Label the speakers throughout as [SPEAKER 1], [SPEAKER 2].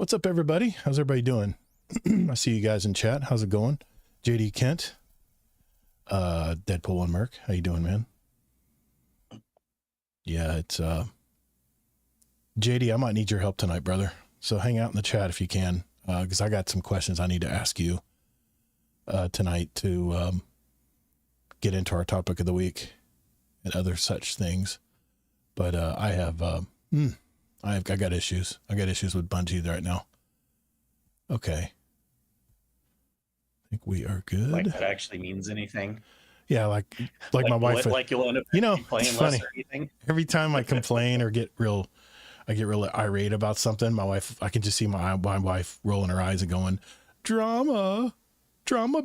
[SPEAKER 1] What's up, everybody? How's everybody doing? I see you guys in chat. How's it going? JD Kent, Deadpool One Merc. How you doing, man? Yeah, it's JD. I might need your help tonight, brother. So hang out in the chat if you can, because I got some questions I need to ask you tonight to get into our topic of the week and other such things. But I got issues. I got issues with Bungie right now. Okay. I think we are good.
[SPEAKER 2] Like that actually means anything.
[SPEAKER 1] Yeah, like my wife.
[SPEAKER 2] Like you'll end up
[SPEAKER 1] playing it's funny. Or anything. Every time I complain or get real irate about something, I can just see my wife rolling her eyes and going, drama,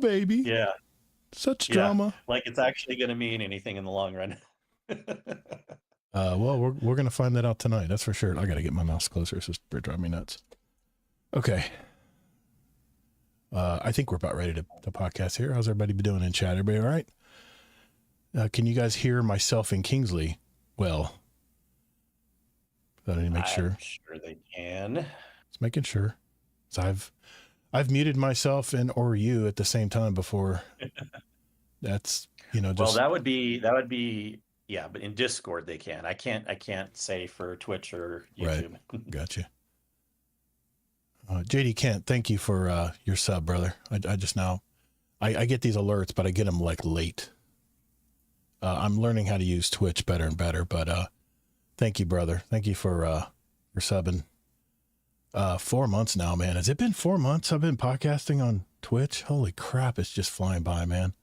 [SPEAKER 1] baby.
[SPEAKER 2] Yeah.
[SPEAKER 1] Such drama.
[SPEAKER 2] Like it's actually going to mean anything in the long run.
[SPEAKER 1] Well, we're going to find that out tonight. That's for sure. I got to get my mouse closer. It's just driving me nuts. Okay. I think we're about ready to podcast here. How's everybody doing in chat? Everybody all right? Can you guys hear myself and Kingsley well? I need to make sure.
[SPEAKER 2] I'm sure they can.
[SPEAKER 1] Just making sure. So I've muted myself and or you at the same time before. That's just.
[SPEAKER 2] Well, that would be yeah, but in Discord they can. I can't say for Twitch or YouTube.
[SPEAKER 1] Right. Gotcha. JD Kent, thank you for your sub, brother. I just now, I get these alerts, but I get them like late. I'm learning how to use Twitch better and better, but thank you, brother. Thank you for subbing. 4 months now, man. Has it been 4 months I've been podcasting on Twitch? Holy crap, it's just flying by, man.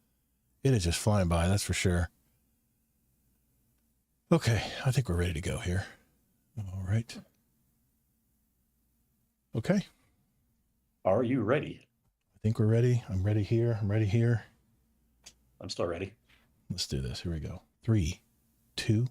[SPEAKER 1] It is just flying by, that's for sure. Okay, I think we're ready to go here. All right. Okay.
[SPEAKER 2] Are you ready?
[SPEAKER 1] I think we're ready. I'm ready here. I'm ready here.
[SPEAKER 2] I'm still ready.
[SPEAKER 1] Let's do this. Here we go. 3, 2.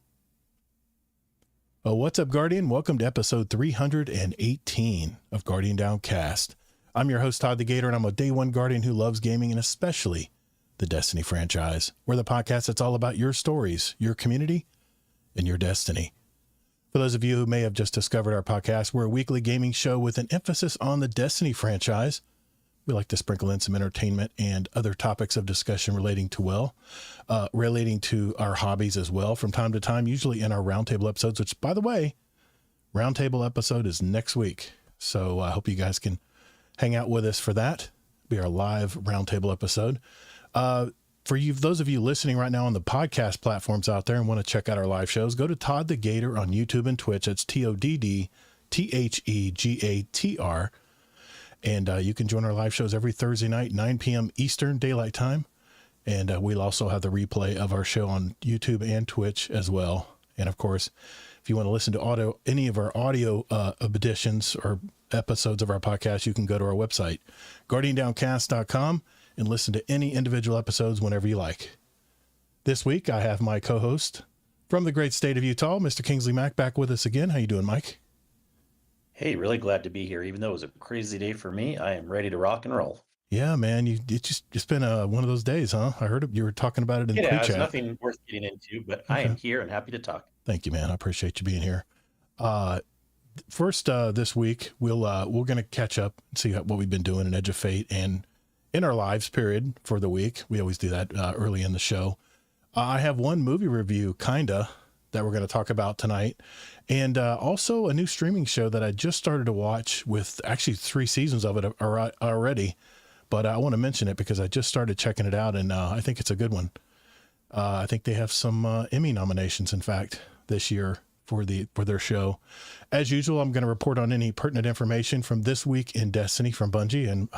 [SPEAKER 1] Oh, what's up, Guardian? Welcome to episode 318 of Guardian Downcast. I'm your host, Todd the Gator, and I'm a day one Guardian who loves gaming and especially the Destiny franchise. We're the podcast that's all about your stories, your community, and your destiny. For those of you who may have just discovered our podcast, we're a weekly gaming show with an emphasis on the Destiny franchise. We like to sprinkle in some entertainment and other topics of discussion relating to our hobbies as well from time to time, usually in our roundtable episodes, which, by the way, roundtable episode is next week. So I hope you guys can hang out with us for that. It'll be our live roundtable episode. For you, those of you listening right now on the podcast platforms out there and want to check out our live shows, go to Todd the Gator on YouTube and Twitch. It's TODDTHEGATR. And you can join our live shows every Thursday night, 9 p.m. Eastern Daylight Time. And we'll also have the replay of our show on YouTube and Twitch as well. And of course, if you want to listen to any of our audio editions or episodes of our podcast, you can go to our website, guardiandowncast.com, and listen to any individual episodes whenever you like. This week, I have my co-host from the great state of Utah, Mr. Kingsley Mack, back with us again. How you doing, Mike?
[SPEAKER 2] Hey, really glad to be here. Even though it was a crazy day for me, I am ready to rock and roll.
[SPEAKER 1] Yeah, man, it's been one of those days, huh? I heard you were talking about it in the pre-chat.
[SPEAKER 2] It's nothing worth getting into, but okay. I am here and happy to talk.
[SPEAKER 1] Thank you, man. I appreciate you being here. First, this week we're going to catch up and see what we've been doing in Edge of Fate and in our lives period for the week. We always do that early in the show. I have one movie review, that we're going to talk about tonight. And also a new streaming show that I just started to watch with actually 3 seasons of it already. But I want to mention it because I just started checking it out, and I think it's a good one. I think they have some Emmy nominations, in fact, this year for their show. As usual, I'm going to report on any pertinent information from this week in Destiny from Bungie, and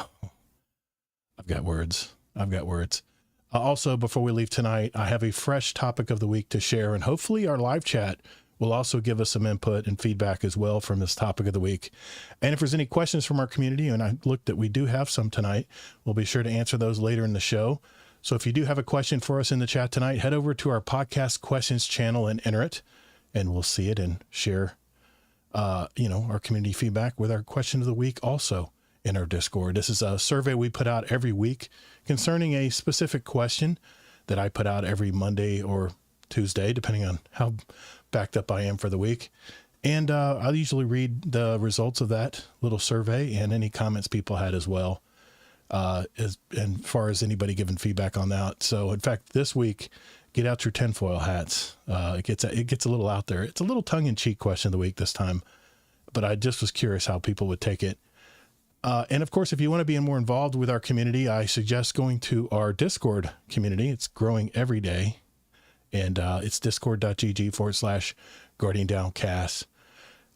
[SPEAKER 1] I've got words. Also, before we leave tonight, I have a fresh topic of the week to share, and hopefully our live chat will also give us some input and feedback as well from this topic of the week. And if there's any questions from our community, and I looked at, we do have some tonight, we'll be sure to answer those later in the show. So if you do have a question for us in the chat tonight, head over to our podcast questions channel and enter it, and we'll see it and share, our community feedback with our question of the week also in our Discord. This is a survey we put out every week concerning a specific question that I put out every Monday or Tuesday, depending on how backed up I am for the week. And I usually read the results of that little survey and any comments people had as well, as far as anybody giving feedback on that. So, in fact, this week, get out your tinfoil hats. It gets a little out there. It's a little tongue-in-cheek question of the week this time, but I just was curious how people would take it. And of course, if you want to be more involved with our community, I suggest going to our Discord community. It's growing every day. And it's discord.gg/Guardian Downcast.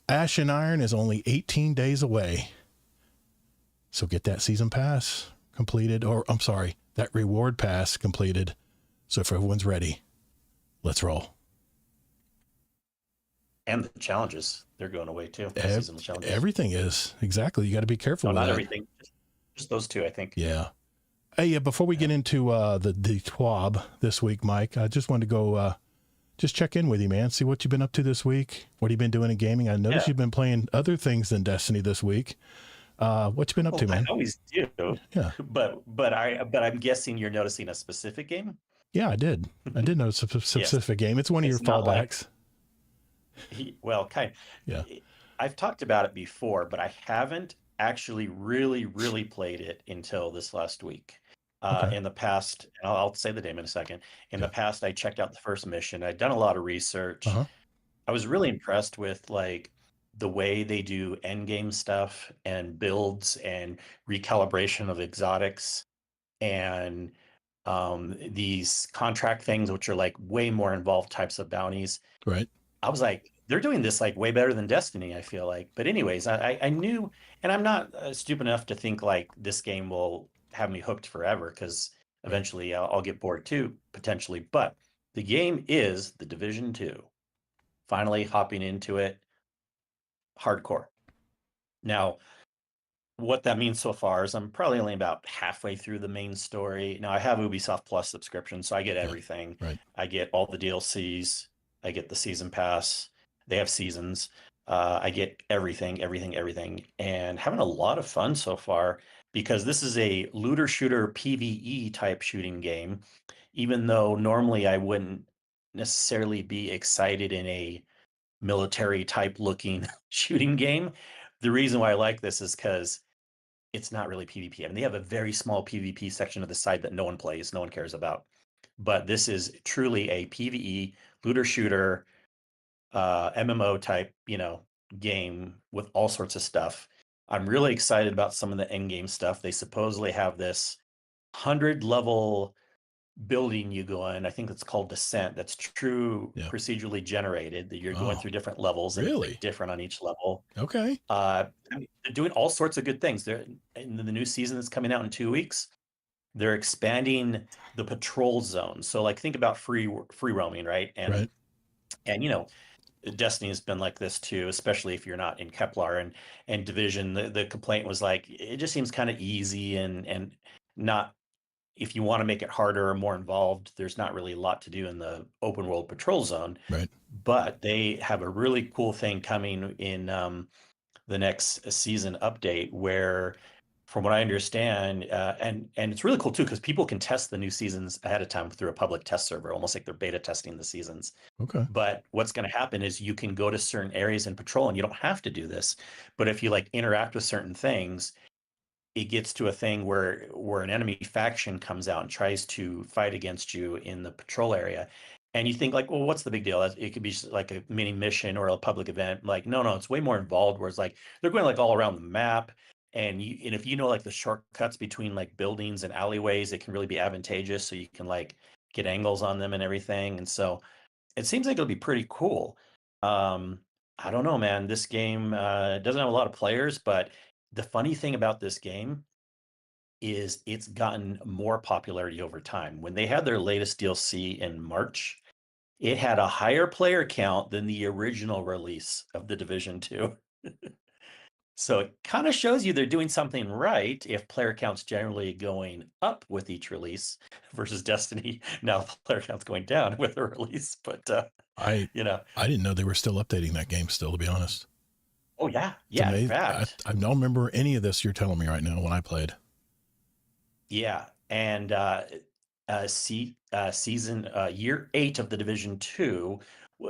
[SPEAKER 1] Ash and Iron is only 18 days away. So get that season pass completed, or I'm sorry, that reward pass completed. So if everyone's ready, let's roll.
[SPEAKER 2] And the challenges, they're going away too.
[SPEAKER 1] Everything is. Exactly. You got to be careful with
[SPEAKER 2] not
[SPEAKER 1] that.
[SPEAKER 2] Everything, just those two, I think.
[SPEAKER 1] Yeah. Hey, before we get into the TWAB this week, Mike, I just wanted to go just check in with you, man. See what you've been up to this week. What have you been doing in gaming? I noticed you've been playing other things than Destiny this week. What you been up to, man?
[SPEAKER 2] I always do.
[SPEAKER 1] Yeah.
[SPEAKER 2] But I'm guessing you're noticing a specific game?
[SPEAKER 1] Yeah, I did. I did notice a specific game. It's one of your fallbacks.
[SPEAKER 2] Well, kind of.
[SPEAKER 1] Yeah.
[SPEAKER 2] I've talked about it before, but I haven't actually really played it until this last week.
[SPEAKER 1] Okay.
[SPEAKER 2] In the past, I'll say the name in a second. In the past, I checked out the first mission. I'd done a lot of research. I was really impressed with like the way they do end game stuff and builds and recalibration of exotics and these contract things, which are like way more involved types of bounties.
[SPEAKER 1] Right.
[SPEAKER 2] I was like, they're doing this like way better than Destiny, I feel like. But anyways, I knew, and I'm not stupid enough to think like this game will have me hooked forever, because eventually I'll get bored too, potentially. But the game is The Division 2. Finally hopping into it hardcore. Now, what that means so far is I'm probably only about halfway through the main story. Now, I have Ubisoft Plus subscription, so I get everything.
[SPEAKER 1] Right.
[SPEAKER 2] I get all the DLCs. I get the season pass. They have seasons. I get everything, and having a lot of fun so far, because this is a looter shooter PvE type shooting game, even though normally I wouldn't necessarily be excited in a military type looking shooting game. The reason why I like this is because it's not really PvP. I mean, they have a very small PvP section of the side that no one plays, no one cares about. But this is truly a PvE looter shooter, MMO type, game with all sorts of stuff. I'm really excited about some of the end game stuff. They supposedly have this 100 level building you go in. I think it's called Descent. That's true procedurally generated, that you're going through different levels.
[SPEAKER 1] Really?
[SPEAKER 2] And it's different on each level.
[SPEAKER 1] Okay.
[SPEAKER 2] I mean, they're doing all sorts of good things. They're in the new season that's coming out in 2 weeks. They're expanding the patrol zone. So like think about free roaming, right? And Destiny has been like this too, especially if you're not in Kepler and Division. The complaint was like, it just seems kind of easy and not, if you want to make it harder or more involved, there's not really a lot to do in the open world patrol zone.
[SPEAKER 1] Right.
[SPEAKER 2] But they have a really cool thing coming in the next season update where, from what I understand, and it's really cool too, because people can test the new seasons ahead of time through a public test server, almost like they're beta testing the seasons.
[SPEAKER 1] Okay.
[SPEAKER 2] But what's going to happen is you can go to certain areas and patrol, and you don't have to do this. But if you like interact with certain things, it gets to a thing where an enemy faction comes out and tries to fight against you in the patrol area. And you think like, well, what's the big deal? It could be just like a mini mission or a public event. Like, no, it's way more involved, where it's like they're going like all around the map. And if you know like the shortcuts between like buildings and alleyways, it can really be advantageous. So you can like get angles on them and everything. And so it seems like it'll be pretty cool. I don't know, man. This game doesn't have a lot of players, but the funny thing about this game is it's gotten more popularity over time. When they had their latest DLC in March, it had a higher player count than the original release of The Division 2. So it kind of shows you they're doing something right if player count's generally going up with each release versus Destiny. Now player count's going down with a release. But
[SPEAKER 1] I didn't know they were still updating that game still, to be honest.
[SPEAKER 2] Oh yeah. Yeah. In fact,
[SPEAKER 1] I don't remember any of this you're telling me right now when I played.
[SPEAKER 2] Yeah. And season year 8 of The Division 2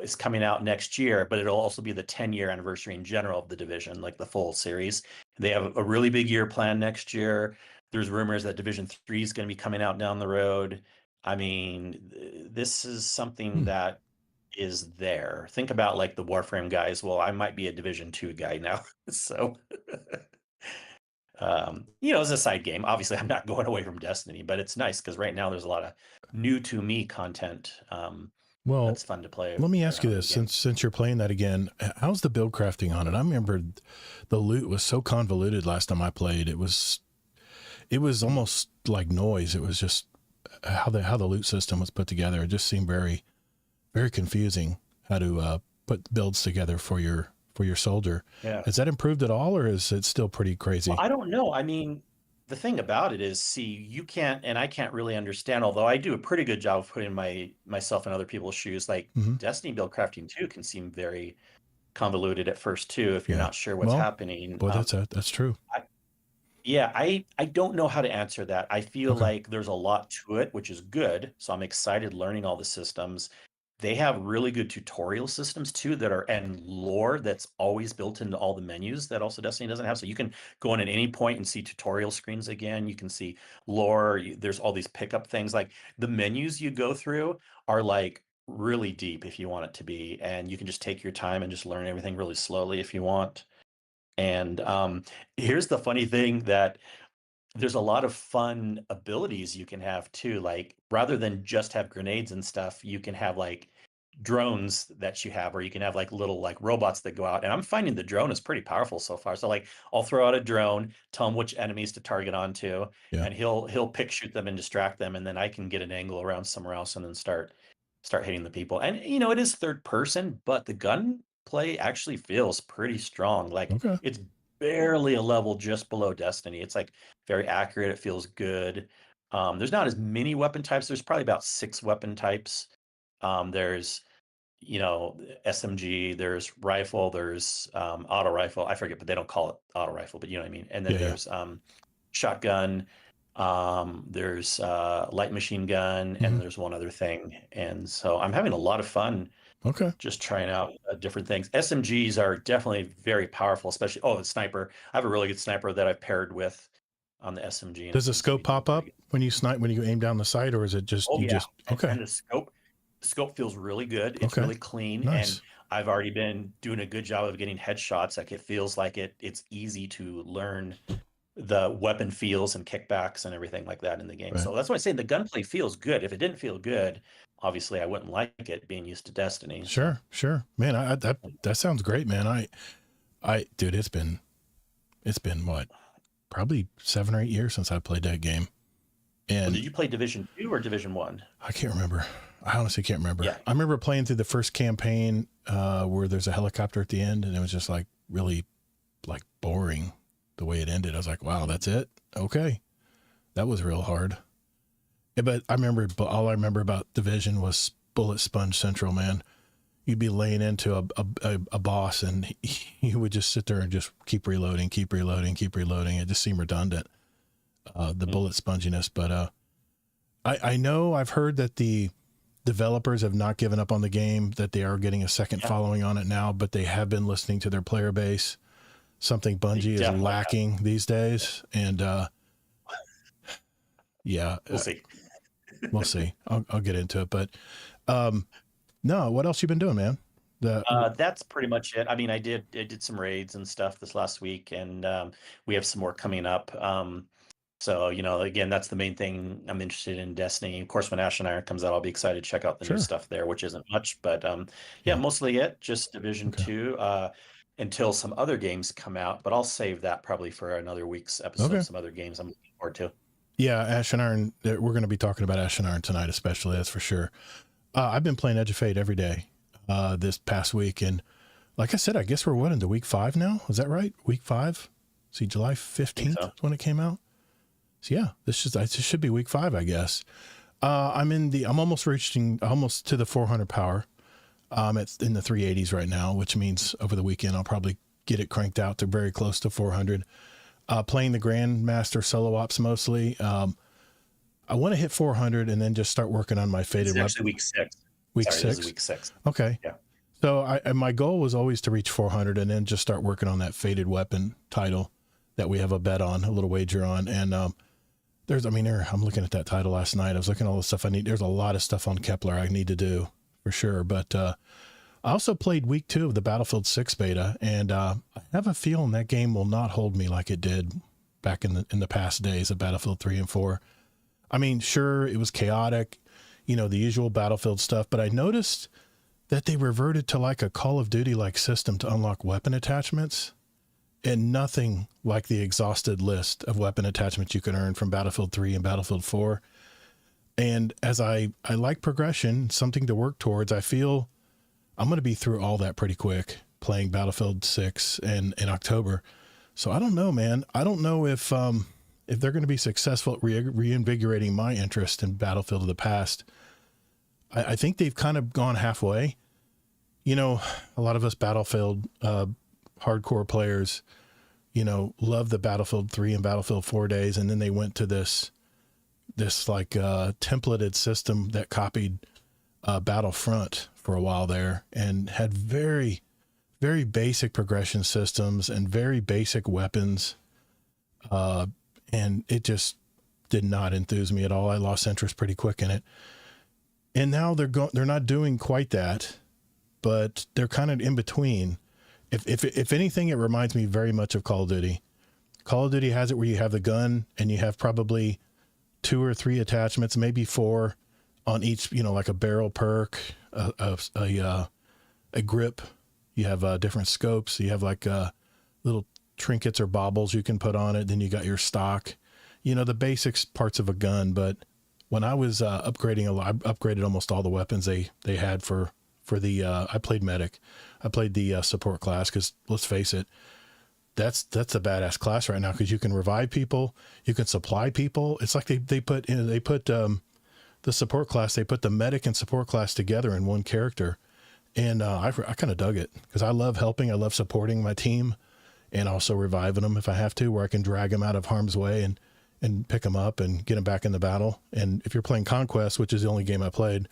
[SPEAKER 2] is coming out next year, but it'll also be the 10-year anniversary in general of the Division, like the full series. They have a really big year planned next year. There's rumors that Division 3 is going to be coming out down the road. I mean, this is something that is there. Think about like the Warframe guys. Well, I might be a Division 2 guy now. So, as a side game, obviously I'm not going away from Destiny, but it's nice because right now there's a lot of new to me content.
[SPEAKER 1] Well,
[SPEAKER 2] That's fun to play.
[SPEAKER 1] let me ask you this,
[SPEAKER 2] again.
[SPEAKER 1] since you're playing that again, how's the build crafting on it? I remember the loot was so convoluted last time I played. It was almost like noise. It was just how the loot system was put together. It just seemed very, very confusing how to put builds together for your soldier.
[SPEAKER 2] Yeah.
[SPEAKER 1] Has that improved at all, or is it still pretty crazy?
[SPEAKER 2] Well, I don't know. I mean, the thing about it is, see, you can't, and I can't really understand, although I do a pretty good job of putting myself in other people's shoes. Like Destiny build crafting 2 can seem very convoluted at first too, if you're not sure what's happening.
[SPEAKER 1] Well, that's true.
[SPEAKER 2] I don't know how to answer that. I feel like there's a lot to it, which is good. So I'm excited learning all the systems. They have really good tutorial systems too and lore that's always built into all the menus that also Destiny doesn't have. So you can go in at any point and see tutorial screens again. You can see lore. There's all these pickup things. Like the menus you go through are like really deep if you want it to be. And you can just take your time and just learn everything really slowly if you want. And here's the funny thing, that there's a lot of fun abilities you can have too. Like rather than just have grenades and stuff, you can have like drones that you have, or you can have like little like robots that go out. And I'm finding the drone is pretty powerful so far. So like I'll throw out a drone, tell him which enemies to target onto, and he'll pick shoot them and distract them, and then I can get an angle around somewhere else and then start hitting the people. And it is third person, but the gun play actually feels pretty strong. Like it's barely a level just below Destiny. It's like very accurate. It feels good. There's not as many weapon types. There's probably about 6 weapon types. There's SMG, there's rifle, there's auto rifle. I forget, but they don't call it auto rifle, but you know what I mean. And then there's shotgun. There's light machine gun, and there's one other thing. And so I'm having a lot of fun just trying out different things. SMGs are definitely very powerful, especially the sniper. I have a really good sniper that I've paired with on the SMG.
[SPEAKER 1] Does the scope pop up when you snipe, when you aim down the sight, or is it just
[SPEAKER 2] and the scope feels really good. It's really clean.
[SPEAKER 1] Nice.
[SPEAKER 2] And I've already been doing a good job of getting headshots. Like it feels like it's easy to learn the weapon feels and kickbacks and everything like that in the game. So that's why I say the gunplay feels good. If it didn't feel good, obviously I wouldn't like it, being used to Destiny.
[SPEAKER 1] Sure. Man, that sounds great, man. Dude, it's been what, probably 7 or 8 years since I played that game. And
[SPEAKER 2] did you play Division 2 or Division 1?
[SPEAKER 1] I can't remember. I honestly can't remember.
[SPEAKER 2] Yeah.
[SPEAKER 1] I remember playing through the first campaign where there's a helicopter at the end, and it was just like really like boring the way it ended. I was like, wow, that's it? Okay. That was real hard. Yeah, but all I remember about Division was Bullet Sponge Central, man. You'd be laying into a boss, and you would just sit there and just keep reloading. It just seemed redundant, the bullet sponginess. But I know I've heard that the developers have not given up on the game, that they are getting a second following on it now, but they have been listening to their player base, something Bungie is lacking these days. And we'll see. We'll see. I'll get into it, but no, what else you been doing, man?
[SPEAKER 2] That's pretty much it. I mean, I did some raids and stuff this last week, and we have some more coming up. So, again, that's the main thing I'm interested in Destiny. Of course, when Ashen Iron comes out, I'll be excited to check out the new stuff there, which isn't much, but mostly it, just Division 2, until some other games come out, but I'll save that probably for another week's episode, some other games I'm looking forward to.
[SPEAKER 1] Yeah, Ashen Iron, we're going to be talking about Ashen Iron tonight, especially, that's for sure. I've been playing Edge of Fate every day this past week, and like I said, I guess we're into week 5 now. Is that right? Week 5? See, July 15th is when it came out. So yeah, this should be week 5, I guess. I'm almost to the 400 power. It's in the 380s right now, which means over the weekend I'll probably get it cranked out to very close to 400. Playing the Grandmaster solo ops mostly. I want to hit 400 and then just start working on my faded.
[SPEAKER 2] It's actually week 6.
[SPEAKER 1] Week
[SPEAKER 2] Sorry, this is
[SPEAKER 1] 6?
[SPEAKER 2] week 6.
[SPEAKER 1] Okay.
[SPEAKER 2] Yeah.
[SPEAKER 1] So my goal was always to reach 400 and then just start working on that Fated Weapon title that we have a bet on, a little wager on. And I'm looking at that title last night. I was looking at all the stuff I need. There's a lot of stuff on Kepler I need to do for sure. But I also played week 2 of the Battlefield 6 beta, and I have a feeling that game will not hold me like it did back in the past days of Battlefield 3 and 4. I mean, sure, it was chaotic, the usual Battlefield stuff, but I noticed that they reverted to like a Call of Duty like system to unlock weapon attachments, and nothing like the exhausted list of weapon attachments you can earn from Battlefield 3 and Battlefield 4. And as I like progression, something to work towards, I feel I'm going to be through all that pretty quick playing Battlefield 6 in October. So I don't know, man. I don't know if they're going to be successful at reinvigorating my interest in Battlefield of the past. I think they've kind of gone halfway. A lot of us Battlefield hardcore players, love the Battlefield 3 and Battlefield 4 days, and then they went to this like templated system that copied Battlefront for a while there, and had very, very basic progression systems and very basic weapons, and it just did not enthuse me at all. I lost interest pretty quick in it. And now they're not doing quite that, but they're kind of in between. If anything, it reminds me very much of Call of Duty. Call of Duty has it where you have the gun and you have probably 2 or 3 attachments, maybe 4 on each, like a barrel perk, a grip. You have different scopes. You have like little trinkets or baubles you can put on it. Then you got your stock, the basics parts of a gun. But when I was upgrading I upgraded almost all the weapons they had for the, I played medic. I played the support class because let's face it, that's a badass class right now, because you can revive people, you can supply people. It's like they put the support class, they put the medic and support class together in one character. And I kind of dug it because I love helping. I love supporting my team and also reviving them if I have to, where I can drag them out of harm's way and pick them up and get them back in the battle. And if you're playing Conquest, which is the only game I played,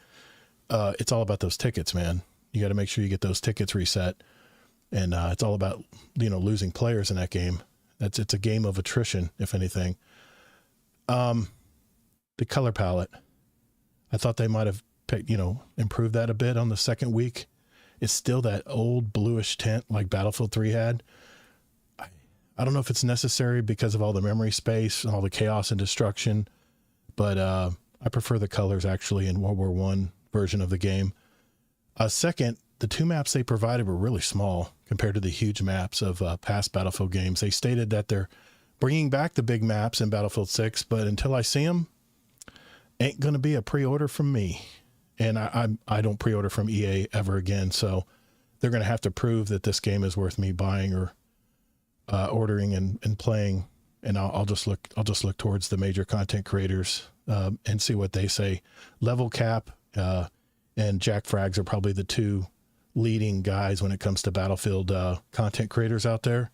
[SPEAKER 1] it's all about those tickets, man. You got to make sure you get those tickets reset. And it's all about, losing players in that game. It's a game of attrition, if anything. The color palette, I thought they might have improved that a bit on the second week. It's still that old bluish tint like Battlefield 3 had. I don't know if it's necessary because of all the memory space and all the chaos and destruction, but I prefer the colors actually in World War I version of the game. Second, the 2 maps they provided were really small compared to the huge maps of past Battlefield games. They stated that they're bringing back the big maps in Battlefield 6, but until I see them, ain't going to be a pre-order from me. And I don't pre-order from EA ever again. So they're going to have to prove that this game is worth me buying or ordering and playing. And I'll just look towards the major content creators and see what they say. Level Cap and Jack Frags are probably the 2 leading guys when it comes to Battlefield content creators out there.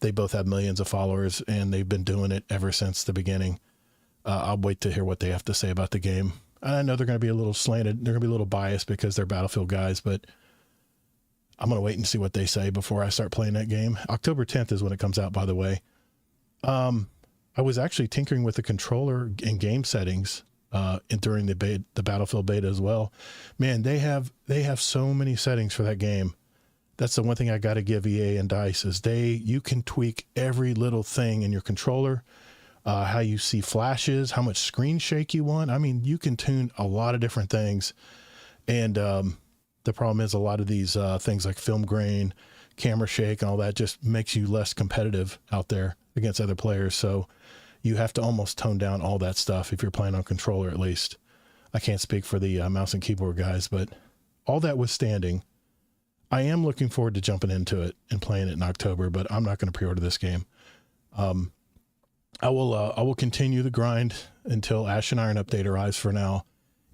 [SPEAKER 1] They both have millions of followers, and they've been doing it ever since the beginning. I'll wait to hear what they have to say about the game. And I know they're going to be a little slanted. They're going to be a little biased because they're Battlefield guys, but I'm going to wait and see what they say before I start playing that game. October 10th is when it comes out, by the way. I was actually tinkering with the controller and game settings during the Battlefield beta as well. Man, they have so many settings for that game. That's the one thing I got to give EA and DICE is you can tweak every little thing in your controller. How you see flashes, how much screen shake you want. I mean, you can tune a lot of different things. And the problem is a lot of these things like film grain, camera shake, and all that just makes you less competitive out there against other players. So you have to almost tone down all that stuff if you're playing on controller, at least. I can't speak for the mouse and keyboard guys, but all that withstanding, I am looking forward to jumping into it and playing it in October, but I'm not going to pre-order this game. I will continue the grind until Ash and Iron update arrives for now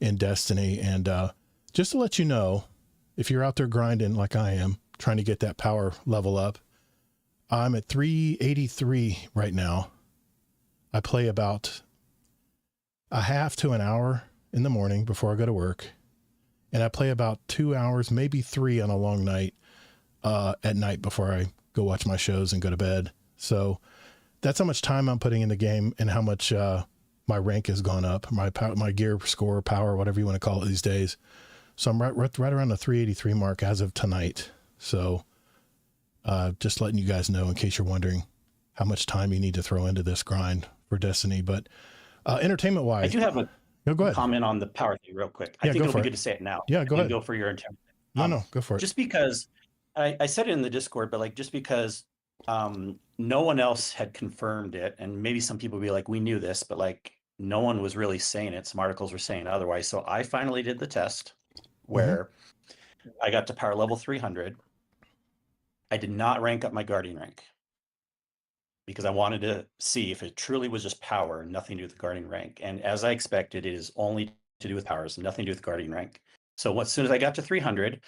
[SPEAKER 1] in Destiny. And just to let you know, if you're out there grinding like I am, trying to get that power level up, I'm at 383 right now. I play about a half to an hour in the morning before I go to work. and I play about 2 hours, maybe 3 on a long night, at night before I go watch my shows and go to bed. So that's how much time I'm putting in the game and how much, my rank has gone up, my gear score, power, whatever you want to call it these days. So I'm right around the 383 mark as of tonight. So, just letting you guys know in case you're wondering how much time you need to throw into this grind for Destiny. But entertainment wise,
[SPEAKER 2] I do have a
[SPEAKER 1] go ahead.
[SPEAKER 2] comment on the power thing real quick. I think it'll be good to say it now.
[SPEAKER 1] Yeah, go ahead.
[SPEAKER 2] Go for your intent.
[SPEAKER 1] No, go for it.
[SPEAKER 2] Just because I said it in the Discord, but like just because no one else had confirmed it, and maybe some people would be like, we knew this, but like no one was really saying it. Some articles were saying otherwise. So I finally did the test where I got to power level 300. I did not rank up my guardian rank because I wanted to see if it truly was just power, nothing to do with the guardian rank. And as I expected, it is only to do with powers, nothing to do with guardian rank. So as soon as I got to 300,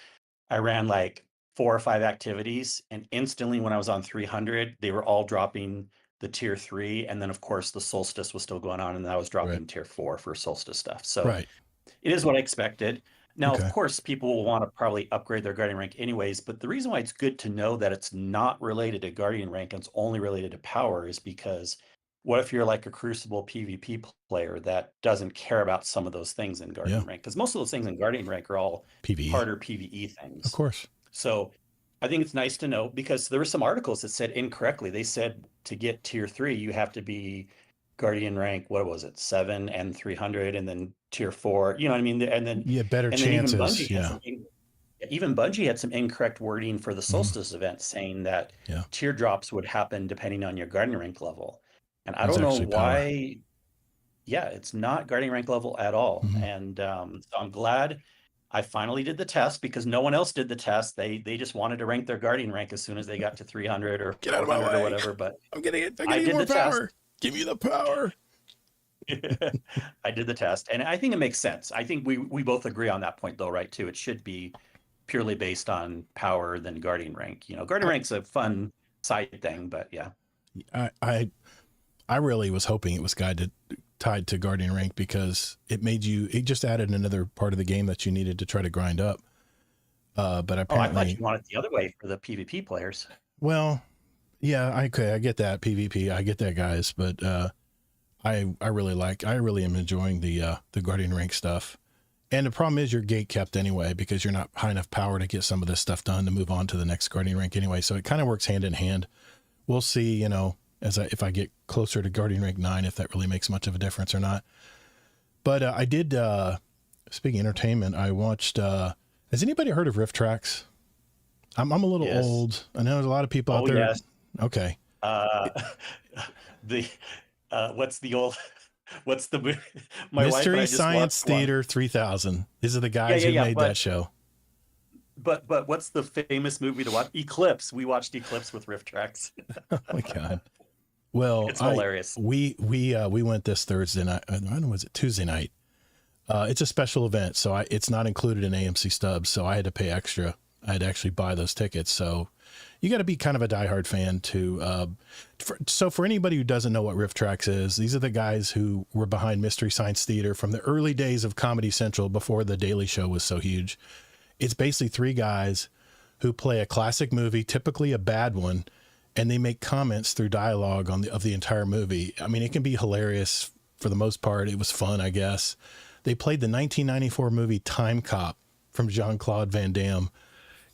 [SPEAKER 2] I ran like 4 or 5 activities, and instantly when I was on 300, they were all dropping the tier 3, and then of course the solstice was still going on, and I was dropping tier 4 for solstice stuff. So it is what I expected. Now, of course, people will want to probably upgrade their guardian rank anyways, but the reason why it's good to know that it's not related to guardian rank and it's only related to power is because what if you're like a Crucible PvP player that doesn't care about some of those things in guardian rank? Because most of those things in guardian rank are all harder PvE things.
[SPEAKER 1] Of course.
[SPEAKER 2] So I think it's nice to know, because there were some articles that said incorrectly. They said to get tier 3, you have to be guardian rank, what was it, 7 and 300, and then tier 4, you know what I mean? And then
[SPEAKER 1] better chances.
[SPEAKER 2] Even Bungie had some incorrect wording for the solstice event, saying that tier drops would happen depending on your guardian rank level. And I don't know why. It's not guardian rank level at all. And so I'm glad I finally did the test, because no one else did the test. They just wanted to rank their guardian rank as soon as they got to 300 or 400 or whatever. But
[SPEAKER 1] I'm getting more power. Test. Give me the power.
[SPEAKER 2] I did the test, and I think it makes sense. I think we both agree on that point, though, right? Too. It should be purely based on power than guardian rank. You know, guardian rank's a fun side thing, but yeah.
[SPEAKER 1] I really was hoping it was tied to guardian rank, because it just added another part of the game that you needed to try to grind up. But apparently,
[SPEAKER 2] I thought you wanted it the other way for the PvP players.
[SPEAKER 1] Well, yeah, I get that PvP. I get that, guys, but I really am enjoying the guardian rank stuff. And the problem is your gate kept anyway, because you're not high enough power to get some of this stuff done to move on to the next guardian rank anyway. So it kind of works hand in hand. We'll see, you know, if I get closer to guardian rank 9, if that really makes much of a difference or not. But I did, speaking of entertainment, I watched, has anybody heard of Rift Tracks? I'm a little old. I know there's a lot of people out there.
[SPEAKER 2] Yes.
[SPEAKER 1] Okay.
[SPEAKER 2] What's the movie?
[SPEAKER 1] Mystery Science Theater 3000. These are the guys who made that show.
[SPEAKER 2] But what's the famous movie to watch? Eclipse. We watched Eclipse with Rift Tracks.
[SPEAKER 1] Oh my God. Well,
[SPEAKER 2] it's hilarious.
[SPEAKER 1] We went this Thursday night. I don't know, was it Tuesday night? It's a special event, so it's not included in AMC Stubs, so I had to pay extra. I had to actually buy those tickets. So you got to be kind of a diehard fan to. So for anybody who doesn't know what Rift Tracks is, these are the guys who were behind Mystery Science Theater from the early days of Comedy Central, before the Daily Show was so huge. It's basically 3 guys who play a classic movie, typically a bad one, and they make comments through dialogue of the entire movie. I mean, it can be hilarious for the most part. It was fun, I guess. They played the 1994 movie Time Cop from Jean-Claude Van Damme.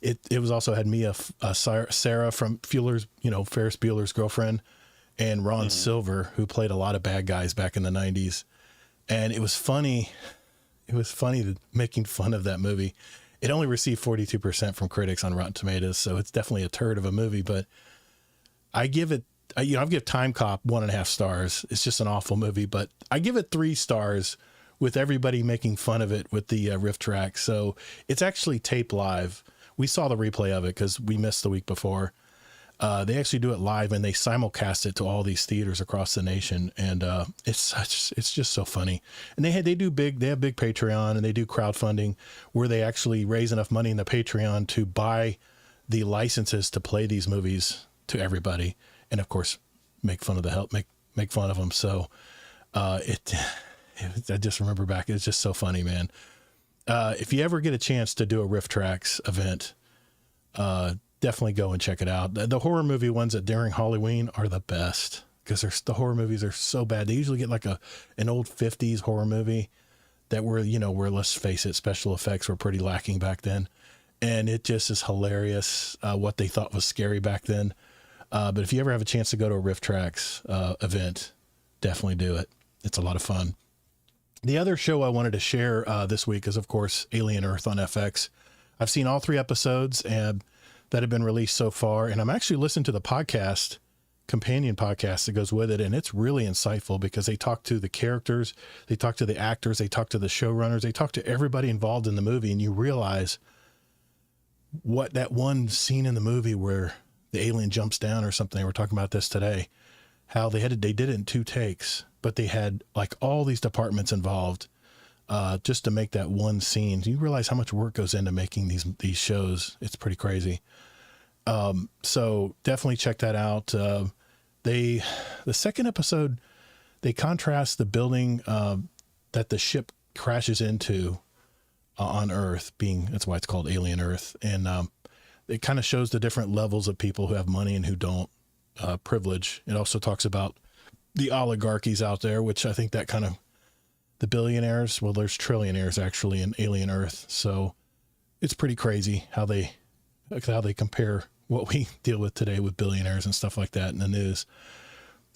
[SPEAKER 1] It was also had Mia Sarah from Ferris Bueller's Girlfriend, and Ron Silver, who played a lot of bad guys back in the 90s. And it was funny. It was funny making fun of that movie. It only received 42% from critics on Rotten Tomatoes, so it's definitely a turd of a movie. But I give it, I give Time Cop 1.5 stars. It's just an awful movie, but I give it 3 stars with everybody making fun of it with the Rift Track. So it's actually taped live. We saw the replay of it because we missed the week before. They actually do it live, and they simulcast it to all these theaters across the nation. And it's just so funny. And they have big Patreon, and they do crowdfunding where they actually raise enough money in the Patreon to buy the licenses to play these movies to everybody. And of course, make fun of them. So I just remember back. It's just so funny, man. if you ever get a chance to do a Rift Tracks event, definitely go and check it out. The horror movie ones at during Halloween are the best because the horror movies are so bad. They usually get like an old 50s horror movie that were, where, let's face it, special effects were pretty lacking back then. And it just is hilarious what they thought was scary back then. But if you ever have a chance to go to a Rift Tracks event, definitely do it. It's a lot of fun. The other show I wanted to share this week is, of course, Alien Earth on FX. I've seen all 3 episodes that have been released so far, and I'm actually listening to the companion podcast that goes with it, and it's really insightful because they talk to the characters, they talk to the actors, they talk to the showrunners, they talk to everybody involved in the movie, and you realize what that one scene in the movie where the alien jumps down or something. They were talking about this today, how they did it in 2 takes, but they had like all these departments involved just to make that one scene. You realize how much work goes into making these shows. It's pretty crazy. So definitely check that out. The second episode, they contrast the building that the ship crashes into on Earth, that's why it's called Alien Earth. And it kind of shows the different levels of people who have money and who don't, privilege. It also talks about the oligarchies out there, which I think that kind of the billionaires, well, there's trillionaires actually in Alien Earth. So it's pretty crazy how they compare what we deal with today with billionaires and stuff like that in the news.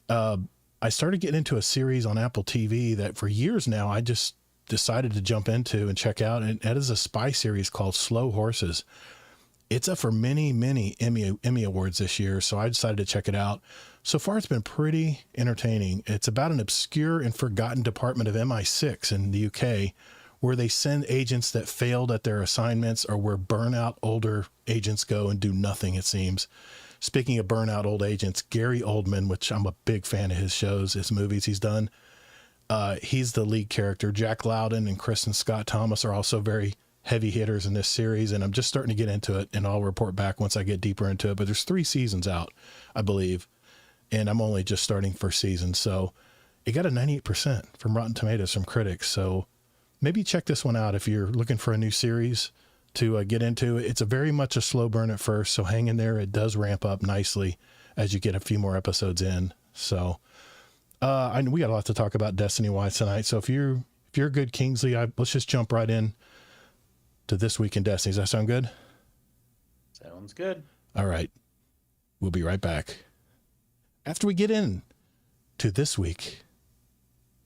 [SPEAKER 1] I started getting into a series on Apple TV that for years now, I just decided to jump into and check out. And that is a spy series called Slow Horses. It's up for many, many Emmy awards this year. So I decided to check it out. So far, it's been pretty entertaining. It's about an obscure and forgotten department of MI6 in the UK, where they send agents that failed at their assignments or where burnout older agents go and do nothing, it seems. Speaking of burnout old agents, Gary Oldman, which I'm a big fan of his movies he's done. He's the lead character. Jack Lowden and Kristen Scott Thomas are also very heavy hitters in this series, and I'm just starting to get into it, and I'll report back once I get deeper into it. But there's 3 seasons out, I believe, and I'm only just starting first season. So it got a 98% from Rotten Tomatoes from critics. So maybe check this one out if you're looking for a new series to get into. It's very much a slow burn at first, so hang in there. It does ramp up nicely as you get a few more episodes in. So I know we got a lot to talk about Destiny-wise tonight. So if you're good, Kingsley, let's just jump right in to This Week in Destiny. Does that sound good?
[SPEAKER 2] Sounds good.
[SPEAKER 1] All right. We'll be right back after we get in to This Week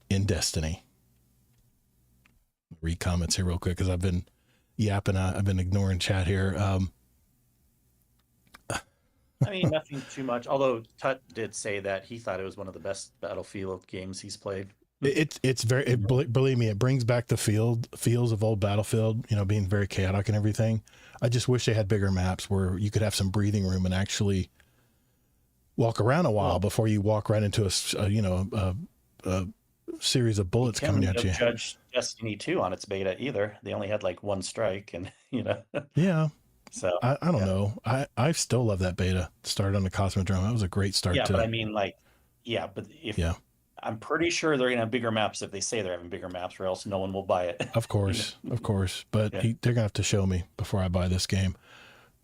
[SPEAKER 1] in Destiny. Read comments here real quick because I've been yapping. I've been ignoring chat here.
[SPEAKER 2] I mean, nothing too much. Although Tut did say that he thought it was one of the best Battlefield games he's played.
[SPEAKER 1] Believe me, it brings back the feels of old Battlefield, being very chaotic and everything. I just wish they had bigger maps where you could have some breathing room and actually walk around a while before you walk right into a series of bullets coming at you.
[SPEAKER 2] Judge Destiny 2 on its beta either. They only had like 1 strike, and
[SPEAKER 1] Yeah.
[SPEAKER 2] So
[SPEAKER 1] I don't know. I still love that beta. Started on the Cosmodrome. That was a great start.
[SPEAKER 2] Yeah, but I mean, I'm pretty sure they're gonna have bigger maps if they say they're having bigger maps, or else no one will buy it.
[SPEAKER 1] Of course, of course. But they're gonna have to show me before I buy this game.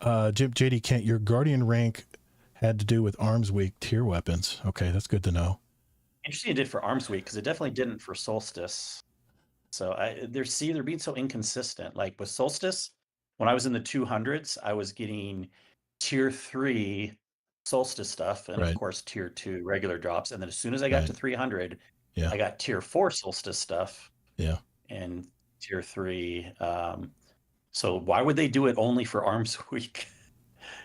[SPEAKER 1] JD Kent, your Guardian rank had to do with Arms Week tier weapons. Okay, that's good to know.
[SPEAKER 2] Interesting it did for Arms Week because it definitely didn't for Solstice. So they're being so inconsistent. Like with Solstice, when I was in the 200s, I was getting tier 3 Solstice stuff, and of course tier 2 regular drops. And then as soon as I got to 300, I got tier 4 Solstice stuff.
[SPEAKER 1] Yeah.
[SPEAKER 2] And tier 3. So why would they do it only for Arms Week?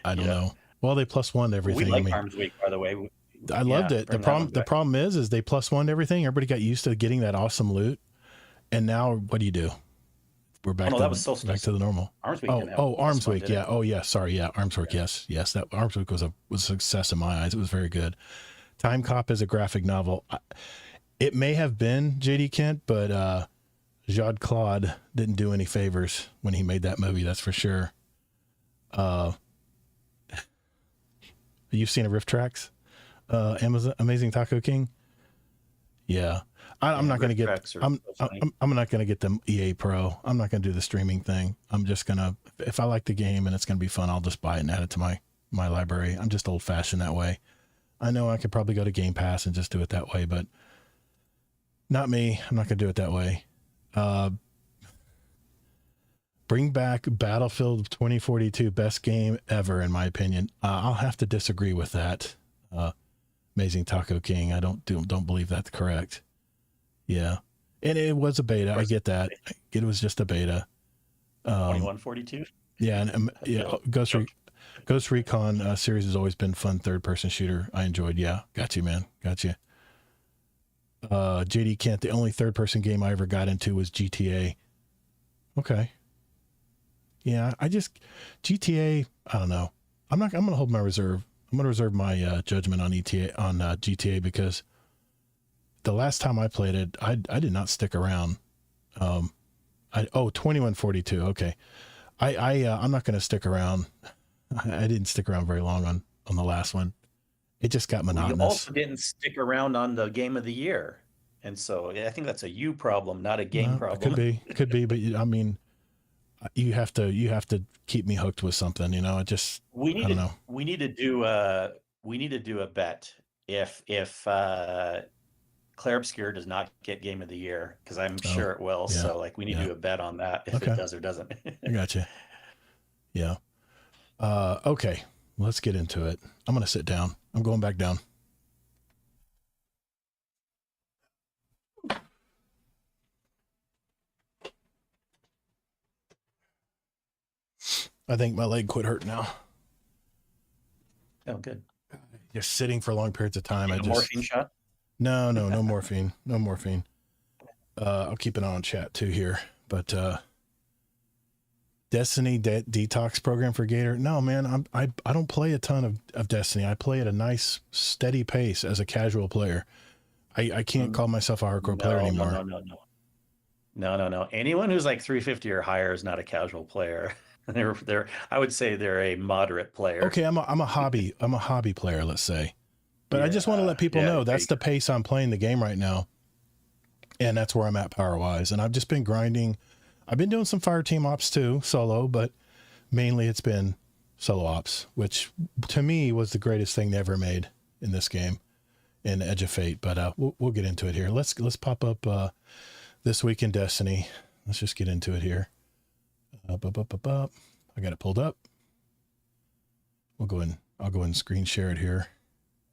[SPEAKER 1] I don't know. Well, they +1 everything.
[SPEAKER 2] We like Arms Week, by the way.
[SPEAKER 1] I loved it. The problem is they +1 everything. Everybody got used to getting that awesome loot, and now what do? We're back to the normal.
[SPEAKER 2] Arms Week.
[SPEAKER 1] Arms Week. Yeah. Oh, yeah. Sorry. Yeah. Arms Week. Yes. That Arms Week was a success in my eyes. It was very good. Time Cop is a graphic novel. It may have been JD Kent, but Jean Claude didn't do any favors when he made that movie. That's for sure. You've seen a Rift Tracks, Amazing Taco King. Yeah. I'm not going to get,
[SPEAKER 2] Treks are
[SPEAKER 1] I'm,
[SPEAKER 2] so funny.
[SPEAKER 1] I'm not going to get the EA Pro. I'm not going to do the streaming thing. I'm just going to, if I like the game and it's going to be fun, I'll just buy it and add it to my library. I'm just old fashioned that way. I know I could probably go to Game Pass and just do it that way, but not me. I'm not going to do it that way. Bring back Battlefield 2042, best game ever, in my opinion. I'll have to disagree with that. Amazing Taco King. I don't believe that's correct. Yeah. And it was a beta. I get that. It was just a beta.
[SPEAKER 2] 2142.
[SPEAKER 1] Yeah. And yeah, Ghost Recon series has always been fun third person shooter. I enjoyed. Yeah. Got you, man. Got you. JD Kent, the only third person game I ever got into was GTA. Okay. Yeah. GTA, I don't know. I'm going to hold my reserve. I'm going to reserve my judgment on GTA because the last time I played it, I did not stick around. 2142. Okay. I'm not going to stick around. I didn't stick around very long on the last one. It just got monotonous.
[SPEAKER 2] You also didn't stick around on the game of the year. And so I think that's a you problem, not a game problem.
[SPEAKER 1] Could be, but I mean, you have to keep me hooked with something, you know. It just
[SPEAKER 2] we need to do a bet if Claire Obscure does not get game of the year, because I'm sure it will. Yeah, so like we need to do a bet on that if it does or doesn't.
[SPEAKER 1] I gotcha. Yeah. Okay, let's get into it. I'm gonna sit down. I'm going back down. I think my leg quit hurting now.
[SPEAKER 2] Oh, good.
[SPEAKER 1] Just sitting for long periods of time.
[SPEAKER 2] Morphine shot?
[SPEAKER 1] No morphine. No morphine. I'll keep it on chat too here. But Destiny detox program for Gator. No, man, I don't play a ton of Destiny. I play at a nice steady pace as a casual player. I can't call myself a hardcore player anymore.
[SPEAKER 2] No. Anyone who's like 350 or higher is not a casual player. They're I would say they're a moderate player.
[SPEAKER 1] Okay, I'm a hobby player, let's say. But I just want to let people know that's the pace I'm playing the game right now. And that's where I'm at power wise. And I've just been grinding. I've been doing some fire team ops too, solo, but mainly it's been solo ops, which to me was the greatest thing they ever made in this game in Edge of Fate. But we'll get into it here. Let's pop up This Week in Destiny. Let's just get into it here. I got it pulled up. I'll go ahead and screen share it here.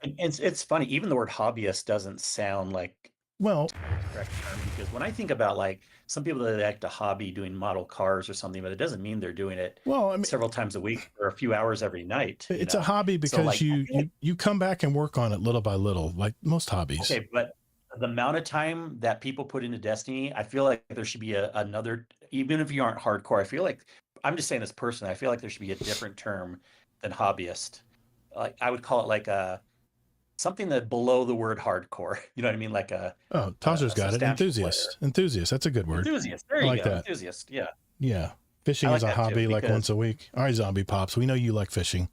[SPEAKER 2] And it's funny, even the word hobbyist doesn't sound like
[SPEAKER 1] the
[SPEAKER 2] correct term, because when I think about like some people that act a hobby doing model cars or something, but it doesn't mean they're doing it several times a week or a few hours every night.
[SPEAKER 1] It's a hobby because you come back and work on it little by little, like most hobbies.
[SPEAKER 2] Okay, but the amount of time that people put into Destiny, I feel like there should be another, even if you aren't hardcore, I feel like, I'm just saying this personally, I feel like there should be a different term than hobbyist. Like I would call it like something that below the word hardcore. You know what I mean? Like
[SPEAKER 1] Tasha's got it. Enthusiast. Player. Enthusiast. That's a good word.
[SPEAKER 2] Enthusiast. There you go. That. Enthusiast. Yeah.
[SPEAKER 1] Yeah. Fishing is a hobby like once a week. All right, Zombie Pops. We know you like fishing.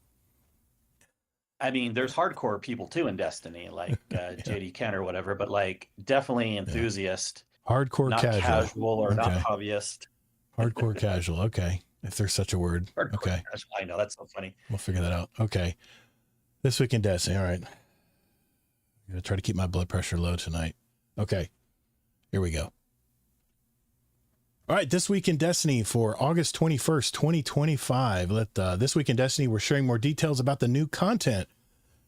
[SPEAKER 2] I mean, there's hardcore people too in Destiny, like JD Kent or whatever, but like definitely enthusiast.
[SPEAKER 1] Hardcore
[SPEAKER 2] not casual or not hobbyist.
[SPEAKER 1] Hardcore casual. Okay. If there's such a word.
[SPEAKER 2] Hardcore casual. I know. That's so funny.
[SPEAKER 1] We'll figure that out. Okay. This Week in Destiny. All right. I'm going to try to keep my blood pressure low tonight. Okay. Here we go. All right. This Week in Destiny for August 21st, 2025. This Week in Destiny, we're sharing more details about the new content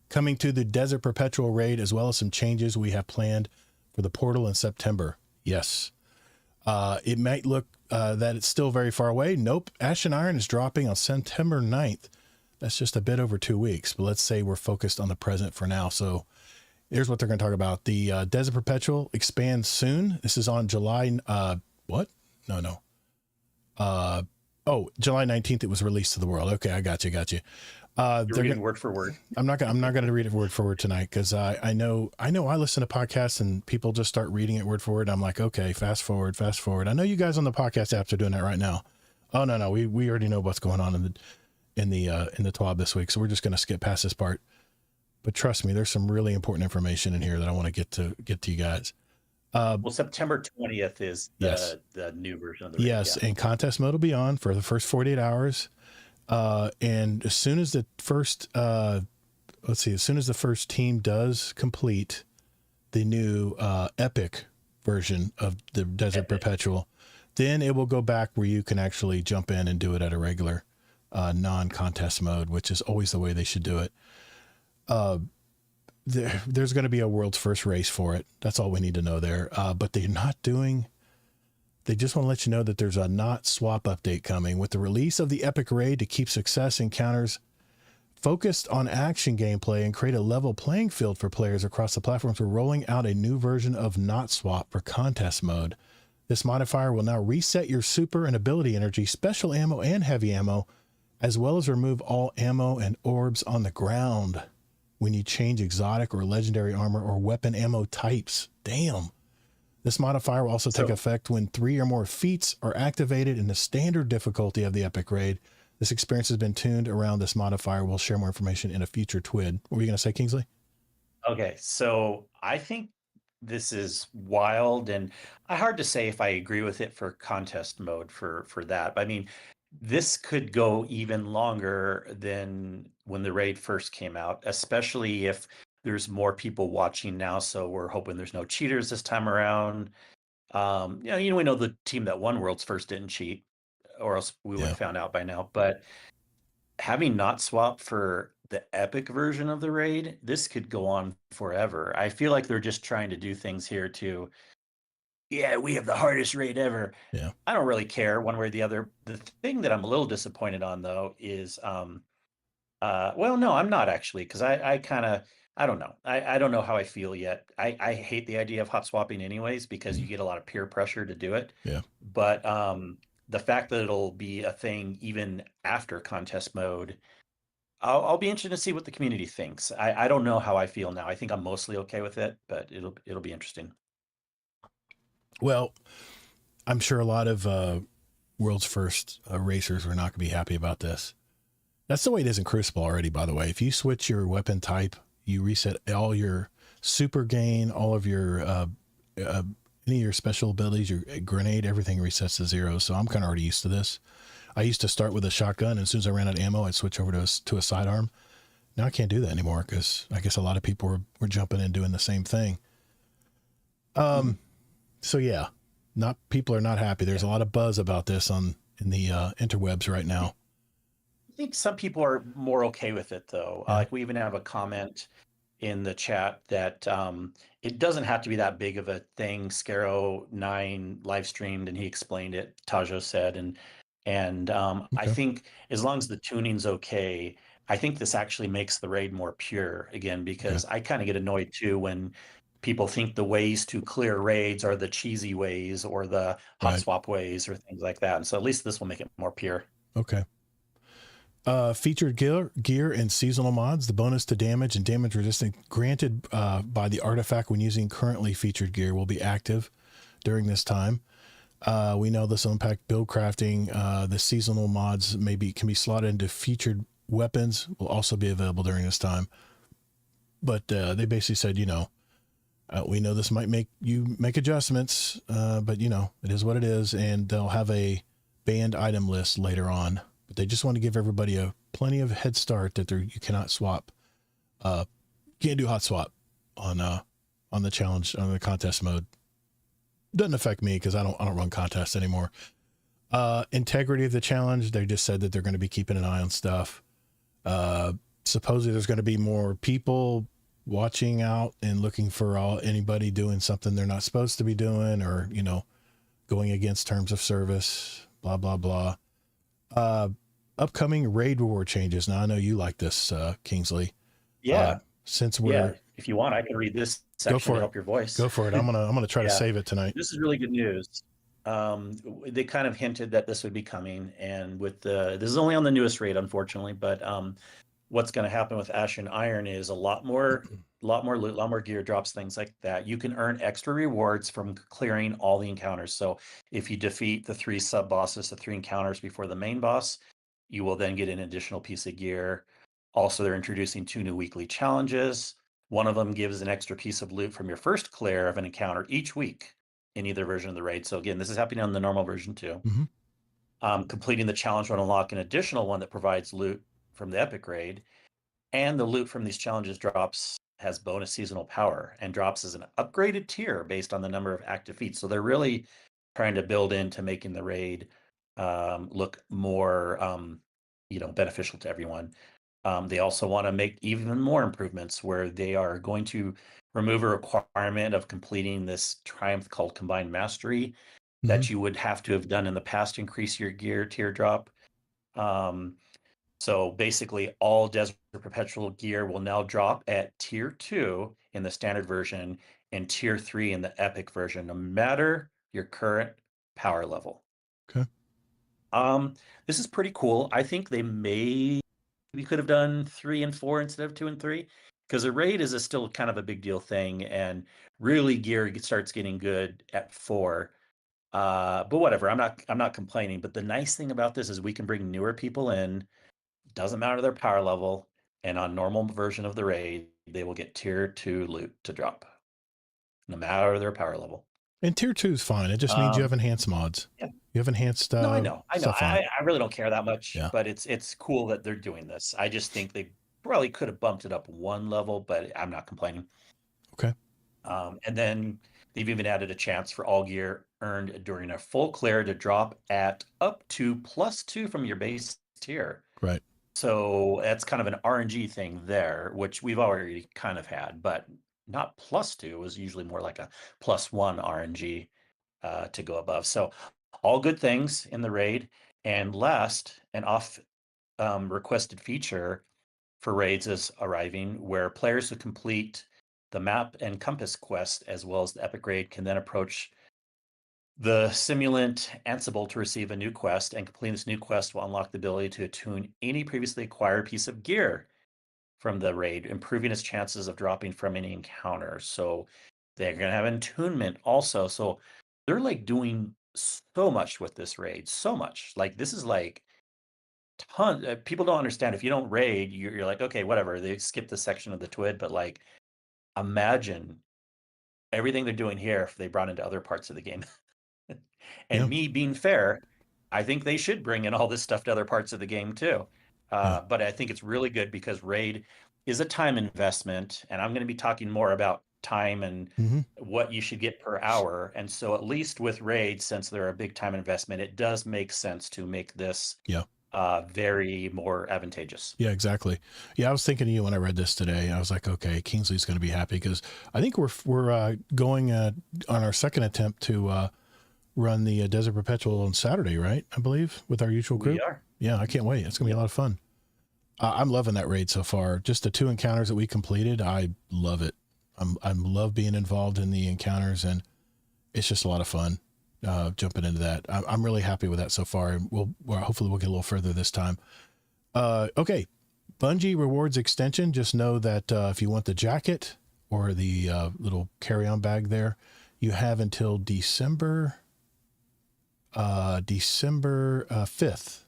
[SPEAKER 1] coming to the Desert Perpetual raid, as well as some changes we have planned for the portal in September. Yes. It might look that it's still very far away. Nope. Ash and Iron is dropping on September 9th. That's just a bit over 2 weeks, but let's say we're focused on the present for now. So here's what they're going to talk about. The Desert Perpetual expands soon. This is on July, July 19th, it was released to the world. Okay, I got you.
[SPEAKER 2] You're reading word for word.
[SPEAKER 1] I'm not going to read it word for word tonight, because I know I listen to podcasts and people just start reading it word for word. I'm like, okay, fast forward. I know you guys on the podcast apps are doing that right now. Oh no, we already know what's going on in the TWAB this week, so we're just going to skip past this part. But trust me, there's some really important information in here that I want to get to you guys. Uh,
[SPEAKER 2] Well, September 20th is
[SPEAKER 1] yes,
[SPEAKER 2] the new version of the raid.
[SPEAKER 1] yes,
[SPEAKER 2] Yeah.
[SPEAKER 1] and contest mode will be on for the first 48 hours. And as soon as the first, let's see, as soon as the first team does complete the new epic version of the Desert
[SPEAKER 2] Epic.
[SPEAKER 1] Perpetual, then it will go back where you can actually jump in and do it at a regular non-contest mode, which is always the way they should do it. There's going to be a world's first race for it. That's all we need to know there. But they're not doing. They just want to let you know that there's a not swap update coming with the release of the epic raid to keep success encounters focused on action gameplay and create a level playing field for players across the platforms. We're rolling out a new version of Not Swap for contest mode. This modifier will now reset your super and ability energy, special ammo, and heavy ammo, as well as remove all ammo and orbs on the ground when you change exotic or legendary armor or weapon ammo types. Damn. This modifier will also take effect when 3 or more feats are activated in the standard difficulty of the epic raid. This experience has been tuned around this modifier. We'll share more information in a future TWID. What were you going to say, Kingsley?
[SPEAKER 2] Okay, so I think this is wild, and hard to say if I agree with it for contest mode for that. But I mean, this could go even longer than when the raid first came out, especially if there's more people watching now. So we're hoping there's no cheaters this time around. We know the team that won World's First didn't cheat, or else we would
[SPEAKER 1] Yeah.
[SPEAKER 2] have found out by now. But having not swap for the epic version of the raid, this could go on forever. I feel like they're just trying to do things here to, yeah, we have the hardest raid ever.
[SPEAKER 1] Yeah.
[SPEAKER 2] I don't really care one way or the other. The thing that I'm a little disappointed on though is well, no, I'm not actually, because I kind of, I don't know. I don't know how I feel yet. I hate the idea of hot swapping anyways, because you
[SPEAKER 1] Mhm.
[SPEAKER 2] get a lot of peer pressure to do it.
[SPEAKER 1] Yeah.
[SPEAKER 2] But the fact that it'll be a thing even after contest mode, I'll be interested to see what the community thinks. I don't know how I feel now. I think I'm mostly okay with it, but it'll be interesting.
[SPEAKER 1] Well, I'm sure a lot of world's first racers are not going to be happy about this. That's the way it is in Crucible already, by the way. If you switch your weapon type, you reset all your super gain, all of your any of your special abilities, your grenade, everything resets to 0. So I'm kind of already used to this. I used to start with a shotgun, and as soon as I ran out of ammo, I'd switch over to a sidearm. Now I can't do that anymore because I guess a lot of people were jumping and doing the same thing. So yeah, not people are not happy. There's a lot of buzz about this in the interwebs right now.
[SPEAKER 2] I think some people are more okay with it though.
[SPEAKER 1] Yeah.
[SPEAKER 2] Like we even have a comment in the chat that it doesn't have to be that big of a thing. Scaro9 live streamed and he explained it. Tajo said, and I
[SPEAKER 1] Okay.
[SPEAKER 2] think as long as the tuning's okay, I think this actually makes the raid more pure again,
[SPEAKER 1] Okay.
[SPEAKER 2] because I kind of get annoyed too when people think the ways to clear raids are the cheesy ways or the hot
[SPEAKER 1] Right.
[SPEAKER 2] swap ways or things like that. And so at least this will make it more pure.
[SPEAKER 1] Okay. Featured gear and seasonal mods. The bonus to damage and damage resistant granted by the artifact when using currently featured gear will be active during this time. We know this will impact build crafting. The seasonal mods can be slotted into featured weapons. Will also be available during this time. But they basically said, we know this might make you make adjustments, but it is what it is, and they'll have a banned item list later on. But they just want to give everybody plenty of head start that you cannot swap. Can't do hot swap on the challenge, on the contest mode. Doesn't affect me because I don't run contests anymore. Integrity of the challenge, they just said that they're going to be keeping an eye on stuff. Supposedly there's going to be more people watching out and looking for anybody doing something they're not supposed to be doing, or going against terms of service, blah blah blah. Upcoming raid reward changes. Now I know you like this, Kingsley.
[SPEAKER 2] Yeah.
[SPEAKER 1] Since
[SPEAKER 2] Yeah. If you want, I can read this section to help your voice.
[SPEAKER 1] Go for it. I'm gonna try to save it tonight.
[SPEAKER 2] This is really good news. They kind of hinted that this would be coming, and this is only on the newest raid, unfortunately, but what's going to happen with Ash and Iron is a lot more loot, a lot more gear drops, things like that. You can earn extra rewards from clearing all the encounters. So if you defeat the 3 sub bosses, the 3 encounters before the main boss, you will then get an additional piece of gear. Also, they're introducing 2 new weekly challenges. One of them gives an extra piece of loot from your first clear of an encounter each week in either version of the raid. So again, this is happening on the normal version too.
[SPEAKER 1] Mm-hmm.
[SPEAKER 2] Completing the challenge will unlock an additional one that provides loot from the epic raid, and the loot from these challenges drops has bonus seasonal power and drops as an upgraded tier based on the number of active feats. So they're really trying to build into making the raid look more beneficial to everyone. They also want to make even more improvements where they are going to remove a requirement of completing this triumph called Combined Mastery
[SPEAKER 1] Mm-hmm.
[SPEAKER 2] that you would have to have done in the past to increase your gear tier drop. So basically, all Desert Perpetual gear will now drop at tier 2 in the standard version and tier 3 in the epic version, no matter your current power level.
[SPEAKER 1] Okay.
[SPEAKER 2] This is pretty cool. I think they maybe could have done 3 and 4 instead of 2 and 3, because a raid is still kind of a big deal thing, and really gear starts getting good at 4. But whatever, I'm not complaining. But the nice thing about this is we can bring newer people in. Doesn't matter their power level, and on normal version of the raid, they will get tier 2 loot to drop, no matter their power level.
[SPEAKER 1] And tier 2 is fine. It just means you have enhanced mods.
[SPEAKER 2] Yeah.
[SPEAKER 1] You have enhanced
[SPEAKER 2] No, I know.
[SPEAKER 1] stuff on it.
[SPEAKER 2] I really don't care that much,
[SPEAKER 1] Yeah.
[SPEAKER 2] but it's cool that they're doing this. I just think they probably could have bumped it up one level, but I'm not complaining.
[SPEAKER 1] Okay.
[SPEAKER 2] And then they've even added a chance for all gear earned during a full clear to drop at up to +2 from your base tier.
[SPEAKER 1] Right.
[SPEAKER 2] So that's kind of an RNG thing there, which we've already kind of had, but not +2. It was usually more like a +1 RNG to go above. So all good things in the raid. And last, an off requested feature for raids is arriving, where players who complete the map and compass quest as well as the epic raid can then approach the simulant Ansible to receive a new quest, and completing this new quest will unlock the ability to attune any previously acquired piece of gear from the raid, improving its chances of dropping from any encounter. So they're going to have attunement also. So they're like doing so much with this raid, so much. Like this is like ton. People don't understand. If you don't raid, you're like, okay, whatever. They skip this section of the TWID, but like, imagine everything they're doing here if they brought into other parts of the game. And
[SPEAKER 1] Yeah.
[SPEAKER 2] me being fair, I think they should bring in all this stuff to other parts of the game too. But I think it's really good because raid is a time investment, and I'm going to be talking more about time and what you should get per hour. And so at least with raid, since they're a big time investment, it does make sense to make this very more advantageous.
[SPEAKER 1] Yeah, exactly. Yeah, I was thinking of you when I read this today. I was like, okay, Kingsley's going to be happy because I think we're going on our second attempt to run the Desert Perpetual on Saturday, right? I believe with our usual group.
[SPEAKER 2] We are.
[SPEAKER 1] Yeah, I can't wait. It's going to be a lot of fun. I'm loving that raid so far. Just the 2 encounters that we completed, I love it. I love being involved in the encounters, and it's just a lot of fun jumping into that. I'm really happy with that so far, and hopefully we'll get a little further this time. Okay, Bungie rewards extension. Just know that if you want the jacket or the little carry-on bag there, you have until December 5th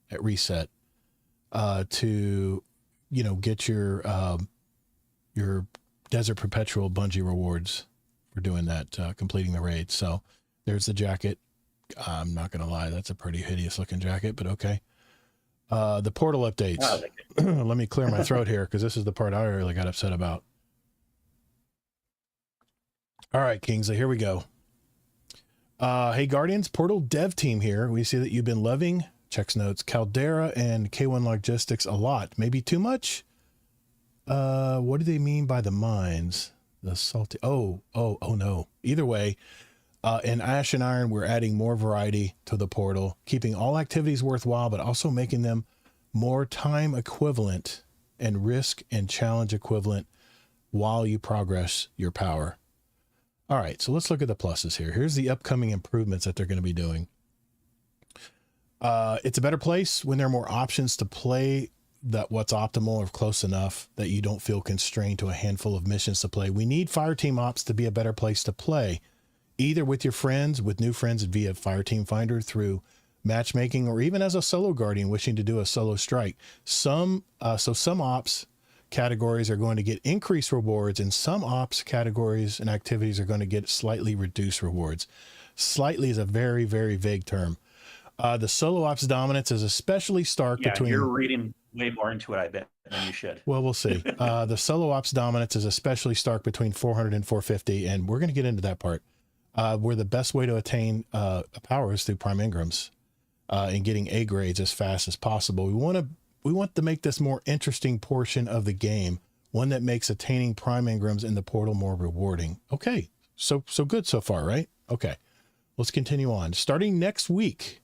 [SPEAKER 1] at reset to get your Desert Perpetual Bungie rewards for doing that, completing the raid. So there's the jacket. I'm not gonna lie, that's a pretty hideous looking jacket, but okay. The portal updates. Let me clear my throat here because this is the part I really got upset about. All right, Kingsley, here we go. Hey Guardians, Portal dev team here. We see that you've been loving, checks notes, Caldera and K1 Logistics a lot. Maybe too much? What do they mean by the mines? The salty, oh no. Either way, in Ash and Iron, we're adding more variety to the portal, keeping all activities worthwhile, but also making them more time equivalent and risk and challenge equivalent while you progress your power. All right, so let's look at the pluses here. Here's the upcoming improvements that they're going to be doing. It's a better place when there are more options to play that what's optimal or close enough that you don't feel constrained to a handful of missions to play. We need Fireteam Ops to be a better place to play, either with your friends, with new friends via Fireteam Finder through matchmaking, or even as a solo Guardian wishing to do a solo strike. Some ops categories are going to get increased rewards, and some ops categories and activities are going to get slightly reduced rewards. Slightly is a very, very vague term. The solo ops dominance is especially stark between...
[SPEAKER 2] You're reading way more into it, I bet, than you should.
[SPEAKER 1] Well, we'll see. The solo ops dominance is especially stark between 400 and 450, and we're going to get into that part. Where the best way to attain power is through prime engrams and getting A grades as fast as possible. We want to make this more interesting portion of the game, one that makes attaining prime engrams in the portal more rewarding. Okay, so good so far, right? Okay, let's continue on. Starting next week,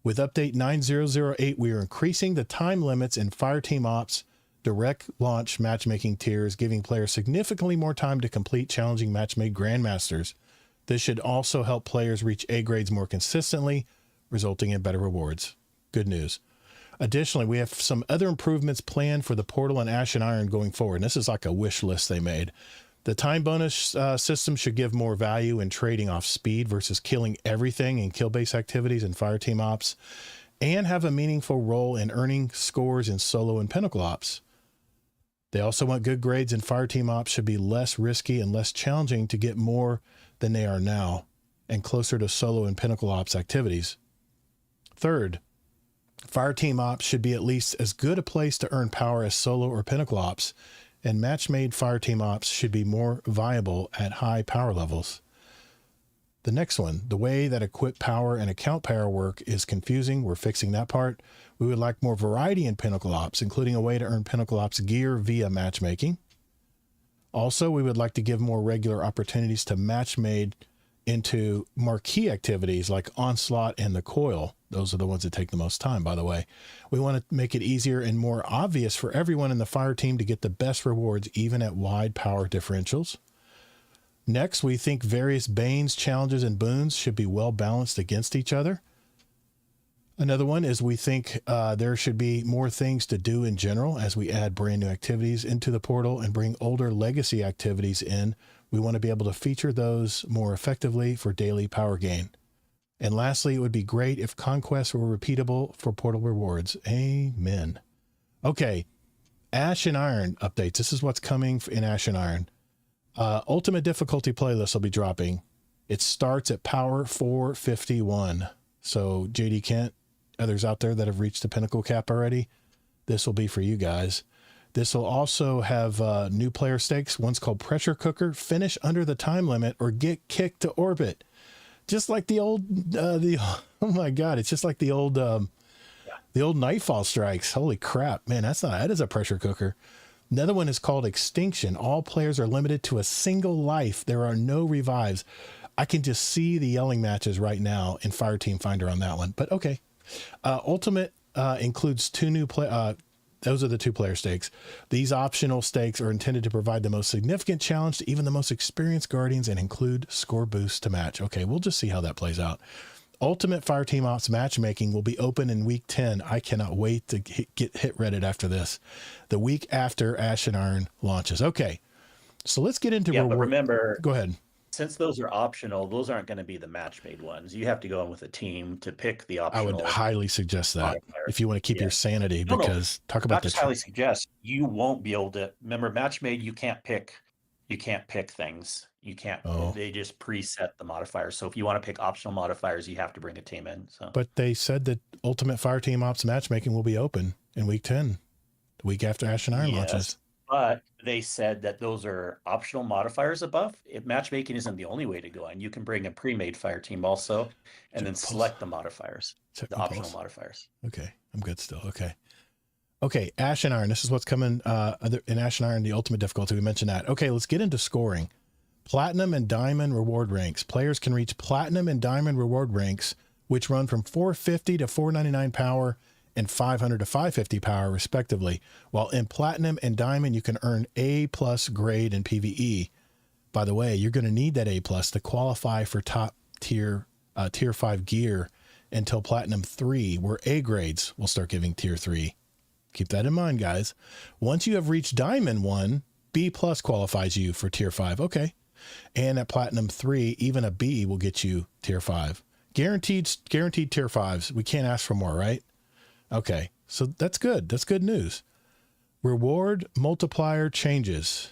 [SPEAKER 1] with update 9008, we are increasing the time limits in Fireteam Ops direct launch matchmaking tiers, giving players significantly more time to complete challenging match-made grandmasters. This should also help players reach A grades more consistently, resulting in better rewards. Good news. Additionally, we have some other improvements planned for the Portal and Ash and Iron going forward. And this is like a wish list they made. The time bonus system should give more value in trading off speed versus killing everything in kill-based activities and Fireteam Ops, and have a meaningful role in earning scores in solo and pinnacle ops. They also want good grades in Fireteam Ops should be less risky and less challenging to get more than they are now, and closer to solo and pinnacle ops activities. Third, Fireteam Ops should be at least as good a place to earn power as solo or pinnacle ops, and match-made Fireteam Ops should be more viable at high power levels. The next one, the way that equip power and account power work is confusing. We're fixing that part. We would like more variety in pinnacle ops, including a way to earn pinnacle ops gear via matchmaking. Also, we would like to give more regular opportunities to match made into marquee activities like Onslaught and the Coil. Those are the ones that take the most time, by the way. We want to make it easier and more obvious for everyone in the fire team to get the best rewards, even at wide power differentials. Next, we think various banes, challenges, and boons should be well balanced against each other. Another one is we think there should be more things to do in general as we add brand new activities into the portal and bring older legacy activities in. We want to be able to feature those more effectively for daily power gain. And lastly, it would be great if conquests were repeatable for portal rewards. Amen. Okay, Ash and Iron updates. This is what's coming in Ash and Iron. Ultimate difficulty playlist will be dropping. It starts at power 451. So JD Kent, others out there that have reached the pinnacle cap already, this will be for you guys. This will also have new player stakes. One's called Pressure Cooker, finish under the time limit or get kicked to orbit. Just like the old, oh my God, it's just like the old Nightfall strikes. Holy crap, man, that is a pressure cooker. Another one is called Extinction. All players are limited to a single life. There are no revives. I can just see the yelling matches right now in Fireteam Finder on that one, but okay. Ultimate includes two new those are the 2-player stakes. These optional stakes are intended to provide the most significant challenge to even the most experienced Guardians and include score boosts to match. Okay, we'll just see how that plays out. Ultimate Fireteam Ops matchmaking will be open in week 10. I cannot wait to get hit Reddit after this. The week after Ash and Iron launches. Okay, so let's get into
[SPEAKER 2] but remember,
[SPEAKER 1] go ahead.
[SPEAKER 2] Since those are optional, those aren't going to be the match-made ones. You have to go in with a team to pick the optional.
[SPEAKER 1] I would highly suggest that if you want to keep your sanity, because talk about
[SPEAKER 2] just highly suggest, you won't be able to. Remember, match-made, you can't pick things. You can't. They just preset the modifiers. So if you want to pick optional modifiers, you have to bring a team in. So,
[SPEAKER 1] but they said that Ultimate Fireteam Ops matchmaking will be open in week 10, the week after Ash and Iron launches.
[SPEAKER 2] But they said that those are optional modifiers above. Matchmaking isn't the only way to go in. You can bring a pre-made fire team also, and then select the modifiers, the optional modifiers.
[SPEAKER 1] Okay, I'm good still. Okay, Ash and Iron. This is what's coming in Ash and Iron, the ultimate difficulty. We mentioned that. Okay, let's get into scoring. Platinum and Diamond reward ranks. Players can reach Platinum and Diamond reward ranks, which run from 450 to 499 power and 500 to 550 power respectively, while in Platinum and Diamond you can earn A+ grade in PvE. By the way, you're going to need that A+ to qualify for top tier 5 gear until Platinum 3, where A grades will start giving tier 3. Keep that in mind, guys. Once you have reached Diamond 1, B+ qualifies you for tier 5. Okay, and at Platinum 3, even a B will get you tier 5. Guaranteed tier 5s. We can't ask for more, right? Okay, so that's good. That's good news. Reward multiplier changes.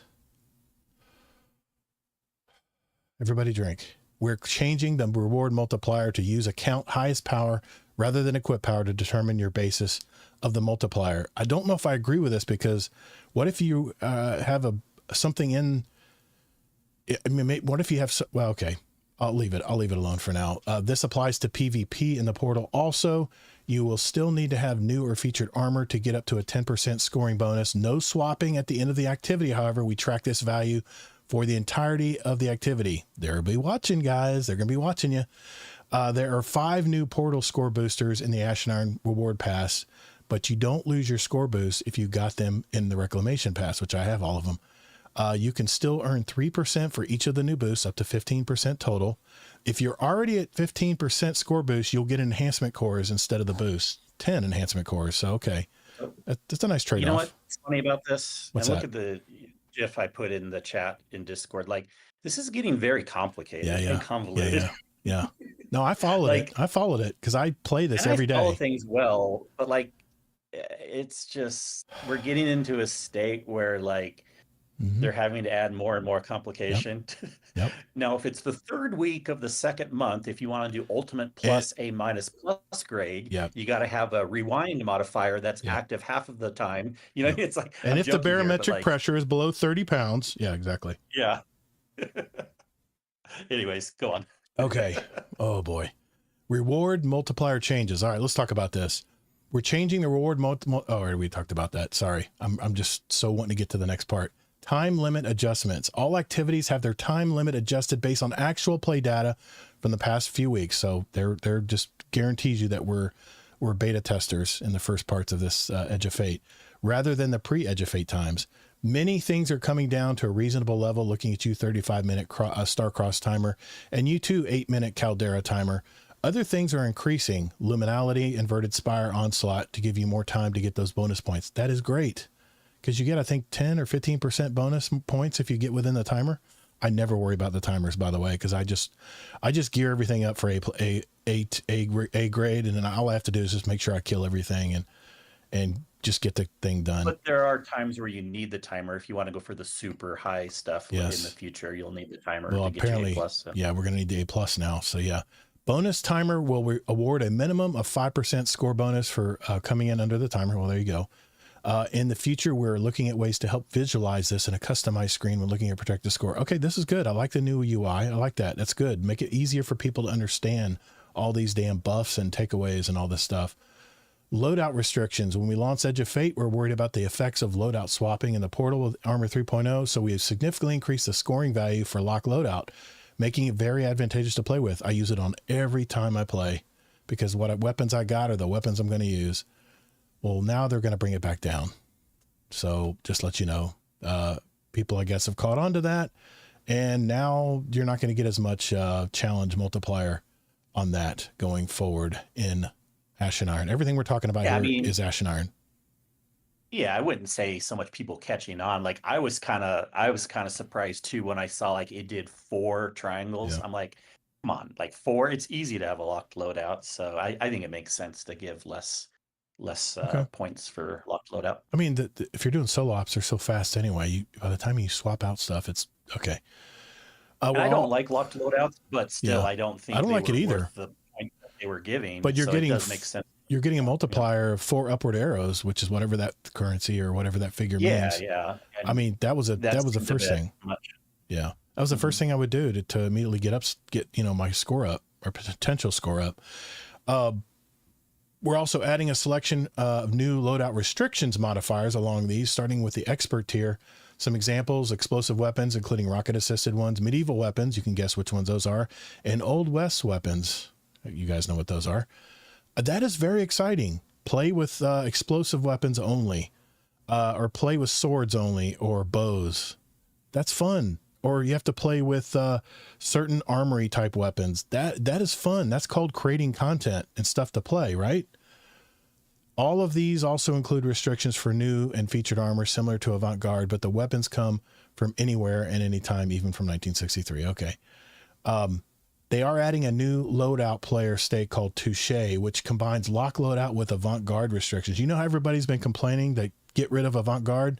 [SPEAKER 1] Everybody drink. We're changing the reward multiplier to use account highest power rather than equip power to determine your basis of the multiplier. I don't know if I agree with this, because what if you have something in, I mean, what if you have, well, okay, I'll leave it alone for now. This applies to PvP in the portal. Also, you will still need to have new or featured armor to get up to a 10% scoring bonus. No swapping at the end of the activity. However, we track this value for the entirety of the activity. They'll be watching, guys. They're going to be watching you. There are 5 new portal score boosters in the Ashen Iron reward pass, but you don't lose your score boost if you got them in the reclamation pass, which I have all of them. You can still earn 3% for each of the new boosts, up to 15% total. If you're already at 15% score boost, you'll get enhancement cores instead of the boost. 10 enhancement cores. So, okay. That's a nice trade-off.
[SPEAKER 2] You know what's funny about this?
[SPEAKER 1] What's
[SPEAKER 2] and look
[SPEAKER 1] that?
[SPEAKER 2] at the GIF I put in the chat in Discord. Like, this is getting very complicated and convoluted.
[SPEAKER 1] Yeah. No, I followed it. I followed it because I play this every day. I follow
[SPEAKER 2] things well, but like, it's just, we're getting into a state where like, they're having to add more and more complication.
[SPEAKER 1] Yep.
[SPEAKER 2] Now, if it's the 3rd week of the 2nd month, if you want to do ultimate plus A minus plus grade, you got to have a rewind modifier that's active half of the time. You know, it's like,
[SPEAKER 1] and if the barometric pressure is below 30 pounds. Yeah, exactly.
[SPEAKER 2] Yeah. Anyways, go on.
[SPEAKER 1] Okay. Oh boy. Reward multiplier changes. All right, let's talk about this. We're changing the reward we talked about that. Sorry. I'm just so wanting to get to the next part. Time limit adjustments. All activities have their time limit adjusted based on actual play data from the past few weeks. So they're just guarantees you that we're beta testers in the first parts of this Edge of Fate, rather than the pre-Edge of Fate times. Many things are coming down to a reasonable level, looking at you 35-minute Starcross timer, and you too 8-minute Caldera timer. Other things are increasing. Luminality, Inverted Spire, Onslaught, to give you more time to get those bonus points. That is great, because you get, I think, 10 or 15% bonus points if you get within the timer. I never worry about the timers, by the way, because I just gear everything up for A grade, and then all I have to do is just make sure I kill everything and just get the thing done.
[SPEAKER 2] But there are times where you need the timer if you want to go for the super high stuff.
[SPEAKER 1] Yes.
[SPEAKER 2] In the future, you'll need the timer
[SPEAKER 1] to
[SPEAKER 2] get you A+. So.
[SPEAKER 1] Yeah, we're going to need the A+ now. So yeah. Bonus timer will award a minimum of 5% score bonus for coming in under the timer. Well, there you go. In the future, we're looking at ways to help visualize this in a customized screen when looking at protected score. Okay, this is good. I like the new UI. I like that. That's good. Make it easier for people to understand all these damn buffs and takeaways and all this stuff. Loadout restrictions. When we launch Edge of Fate, we're worried about the effects of loadout swapping in the portal with Armor 3.0, so we have significantly increased the scoring value for lock loadout, making it very advantageous to play with. I use it on every time I play because what weapons I got are the weapons I'm going to use. Well, now they're going to bring it back down. So just let you know, people, I guess, have caught on to that. And now you're not going to get as much challenge multiplier on that going forward in Ashen Iron. Everything we're talking about here is Ashen Iron.
[SPEAKER 2] Yeah, I wouldn't say so much people catching on. Like I was kind of surprised too when I saw like it did 4 triangles. Yeah. I'm like, come on, like 4. It's easy to have a locked loadout. So I think it makes sense to give less points for locked loadout.
[SPEAKER 1] I mean, if you're doing solo ops, they're so fast anyway. By the time you swap out stuff, it's okay.
[SPEAKER 2] Well, I don't like locked loadouts, but still, I don't think
[SPEAKER 1] I don't like it either.
[SPEAKER 2] The point that they were giving,
[SPEAKER 1] but you're getting
[SPEAKER 2] it does make sense.
[SPEAKER 1] You're getting a multiplier of 4 upward arrows, which is whatever that currency or whatever that figure means.
[SPEAKER 2] Yeah.
[SPEAKER 1] And I mean, that was the first thing. Yeah, that was the first thing I would do to immediately get my score up or potential score up. We're also adding a selection of new loadout restrictions modifiers along these, starting with the expert tier. Some examples: explosive weapons, including rocket-assisted ones, medieval weapons, you can guess which ones those are, and Old West weapons. You guys know what those are. That is very exciting. Play with explosive weapons only, or play with swords only, or bows. That's fun. Or you have to play with certain armory type weapons. That is fun. That's called creating content and stuff to play, right? All of these also include restrictions for new and featured armor similar to Avant-Garde, but the weapons come from anywhere and anytime, even from 1963. Okay. They are adding a new loadout player state called Touche, which combines lock loadout with Avant-Garde restrictions. You know how everybody's been complaining that get rid of Avant-Garde.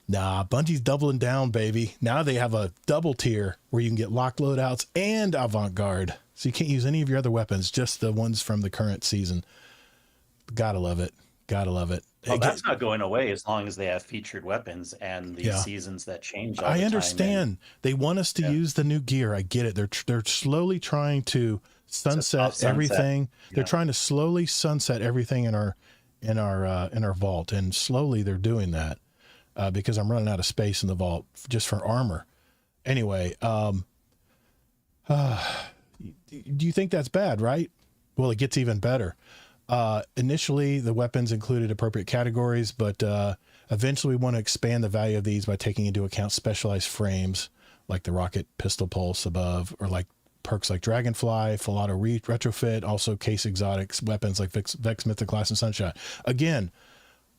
[SPEAKER 1] Nah, Bungie's doubling down, baby. Now they have a double tier where you can get locked loadouts and Avant-Garde. So you can't use any of your other weapons, just the ones from the current season. Gotta love it. Gotta love it.
[SPEAKER 2] Well, that's not going away as long as they have featured weapons and these seasons that change all the time.
[SPEAKER 1] I understand. They want us to use the new gear. I get it. They're slowly trying to sunset everything. They're trying to slowly sunset everything in our vault, and slowly they're doing that because I'm running out of space in the vault just for armor. Anyway, do you think that's bad, right? Well, it gets even better. Initially, the weapons included appropriate categories, but eventually we want to expand the value of these by taking into account specialized frames like the rocket pistol pulse above, or like perks like Dragonfly, full auto retrofit, also case exotics, weapons like Vex Mythic Class and Sunshot. Again,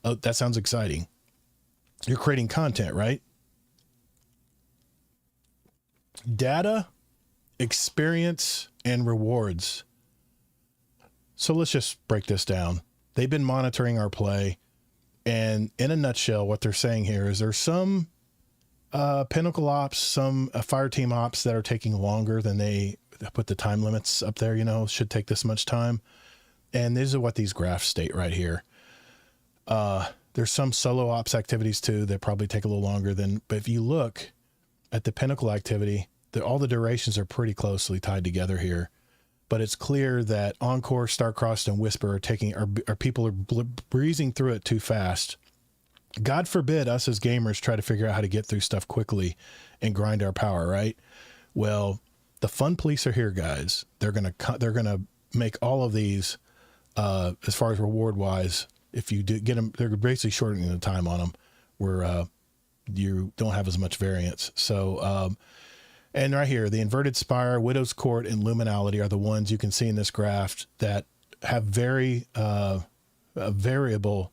[SPEAKER 1] that sounds exciting. You're creating content, right? Data, experience, and rewards. So let's just break this down. They've been monitoring our play, and in a nutshell, what they're saying here is there's some Pinnacle ops, some fire team ops that are taking longer than they put the time limits up there, should take this much time. And these are what these graphs state right here. There's some solo ops activities too that probably take a little longer but if you look at the Pinnacle activity, all the durations are pretty closely tied together here. But it's clear that Encore, Starcrossed, and Whisper are people are breezing through it too fast. God forbid us as gamers try to figure out how to get through stuff quickly and grind our power, right? Well, the fun police are here, guys. They're gonna make all of these as far as reward wise. If you do get them, they're basically shortening the time on them, where you don't have as much variance. So. And right here, the Inverted Spire, Widow's Court, and Luminality are the ones you can see in this graph that have very variable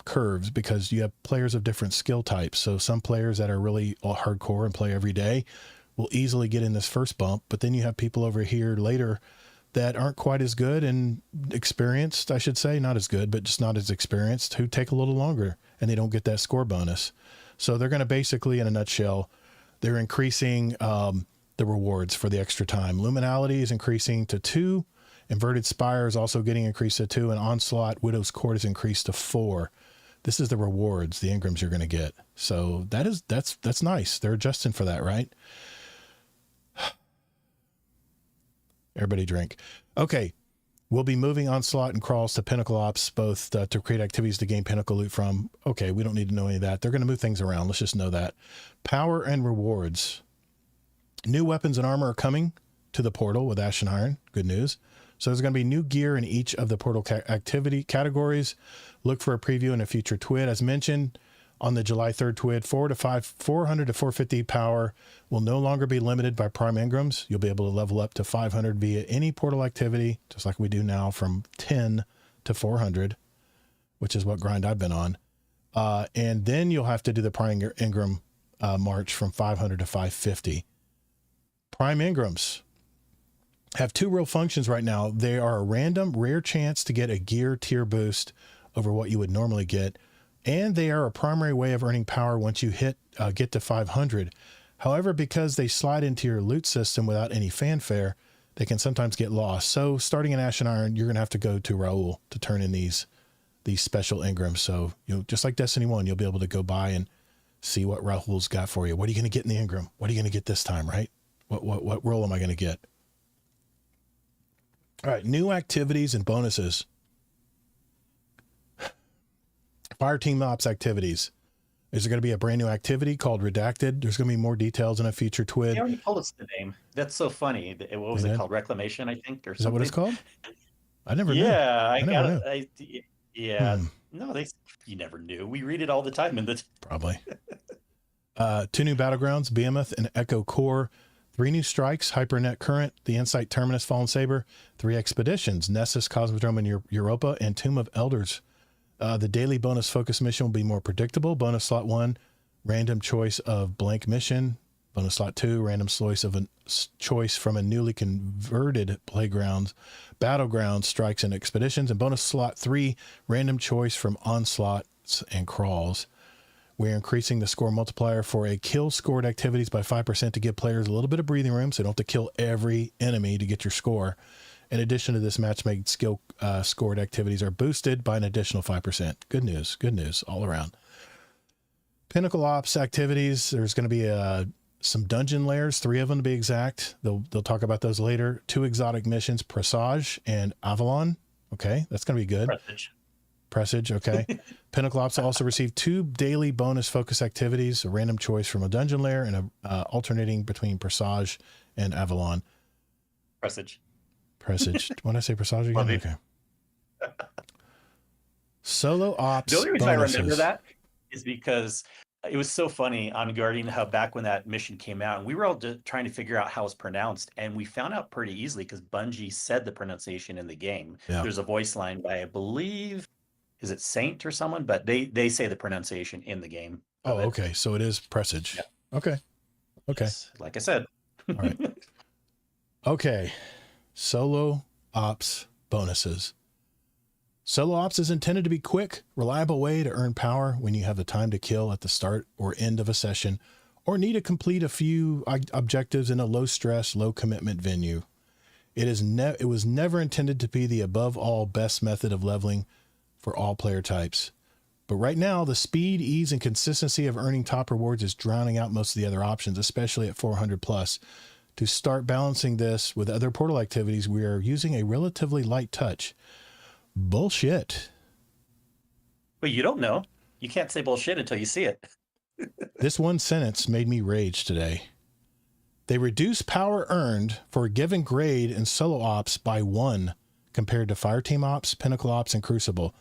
[SPEAKER 1] curves, because you have players of different skill types. So some players that are really hardcore and play every day will easily get in this first bump, but then you have people over here later that aren't quite as good and experienced, I should say, not as good, but just not as experienced, who take a little longer and they don't get that score bonus. So they're going to basically, in a nutshell, they're increasing the rewards for the extra time. Luminality is increasing to 2. Inverted Spire is also getting increased to 2. And Onslaught, Widow's Court is increased to 4. This is the rewards, the engrams you're going to get. So that's nice. They're adjusting for that, right? Everybody drink. Okay. We'll be moving Onslaught and Crawls to Pinnacle Ops, both to create activities to gain Pinnacle loot from. Okay, we don't need to know any of that. They're going to move things around. Let's just know that. Power and rewards. New weapons and armor are coming to the portal with Ash and Iron. Good news. So there's going to be new gear in each of the portal activity categories. Look for a preview in a future TWID. As mentioned on the July 3rd TWID, 400 to 450 power will no longer be limited by prime engrams. You'll be able to level up to 500 via any portal activity, just like we do now, from 10 to 400, which is what grind I've been on. And then you'll have to do the prime engram march from 500 to 550. Prime engrams have two real functions right now. They are a random, rare chance to get a gear tier boost over what you would normally get, and they are a primary way of earning power once you get to 500. However, because they slide into your loot system without any fanfare, they can sometimes get lost. So starting in Ash and Iron, you're going to have to go to Raoul to turn in these special engrams. So just like Destiny 1, you'll be able to go by and see what Raoul's got for you. What are you going to get in the engram? What are you going to get this time, right? What role am I going to get? All right, new activities and bonuses. Fire team ops activities. Is there going to be a brand new activity called Redacted? There's going to be more details in a future TWID.
[SPEAKER 2] They already told us the name. That's so funny. What was it called? Reclamation, I think, or something.
[SPEAKER 1] Is that what it's called? I never knew.
[SPEAKER 2] Yeah, I got
[SPEAKER 1] knew.
[SPEAKER 2] it. Yeah. No, you never knew. We read it all the time.
[SPEAKER 1] Probably. 2 new battlegrounds, Behemoth and Echo Core. 3 new strikes, Hypernet Current, the Insight Terminus, Fallen Saber. 3 expeditions, Nessus, Cosmodrome, and Europa, and Tomb of Elders. The daily bonus focus mission will be more predictable. Bonus slot 1, random choice of blank mission Bonus slot 2, random choice from a newly converted playgrounds, battlegrounds, strikes, and expeditions. And bonus slot 3, random choice from onslaughts and crawls. We're increasing the score multiplier for a kill scored activities by 5% to give players a little bit of breathing room so you don't have to kill every enemy to get your score. In addition to this, match-made skill scored activities are boosted by an additional 5%. Good news all around. Pinnacle Ops activities, there's going to be some dungeon layers, 3 of them to be exact. They'll talk about those later. 2 exotic missions, Presage and Avalon. Okay, that's going to be good. Presage, okay. Pinnacle Ops also received 2 daily bonus focus activities, a random choice from a dungeon layer and alternating between Presage and Avalon.
[SPEAKER 2] Presage.
[SPEAKER 1] When I say Presage again? Okay. Solo Ops.
[SPEAKER 2] The only reason
[SPEAKER 1] bonuses.
[SPEAKER 2] I remember that is because it was so funny on Guardian Hub back when that mission came out, and we were all just trying to figure out how it's pronounced, and we found out pretty easily because Bungie said the pronunciation in the game.
[SPEAKER 1] Yeah.
[SPEAKER 2] There's a voice line by, I believe, is it Saint or someone? But they say the pronunciation in the game.
[SPEAKER 1] Oh, okay. So it is Presage. Yeah. Okay.
[SPEAKER 2] Yes, like I said.
[SPEAKER 1] All right. Okay. Solo Ops bonuses. Solo Ops is intended to be quick, reliable way to earn power when you have the time to kill at the start or end of a session, or need to complete a few objectives in a low stress, low commitment venue. It was never intended to be the above all best method of leveling for all player types. But right now, the speed, ease, and consistency of earning top rewards is drowning out most of the other options, especially at 400 plus. To start balancing this with other portal activities, we are using a relatively light touch. Bullshit.
[SPEAKER 2] But you don't know. You can't say bullshit until you see it.
[SPEAKER 1] This one sentence made me rage today. They reduce power earned for a given grade in Solo Ops by 1 compared to Fireteam Ops, Pinnacle Ops, and Crucible.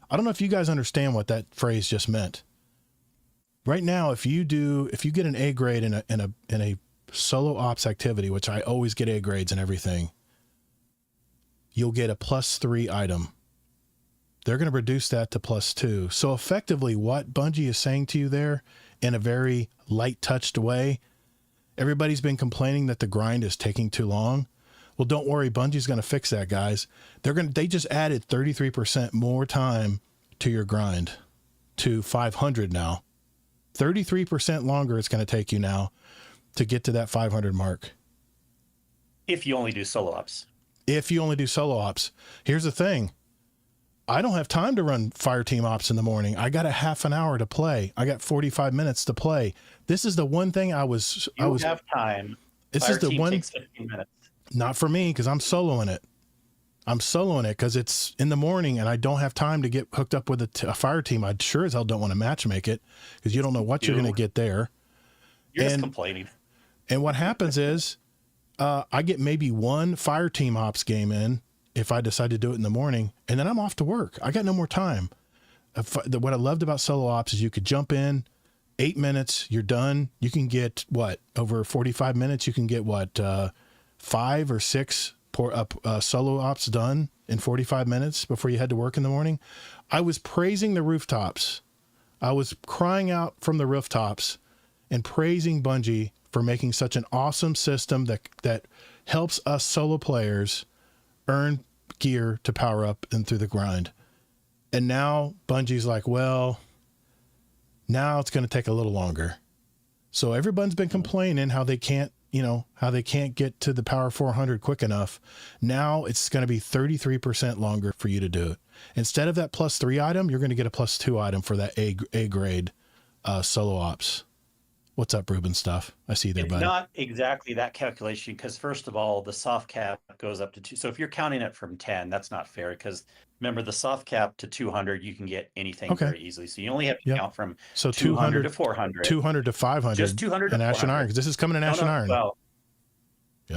[SPEAKER 1] I don't know if you guys understand what that phrase just meant. Right now, if you get an A grade in a Solo Ops activity, which I always get A grades and everything, you'll get a +3 item. They're going to reduce that to +2. So effectively, what Bungie is saying to you there in a very light touched way, everybody's been complaining that the grind is taking too long. Well, don't worry. Bungie's going to fix that, guys. They just added 33% more time to your grind to 500 now. 33% longer it's going to take you now to get to that 500 mark.
[SPEAKER 2] If you only do Solo Ops.
[SPEAKER 1] If you only do Solo Ops. Here's the thing. I don't have time to run Fireteam Ops in the morning. I got a half an hour to play. I got 45 minutes to play. This is the one thing I have
[SPEAKER 2] time.
[SPEAKER 1] This is the one.
[SPEAKER 2] Takes 15 minutes.
[SPEAKER 1] Not for me, because I'm soloing it. I'm soloing it because it's in the morning and I don't have time to get hooked up with a fire team. I sure as hell don't want to match make it because you don't know what you're going to get there.
[SPEAKER 2] You're just complaining.
[SPEAKER 1] And what happens is I get maybe 1 fire team ops game in if I decide to do it in the morning, and then I'm off to work. I got no more time. What I loved about solo ops is you could jump in 8 minutes, you're done. You can get over 45 minutes. You can get 5 or 6 solo ops done in 45 minutes before you head to work in the morning. I was praising the rooftops. I was crying out from the rooftops and praising Bungie for making such an awesome system that helps us solo players earn gear to power up and through the grind. And now Bungie's like, well, now it's going to take a little longer. So everyone's been complaining how they can't get to the power 400 quick enough. Now it's going to be 33% longer for you to do it. Instead of that +3 item, you're going to get a +2 item for that A grade solo ops. What's up, Ruben stuff? I see you there, buddy.
[SPEAKER 2] It's not exactly that calculation because, first of all, the soft cap goes up to 2. So if you're counting it from 10, that's not fair because remember the soft cap to 200, you can get anything very easily. So you only have to count from 200 to 400.
[SPEAKER 1] 200 to 500.
[SPEAKER 2] Just 200
[SPEAKER 1] in
[SPEAKER 2] to
[SPEAKER 1] Ash and Iron because this is coming in Ash and Iron.
[SPEAKER 2] Well,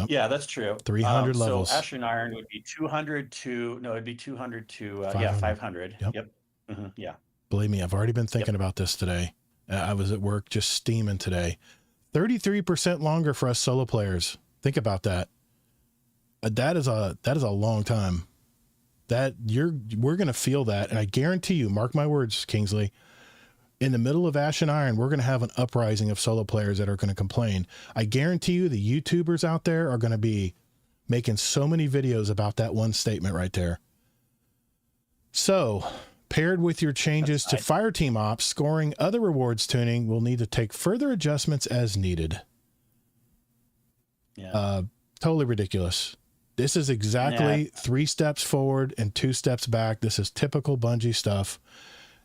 [SPEAKER 2] yeah, that's true.
[SPEAKER 1] 300 levels.
[SPEAKER 2] So Ash and Iron would be 200 to, it'd be 200 to, 500. Yep. Mm-hmm. Yeah.
[SPEAKER 1] Believe me, I've already been thinking about this today. I was at work just steaming today. 33% longer for us solo players. Think about that. That is a long time. We're going to feel that. And I guarantee you, mark my words, Kingsley, in the middle of Ash and Iron, we're going to have an uprising of solo players that are going to complain. I guarantee you the YouTubers out there are going to be making so many videos about that one statement right there. So, paired with your changes to Fireteam Ops, scoring, other rewards tuning, will need to take further adjustments as needed.
[SPEAKER 2] Yeah.
[SPEAKER 1] Totally ridiculous. This is exactly 3 steps forward and 2 steps back. This is typical Bungie stuff.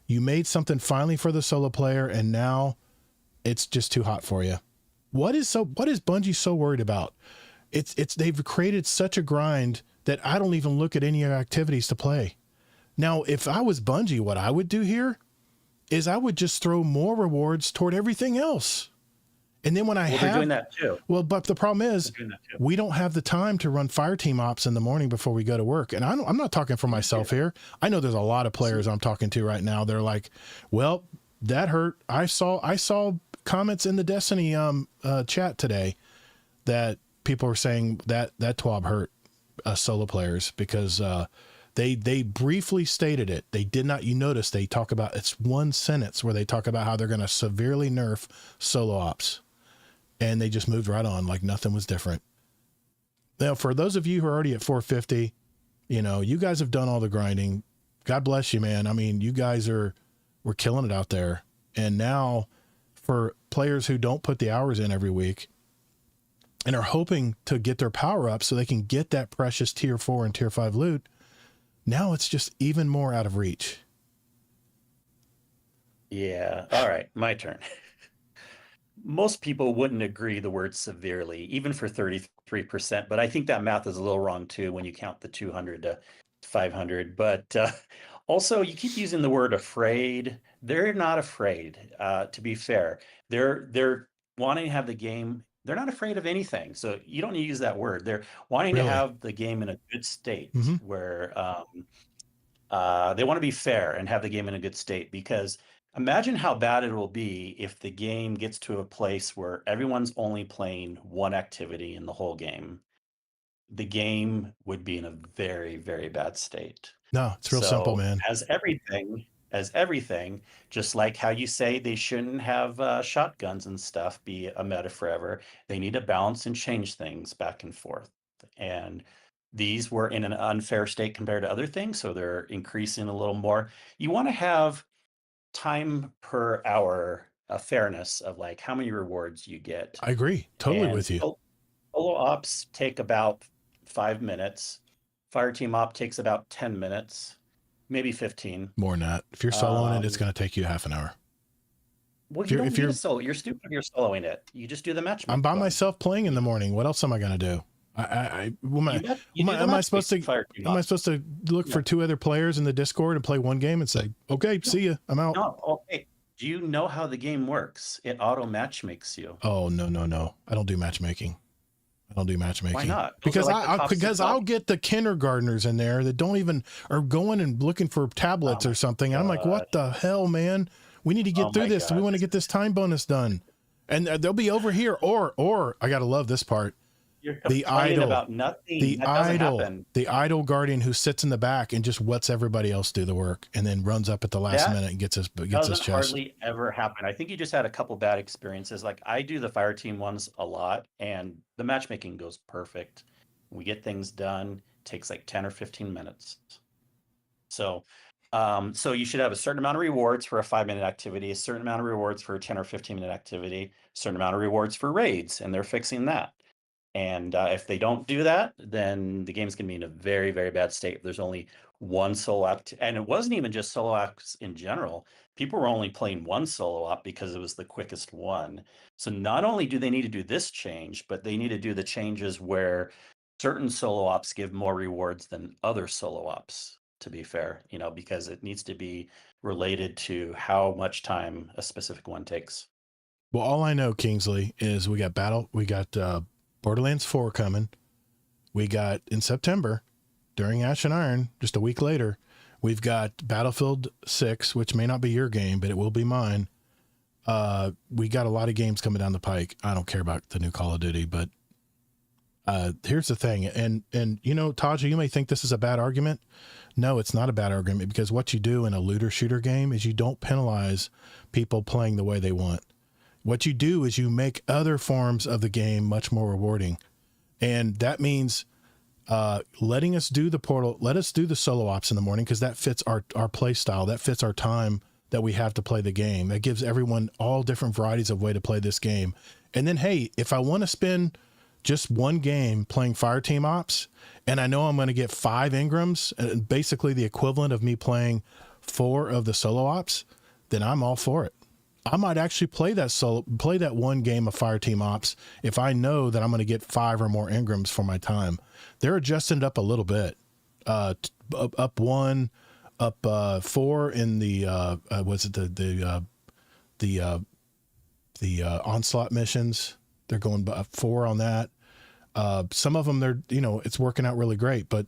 [SPEAKER 1] You made something finally for the solo player, and now it's just too hot for you. What is Bungie so worried about? They've created such a grind that I don't even look at any activities to play. Now, if I was Bungie, what I would do here is I would just throw more rewards toward everything else. And then when
[SPEAKER 2] they're doing that too.
[SPEAKER 1] Well, but the problem is we don't have the time to run Fireteam Ops in the morning before we go to work. And I'm not talking for myself here. I know there's a lot of players I'm talking to right now. They're like, well, that hurt. I saw comments in the Destiny chat today that people were saying that TWAB hurt solo players because they briefly stated it. They did not. You notice they talk about, it's one sentence where they talk about how they're going to severely nerf solo ops. And they just moved right on like nothing was different. Now, for those of you who are already at 450, you guys have done all the grinding. God bless you, man. I mean, you guys we're killing it out there. And now for players who don't put the hours in every week and are hoping to get their power up so they can get that precious tier 4 and tier 5 loot, now it's just even more out of reach.
[SPEAKER 2] Yeah. All right. My turn. Most people wouldn't agree the word severely, even for 33%, but I think that math is a little wrong too when you count the 200 to 500. But also, you keep using the word afraid. They're not afraid, to be fair. They're wanting to have the game. They're not afraid of anything. So you don't need to use that word. They're wanting to have the game in a good state where they want to be fair and have the game in a good state, because imagine how bad it will be if the game gets to a place where everyone's only playing one activity in the whole game. The game would be in a very, very bad state.
[SPEAKER 1] No, it's real simple, man.
[SPEAKER 2] As everything, just like how you say they shouldn't have shotguns and stuff be a meta forever, they need to balance and change things back and forth. And these were in an unfair state compared to other things, so they're increasing a little more. You want to have time per hour, a fairness of like how many rewards you get.
[SPEAKER 1] I agree totally with you.
[SPEAKER 2] Solo ops take about 5 minutes. Fireteam op takes about 10 minutes, maybe 15.
[SPEAKER 1] More than that. If you're soloing it, it's going to take you half an hour.
[SPEAKER 2] Well, you're stupid if you're soloing it. You just do the match.
[SPEAKER 1] I'm by myself playing in the morning. What else am I going to do? Am I supposed to look for 2 other players in the Discord and play one game and say, okay, see ya, I'm out?
[SPEAKER 2] No, okay. Do you know how the game works? It auto match makes you.
[SPEAKER 1] Oh, no. I don't do matchmaking.
[SPEAKER 2] Why not?
[SPEAKER 1] Because I'll get the kindergartners in there that don't even are going and looking for tablets or something. And I'm like, what the hell, man? We need to get through this. We want to get this time bonus done. And they'll be over here. Or I got to love this part.
[SPEAKER 2] You're complaining about nothing.
[SPEAKER 1] The idle guardian who sits in the back and just lets everybody else do the work and then runs up at the last minute and gets his chest.
[SPEAKER 2] Doesn't hardly ever happen. I think you just had a couple bad experiences. Like I do the fire team ones a lot, and the matchmaking goes perfect. We get things done. It takes like 10 or 15 minutes. So you should have a certain amount of rewards for a 5-minute activity, a certain amount of rewards for a 10 or 15-minute activity, a certain amount of rewards for raids, and they're fixing that. And if they don't do that, then the game's going to be in a very, very bad state. There's only one solo op, and it wasn't even just solo ops in general. People were only playing one solo op because it was the quickest one. So not only do they need to do this change, but they need to do the changes where certain solo ops give more rewards than other solo ops, to be fair, because it needs to be related to how much time a specific one takes.
[SPEAKER 1] Well, all I know, Kingsley, is we got Borderlands 4 coming. We got in September during Ash and Iron, just a week later, we've got Battlefield 6, which may not be your game, but it will be mine. We got a lot of games coming down the pike. I don't care about the new Call of Duty, but Here's the thing, and Taja, you may think this is a bad argument. No, it's not a bad argument, because what you do in a looter shooter game is you don't penalize people playing the way they want. What you do is you make other forms of the game much more rewarding. And that means letting us do the portal, let us do the solo ops in the morning, because that fits our play style. That fits our time that we have to play the game. That gives everyone all different varieties of way to play this game. And then, hey, if I want to spend just one game playing Fireteam Ops, and I know I'm going to get 5 Ingrams, basically the equivalent of me playing 4 of the solo ops, then I'm all for it. I might actually play that one game of Fireteam Ops if I know that I'm going to get 5 or more Ingrams for my time. They're adjusting it up a little bit, up 1, up 4 in the was it the onslaught missions. They're going up 4 on that. Some of them, it's working out really great, but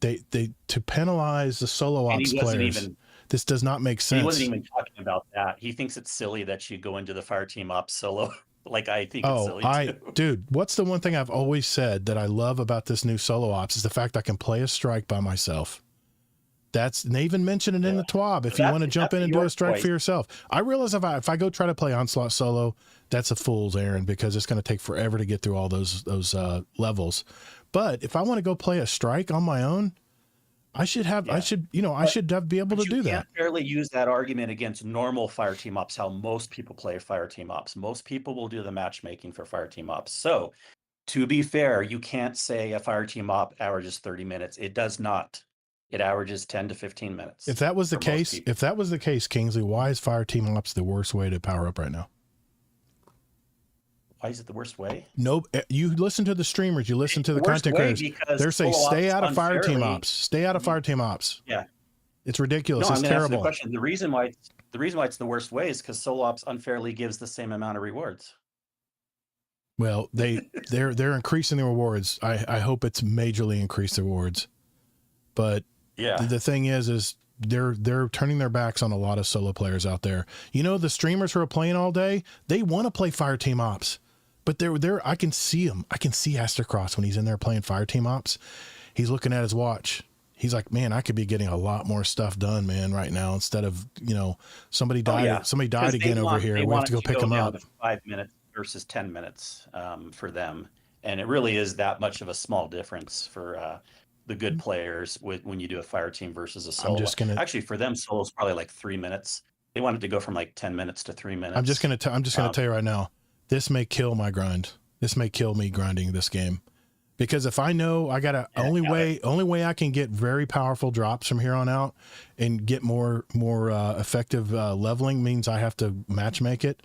[SPEAKER 1] they to penalize the solo ops players. This does not make sense.
[SPEAKER 2] He wasn't even talking about that. He thinks it's silly that you go into the Fireteam Ops solo. Like, I think it's silly too.
[SPEAKER 1] Dude, what's the one thing I've always said that I love about this new solo ops is the fact I can play a strike by myself. They even mentioned it in the TWAB. If you want to jump in and do a strike for yourself. I realize if I go try to play Onslaught solo, that's a fool's errand, because it's going to take forever to get through all those levels. But if I want to go play a strike on my own, I should be able to do that. You can't
[SPEAKER 2] fairly use that argument against normal Fireteam Ops, how most people play Fireteam Ops. Most people will do the matchmaking for Fireteam Ops. So, to be fair, you can't say a Fireteam Op averages 30 minutes. It does not. It averages 10 to 15 minutes.
[SPEAKER 1] If that was the case, Kingsley, why is Fireteam Ops the worst way to power up right now?
[SPEAKER 2] Why is it the worst way?
[SPEAKER 1] No, you listen to the streamers, you listen to the content creators. They're saying stay out of Fireteam Ops. Stay out of Fireteam Ops.
[SPEAKER 2] Yeah,
[SPEAKER 1] it's ridiculous. It's terrible.
[SPEAKER 2] The question. The reason why it's the worst way is because solo ops unfairly gives the same amount of rewards.
[SPEAKER 1] Well, they're increasing the rewards. I hope it's majorly increased the rewards, but yeah, the thing is they're turning their backs on a lot of solo players out there. The streamers who are playing all day, they want to play Fireteam Ops. But I can see him. I can see Astercross when he's in there playing Fireteam Ops. He's looking at his watch. He's like, man, I could be getting a lot more stuff done, man, right now, instead of, somebody died. Yeah. Somebody died again over here. We have to go pick him up.
[SPEAKER 2] 5 minutes versus 10 minutes for them. And it really is that much of a small difference for the good players when you do a fire team versus a solo. Actually, for them, solo is probably like 3 minutes. They wanted to go from like 10 minutes to 3 minutes.
[SPEAKER 1] I'm just gonna tell you right now, this may kill my grind. This may kill me grinding this game, because if I know I got only way I can get very powerful drops from here on out and get more effective leveling means I have to match make it.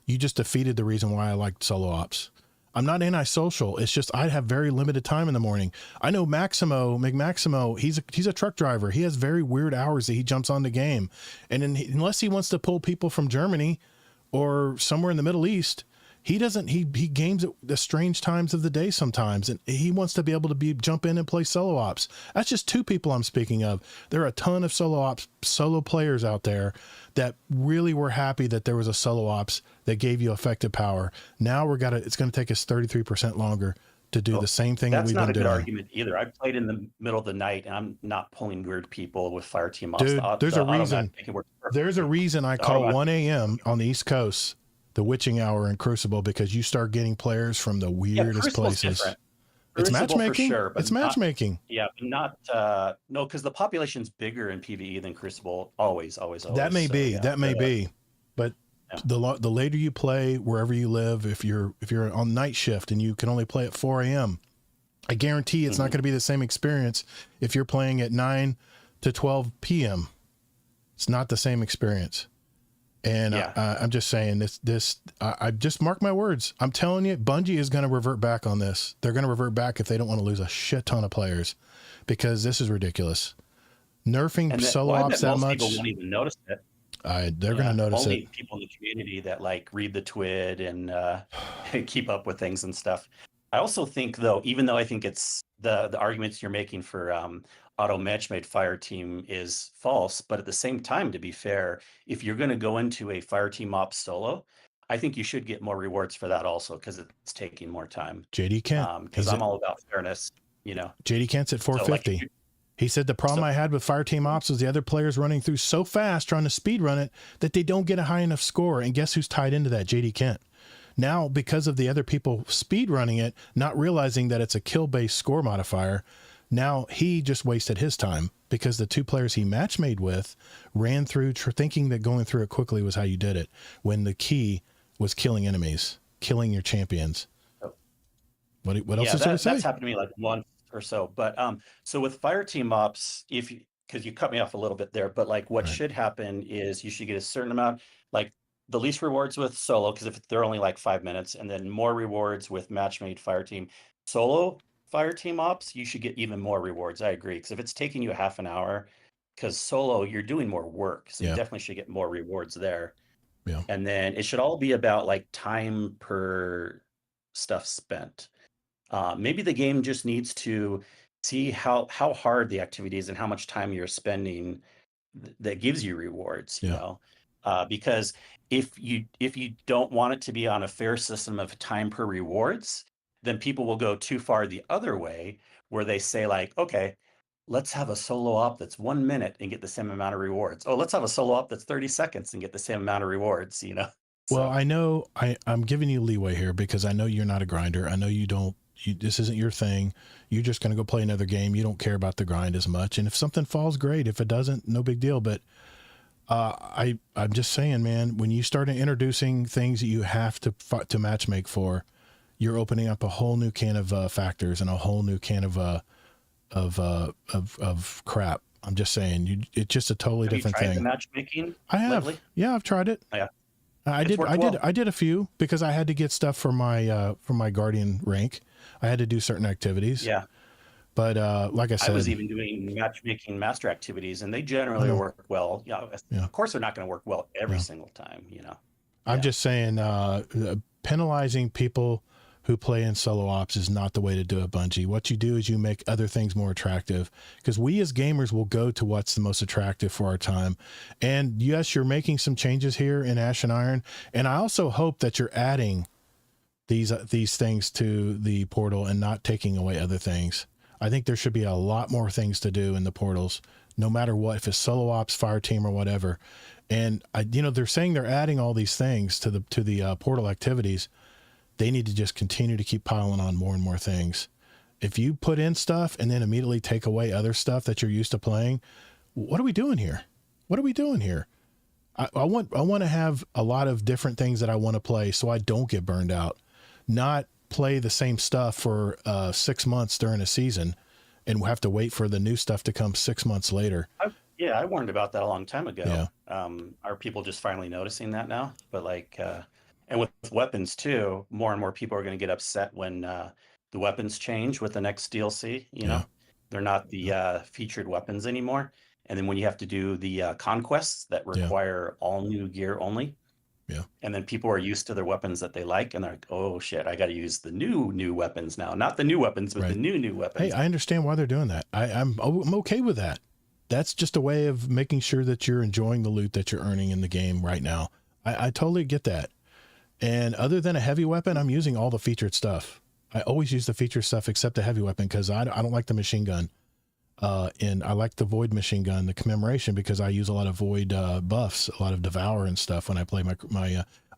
[SPEAKER 1] You just defeated the reason why I like solo ops. I'm not antisocial. It's just I have very limited time in the morning. I know McMaximo, he's a truck driver. He has very weird hours that he jumps on the game. And unless he wants to pull people from Germany or somewhere in the Middle East, he games at the strange times of the day sometimes. And he wants to be able to jump in and play solo ops. That's just 2 people I'm speaking of. There are a ton of solo players out there that really were happy that there was a solo ops that gave you effective power. Now it's going to take us 33% longer to do the same thing that we've been doing.
[SPEAKER 2] That's not a good argument either. I played in the middle of the night, and I'm not pulling weird people with fire team ops.
[SPEAKER 1] Dude, there's a reason. There's a reason I call 1 a.m. on the East Coast the witching hour in Crucible, because you start getting players from the weirdest places.
[SPEAKER 2] Different.
[SPEAKER 1] It's matchmaking.
[SPEAKER 2] Sure,
[SPEAKER 1] it's matchmaking.
[SPEAKER 2] Yeah, but not no, because the population's bigger in PvE than Crucible. Always.
[SPEAKER 1] That may be. That may be. But the later you play, wherever you live, if you're on night shift and you can only play at 4 a.m., I guarantee it's not going to be the same experience if you're playing at 9 to 12 p.m. It's not the same experience. And I'm just saying I just mark my words. I'm telling you, Bungie is going to revert back on this. They're going to revert back if they don't want to lose a shit ton of players, because this is ridiculous. Nerfing solo ops that much.
[SPEAKER 2] People won't even notice it.
[SPEAKER 1] They're going to notice
[SPEAKER 2] only
[SPEAKER 1] it.
[SPEAKER 2] People in the community that read the TWID and keep up with things and stuff. I also think, though, even though I think it's the arguments you're making for auto match-made fire team is false, but at the same time, to be fair, if you're going to go into a fire team ops solo, I think you should get more rewards for that also because it's taking more time.
[SPEAKER 1] JD Kent,
[SPEAKER 2] Because I'm all about fairness, you know.
[SPEAKER 1] JD Kent's at
[SPEAKER 2] So like,
[SPEAKER 1] 450. He said the problem
[SPEAKER 2] so
[SPEAKER 1] I had with Fireteam Ops was the other players running through so fast trying to speed run it that they don't get a high enough score. And guess who's tied into that? JD Kent. Now, because of the other people speed running it, not realizing that it's a kill-based score modifier, now he just wasted his time because the two players he match made with ran through thinking that going through it quickly was how you did it, when the key was killing enemies, killing your champions. What else is there to say?
[SPEAKER 2] That's happened to me like once or so. But so with Fireteam Ops, because you cut me off a little bit there, but like what should happen is you should get a certain amount, like the least rewards with solo, because if they're only like 5 minutes, and then more rewards with match-made Fireteam. Solo Fireteam Ops, you should get even more rewards. I agree, because if it's taking you half an hour, because solo you're doing more work, so you definitely should get more rewards there.
[SPEAKER 1] Yeah.
[SPEAKER 2] And then it should all be about like time per stuff spent. Maybe the game just needs to see how hard the activity is and how much time you're spending that gives you rewards, you know. Because if you don't want it to be on a fair system of time per rewards, then people will go too far the other way, where they say like, okay, let's have a solo op that's 1 minute and get the same amount of rewards. Oh, let's have a solo op that's 30 seconds and get the same amount of rewards, you know.
[SPEAKER 1] Well, I know I'm giving you leeway here because I know you're not a grinder. I know you don't. This isn't your thing. You're just going to go play another game. You don't care about the grind as much. And if something falls, great. If it doesn't, no big deal. But I'm just saying, man, when you start introducing things that you have to match make for, you're opening up a whole new can of factors and a whole new can of crap. I'm just saying, it's just a totally different thing.
[SPEAKER 2] Have you tried the matchmaking?
[SPEAKER 1] I have.
[SPEAKER 2] Lately?
[SPEAKER 1] Yeah, I've tried it.
[SPEAKER 2] Oh, yeah.
[SPEAKER 1] I did a few because I had to get stuff for my Guardian rank. I had to do certain activities.
[SPEAKER 2] Yeah.
[SPEAKER 1] But like I said,
[SPEAKER 2] I was even doing matchmaking master activities, and they generally work well. Of course, they're not going to work well every single time, you know.
[SPEAKER 1] I'm just saying, penalizing people who play in solo ops is not the way to do it, Bungie. What you do is you make other things more attractive, because we as gamers will go to what's the most attractive for our time. And yes, you're making some changes here in Ash and Iron, and I also hope that you're adding these things to the portal and not taking away other things. I think there should be a lot more things to do in the portals, no matter what, if it's solo ops, fire team, or whatever. And they're saying they're adding all these things to the portal activities. They need to just continue to keep piling on more and more things. If you put in stuff and then immediately take away other stuff that you're used to playing, what are we doing here? What are we doing here? I want to have a lot of different things that I want to play so I don't get burned out, not play the same stuff for 6 months during a season and have to wait for the new stuff to come 6 months later.
[SPEAKER 2] I warned about that a long time ago. Yeah. Are people just finally noticing that now? But and with weapons too, more and more people are going to get upset when the weapons change with the next DLC. You know, they're not the featured weapons anymore. And then when you have to do the conquests that require all new gear only.
[SPEAKER 1] Yeah.
[SPEAKER 2] And then people are used to their weapons that they like, and they're like, oh shit, I got to use the new weapons now. Not the new weapons, but the new weapons.
[SPEAKER 1] Hey, I understand why they're doing that. I'm okay with that. That's just a way of making sure that you're enjoying the loot that you're earning in the game right now. I totally get that. And other than a heavy weapon, I'm using all the featured stuff. I always use the featured stuff except the heavy weapon, because I don't like the machine gun. And I like the void machine gun, the commemoration, because I use a lot of void buffs, a lot of devour and stuff when I play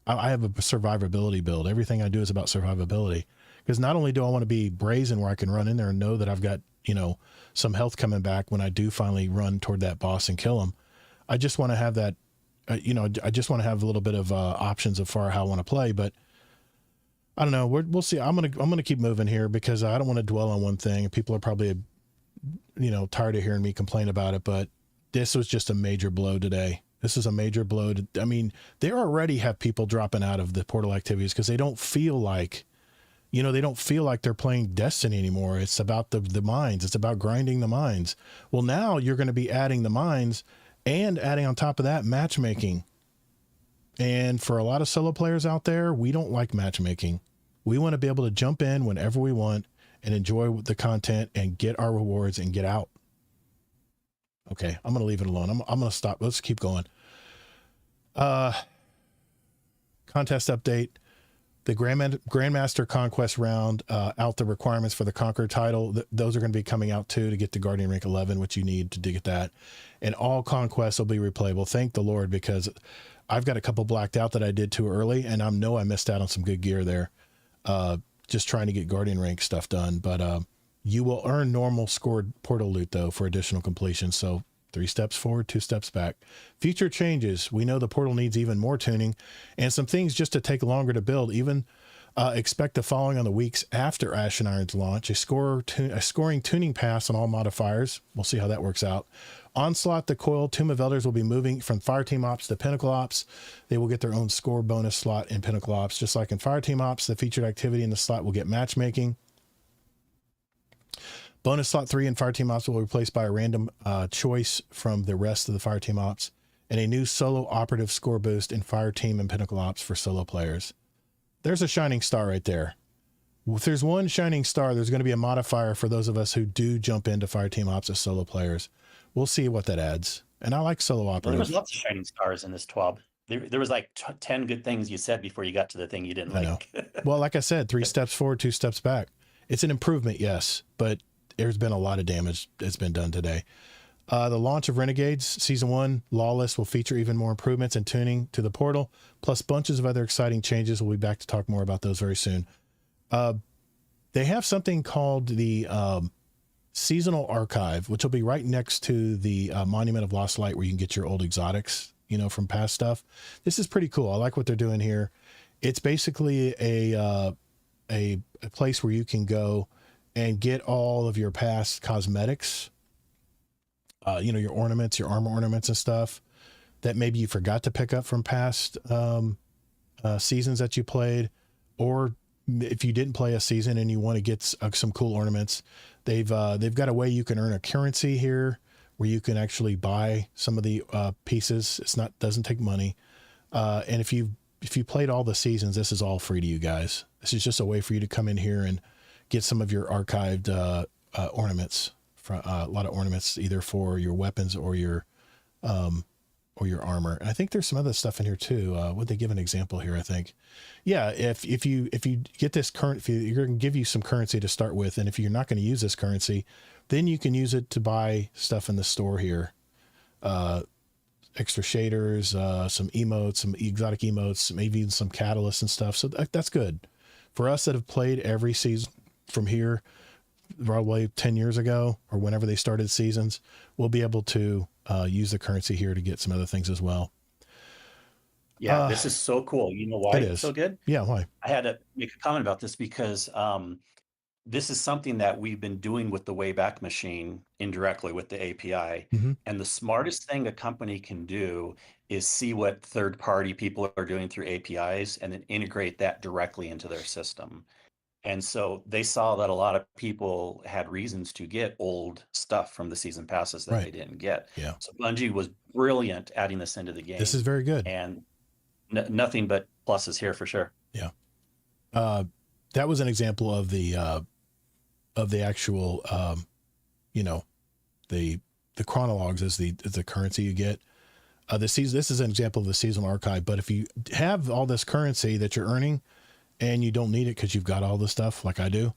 [SPEAKER 1] I have a survivability build. Everything I do is about survivability, because not only do I want to be brazen where I can run in there and know that I've got, some health coming back when I do finally run toward that boss and kill him. I just want to have that, I just want to have a little bit of options of how I want to play, but I don't know. We'll see. I'm going to keep moving here because I don't want to dwell on one thing. People are probably, tired of hearing me complain about it, but this was just a major blow today. This is a major blow. They already have people dropping out of the portal activities because they don't feel like, they're playing Destiny anymore. It's about the mines. It's about grinding the mines. Well, now you're going to be adding the mines and adding on top of that matchmaking. And for a lot of solo players out there, we don't like matchmaking. We want to be able to jump in whenever we want and enjoy the content and get our rewards and get out. Okay, I'm going to leave it alone. I'm going to stop. Let's keep going. contest update. The Grandmaster Conquest round, out the requirements for the Conqueror title. Those are going to be coming out too to get to Guardian rank 11, which you need to get that. And all conquests will be replayable. Thank the Lord, because I've got a couple blacked out that I did too early, and I know I missed out on some good gear there. Just trying to get Guardian rank stuff done. But you will earn normal scored portal loot though for additional completion. So 3 steps forward, 2 steps back. Future changes. We know the portal needs even more tuning and some things just to take longer to build. Even expect the following on the weeks after Ashen Iron's launch. A scoring tuning pass on all modifiers. We'll see how that works out. Onslaught, the Coil, Tomb of Elders will be moving from Fireteam Ops to Pinnacle Ops. They will get their own score bonus slot in Pinnacle Ops. Just like in Fireteam Ops, the featured activity in the slot will get matchmaking. Bonus slot 3 in Fireteam Ops will be replaced by a random choice from the rest of the Fireteam Ops, and a new solo operative score boost in Fireteam and Pinnacle Ops for solo players. There's a shining star right there. If there's one shining star, there's going to be a modifier for those of us who do jump into Fireteam Ops as solo players. We'll see what that adds. And I like solo
[SPEAKER 2] Well, there
[SPEAKER 1] operatives.
[SPEAKER 2] was lots of shining stars in this TWAB. There was like 10 good things you said before you got to the thing you didn't
[SPEAKER 1] I know.
[SPEAKER 2] like.
[SPEAKER 1] Well, like I said, 3 steps forward, 2 steps back. It's an improvement, yes, but there's been a lot of damage that's been done today. The launch of Renegades Season 1 Lawless will feature even more improvements and tuning to the portal, plus bunches of other exciting changes. We'll be back to talk more about those very soon. They have something called the Seasonal Archive, which will be right next to the Monument of Lost Light, where you can get your old exotics, from past stuff. This is pretty cool. I like what they're doing here. It's basically a place where you can go and get all of your past cosmetics, your ornaments, your armor ornaments and stuff that maybe you forgot to pick up from past seasons that you played, or if you didn't play a season and you want to get some cool ornaments, they've got a way you can earn a currency here where you can actually buy some of the pieces. Doesn't take money, and if you played all the seasons, this is all free to you guys. This is just a way for you to come in here and get some of your archived ornaments, a lot of ornaments, either for your weapons or your armor. And I think there's some other stuff in here too. Would they give an example here? I think, yeah. If you get this you're going to give you some currency to start with, and if you're not going to use this currency, then you can use it to buy stuff in the store here. Extra shaders, some emotes, some exotic emotes, maybe even some catalysts and stuff. So that's good for us that have played every season from here, probably 10 years ago or whenever they started seasons. We'll be able to use the currency here to get some other things as well.
[SPEAKER 2] Yeah, this is so cool. You know why it's so good?
[SPEAKER 1] Yeah, why?
[SPEAKER 2] I had to make a comment about this because this is something that we've been doing with the Wayback Machine indirectly with the API.
[SPEAKER 1] Mm-hmm.
[SPEAKER 2] And the smartest thing a company can do is see what third-party people are doing through APIs and then integrate that directly into their system. And so they saw that a lot of people had reasons to get old stuff from the season passes that they didn't get.
[SPEAKER 1] Yeah.
[SPEAKER 2] So Bungie was brilliant adding this into the game.
[SPEAKER 1] This is very good.
[SPEAKER 2] And nothing but pluses here for sure.
[SPEAKER 1] Yeah. That was an example of the actual, the chronologues is the currency you get. This is an example of the seasonal archive, but if you have all this currency that you're earning and you don't need it because you've got all the stuff like I do,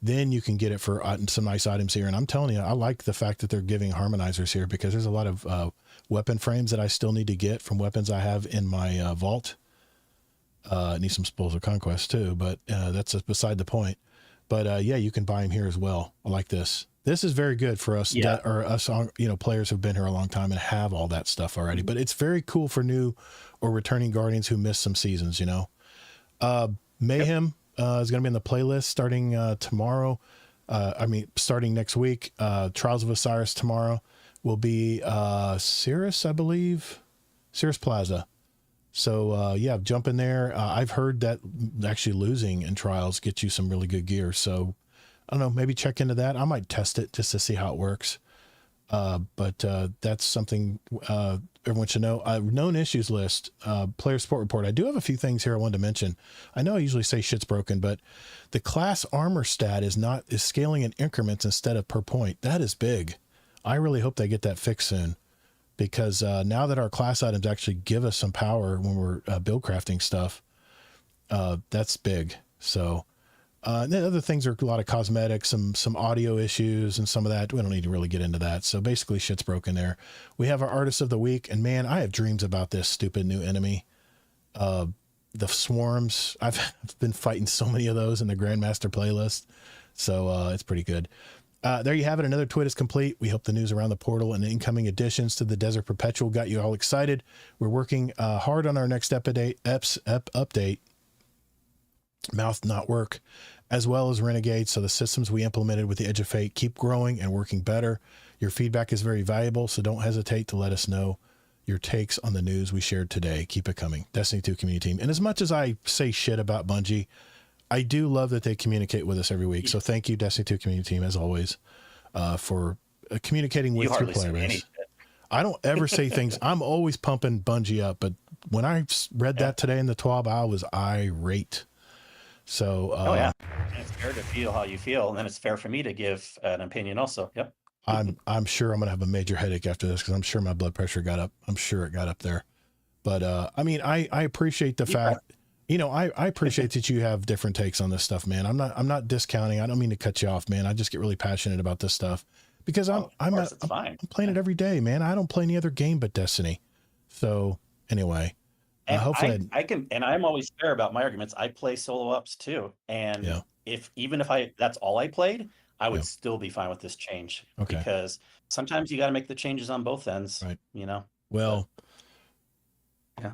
[SPEAKER 1] then you can get it for some nice items here. And I'm telling you, I like the fact that they're giving harmonizers here, because there's a lot of weapon frames that I still need to get from weapons I have in my vault. I need some Spoils of Conquest too, but that's beside the point. But yeah, you can buy them here as well. I like this. This is very good for us, players who've been here a long time and have all that stuff already. But it's very cool for new or returning Guardians who missed some seasons, Mayhem is going to be in the playlist starting tomorrow. Starting next week. Trials of Osiris tomorrow will be Cirrus, I believe. Cirrus Plaza. So, jump in there. I've heard that actually losing in Trials gets you some really good gear. So, I don't know, maybe check into that. I might test it just to see how it works. But that's something everyone should know. Known issues list, player support report. I do have a few things here I wanted to mention. I know I usually say shit's broken, but the class armor stat is scaling in increments instead of per point. That is big. I really hope they get that fixed soon, because now that our class items actually give us some power when we're build crafting stuff, That's big. So, and then other things are a lot of cosmetics, some audio issues and some of that. We don't need to really get into that. So basically shit's broken there. We have our artist of the week, and man, I have dreams about this stupid new enemy. The swarms. I've been fighting so many of those in the Grandmaster playlist. So, it's pretty good. There you have it. Another tweet is complete. We hope the news around the portal and the incoming additions to the Desert Perpetual got you all excited. We're working hard on our next update. Mouth not work, as well as Renegade. So the systems we implemented with the Edge of Fate keep growing and working better. Your feedback is very valuable, so don't hesitate to let us know your takes on the news we shared today. Keep it coming. Destiny 2 community team. And as much as I say shit about Bungie, I do love that they communicate with us every week. So thank you, Destiny 2 community team, as always, for communicating with your player base. I don't ever say things. I'm always pumping Bungie up, but when I read that today in the TWAB, I was irate. So,
[SPEAKER 2] and it's fair to feel how you feel, and then it's fair for me to give an opinion also. Yep.
[SPEAKER 1] I'm sure I'm going to have a major headache after this, because I'm sure my blood pressure got up. I'm sure it got up there. But, I mean, I appreciate the fact, I appreciate that you have different takes on this stuff, man. I'm not discounting. I don't mean to cut you off, man. I just get really passionate about this stuff because I'm playing it every day, man. I don't play any other game but Destiny. So anyway,
[SPEAKER 2] and hopefully I'm always fair about my arguments. I play solo ops too. And if that's all I played, I would still be fine with this change. Okay. Because sometimes you got to make the changes on both ends,
[SPEAKER 1] right?
[SPEAKER 2] Well,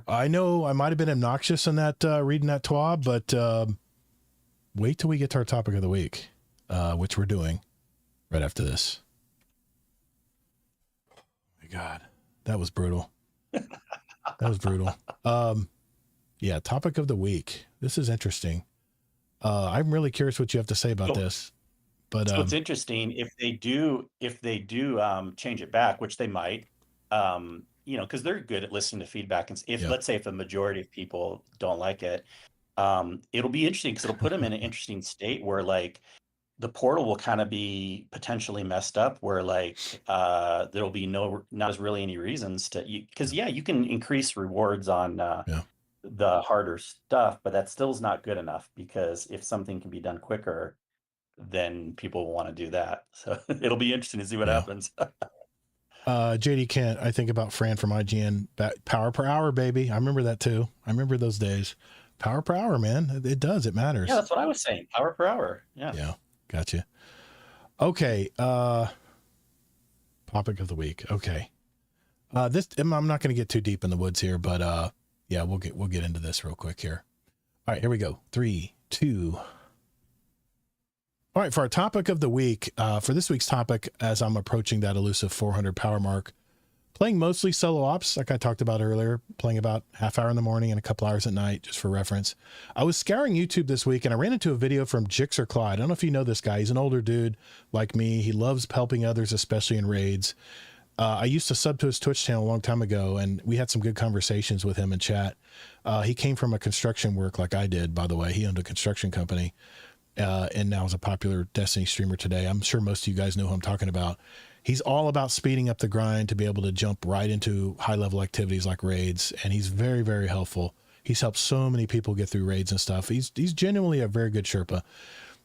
[SPEAKER 1] I know I might've been obnoxious in that, reading that TWAB, but, wait till we get to our topic of the week, which we're doing right after this. Oh my God, that was brutal. Topic of the week. This is interesting. I'm really curious what you have to say about this. But
[SPEAKER 2] so it's interesting if they do change it back, which they might, because they're good at listening to feedback. And let's say if a majority of people don't like it, it'll be interesting because it'll put them in an interesting state where like the portal will kind of be potentially messed up, where like there'll be not as really any reasons to, because you can increase rewards on the harder stuff, but that still is not good enough, because if something can be done quicker, then people will want to do that. So it'll be interesting to see what happens.
[SPEAKER 1] JD Kent, I think about Fran from IGN, power per hour, baby. I remember that too. I remember those days. Power per hour, man. It does. It matters.
[SPEAKER 2] Yeah, that's what I was saying. Power per hour. Yeah.
[SPEAKER 1] Yeah. Gotcha. Okay. Topic of the week. Okay. I'm not going to get too deep in the woods here, but we'll get into this real quick here. All right, here we go. 3, 2. All right, for our topic of the week, for this week's topic, as I'm approaching that elusive 400 power mark, playing mostly solo ops, like I talked about earlier, playing about half hour in the morning and a couple hours at night, just for reference. I was scouring YouTube this week and I ran into a video from Jixer Clyde. I don't know if you know this guy. He's an older dude like me. He loves helping others, especially in raids. I used to sub to his Twitch channel a long time ago, and we had some good conversations with him in chat. He came from a construction work like I did, by the way. He owned a construction company. And now is a popular Destiny streamer today. I'm sure most of you guys know who I'm talking about. He's all about speeding up the grind to be able to jump right into high level activities like raids. And he's very, very helpful. He's helped so many people get through raids and stuff. He's genuinely a very good Sherpa.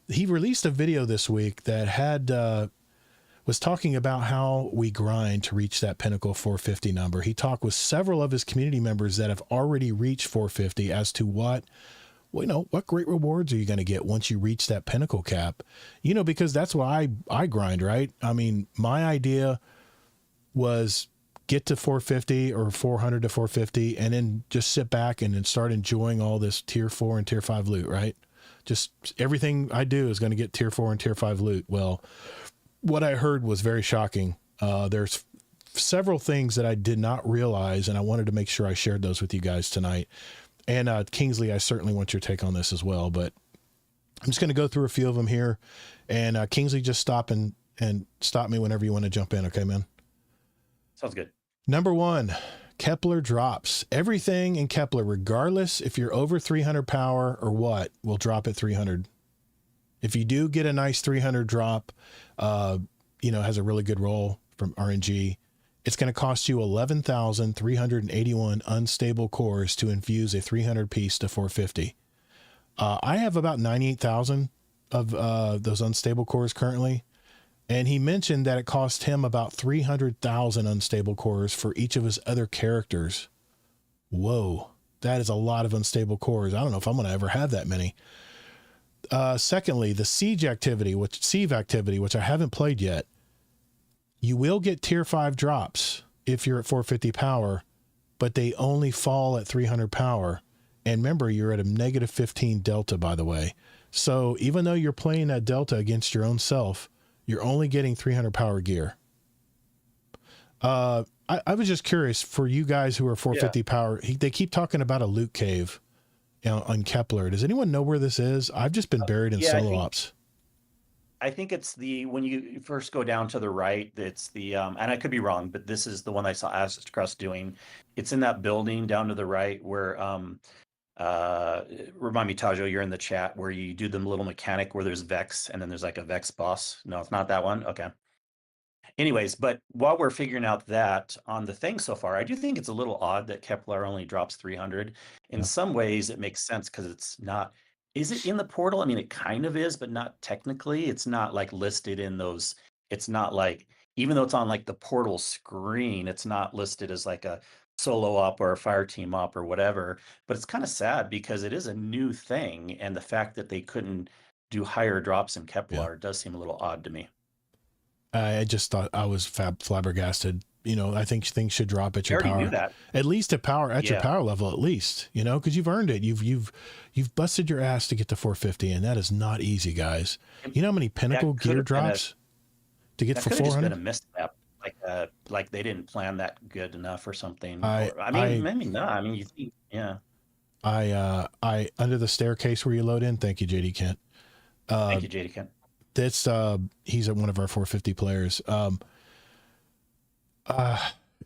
[SPEAKER 1] He released a video this week that had, was talking about how we grind to reach that pinnacle 450 number. He talked with several of his community members that have already reached 450 as to what great rewards are you going to get once you reach that pinnacle cap? Because that's why I grind, right? I mean, my idea was get to 450 or 400 to 450 and then just sit back and then start enjoying all this tier 4 and tier 5 loot, right? Just everything I do is going to get tier 4 and tier 5 loot. Well, what I heard was very shocking. There's several things that I did not realize, and I wanted to make sure I shared those with you guys tonight. And Kingsley, I certainly want your take on this as well, but I'm just going to go through a few of them here. And Kingsley, just stop and stop me whenever you want to jump in. Okay, man?
[SPEAKER 2] Sounds good.
[SPEAKER 1] Number 1, Kepler drops. Everything in Kepler, regardless if you're over 300 power or what, will drop at 300. If you do get a nice 300 drop, has a really good roll from RNG, it's going to cost you 11,381 unstable cores to infuse a 300 piece to 450. I have about 98,000 of those unstable cores currently. And he mentioned that it cost him about 300,000 unstable cores for each of his other characters. Whoa, that is a lot of unstable cores. I don't know if I'm going to ever have that many. Secondly, the siege activity, which I haven't played yet. You will get tier 5 drops if you're at 450 power, but they only fall at 300 power. And remember, you're at a negative 15 delta, by the way. So even though you're playing that delta against your own self, you're only getting 300 power gear. I was just curious for you guys who are 450 power. They keep talking about a loot cave on Kepler. Does anyone know where this is? I've just been buried in solo ops.
[SPEAKER 2] I think it's when you first go down to the right, it's and I could be wrong, but this is the one I saw Astros doing. It's in that building down to the right where, remind me, Tajo, you're in the chat, where you do the little mechanic where there's Vex and then there's like a Vex boss. No, it's not that one. Okay. Anyways, but while we're figuring out that on the thing so far, I do think it's a little odd that Kepler only drops 300. In some ways, it makes sense because it's not. Is it in the portal? I mean, it kind of is, but not technically. It's not like listed in those. It's not like, even though it's on like the portal screen, it's not listed as like a solo op or a fire team op or whatever. But it's kind of sad because it is a new thing. And the fact that they couldn't do higher drops in Kepler does seem a little odd to me.
[SPEAKER 1] I just thought I was flabbergasted. You know, I think things should drop at your power.
[SPEAKER 2] Knew that.
[SPEAKER 1] At least at your power level, at least, you know, because you've earned it. You've busted your ass to get to 450, and that is not easy, guys. You know how many pinnacle gear drops to get for 400? That could have
[SPEAKER 2] been a misstep, like they didn't plan that good enough or something. Maybe not. I mean, you think,
[SPEAKER 1] I under the staircase where you load in. Thank you, JD Kent.
[SPEAKER 2] Thank you, JD Kent.
[SPEAKER 1] That's he's one of our 450 players.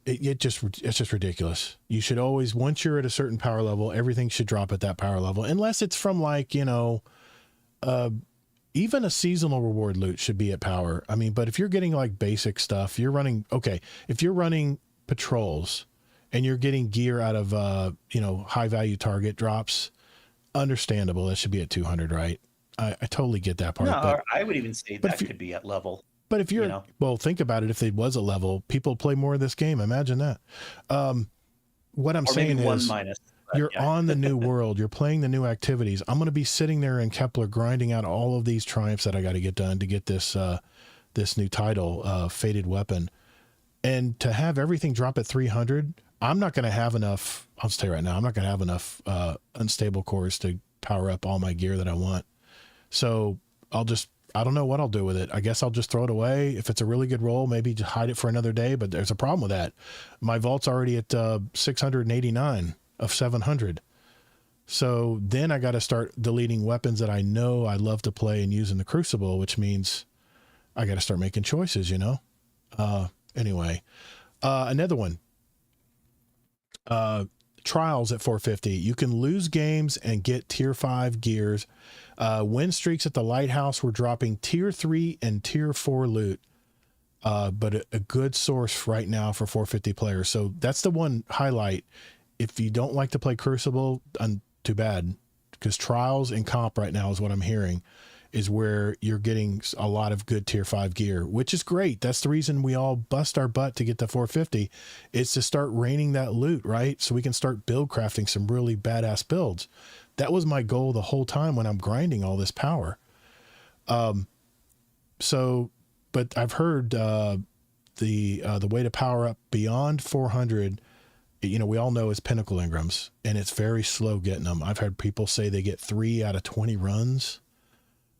[SPEAKER 1] It's just ridiculous. You should always, once you're at a certain power level, everything should drop at that power level, unless it's from like, you know, even a seasonal reward loot should be at power. I mean, but if you're getting like basic stuff, you're running, okay, if you're running patrols and you're getting gear out of, you know, high value target drops, understandable. That should be at 200, right? I totally get that part.
[SPEAKER 2] No,
[SPEAKER 1] but
[SPEAKER 2] I would even say that could be at level.
[SPEAKER 1] But if you're, well, think about it. If it was a level, people play more of this game. Imagine that. What I'm saying is, you're on the new world. You're playing the new activities. I'm going to be sitting there in Kepler grinding out all of these triumphs that I got to get done to get this this new title, Fated Weapon, and to have everything drop at 300. I'm not going to have enough. I'll just tell you right now, I'm not going to have enough unstable cores to power up all my gear that I want. So I don't know what I'll do with it. I guess I'll just throw it away. If it's a really good roll, maybe just hide it for another day, but there's a problem with that. My vault's already at 689 of 700. So then I got to start deleting weapons that I know I love to play and use in the Crucible, which means I got to start making choices, you know? Anyway, another one. Trials at 450. You can lose games and get tier 5 gears. Win streaks at the lighthouse were dropping tier 3 and tier 4 loot. But a good source right now for 450 players. So that's the one highlight. If you don't like to play Crucible, too bad, because trials and comp right now is what I'm hearing is where you're getting a lot of good tier 5 gear, which is great. That's the reason we all bust our butt to get to 450 is to start raining that loot, right? So we can start build crafting some really badass builds. That was my goal the whole time when I'm grinding all this power. But I've heard the way to power up beyond 400, you know, we all know is Pinnacle Ingrams, and it's very slow getting them. I've heard people say they get 3 out of 20 runs.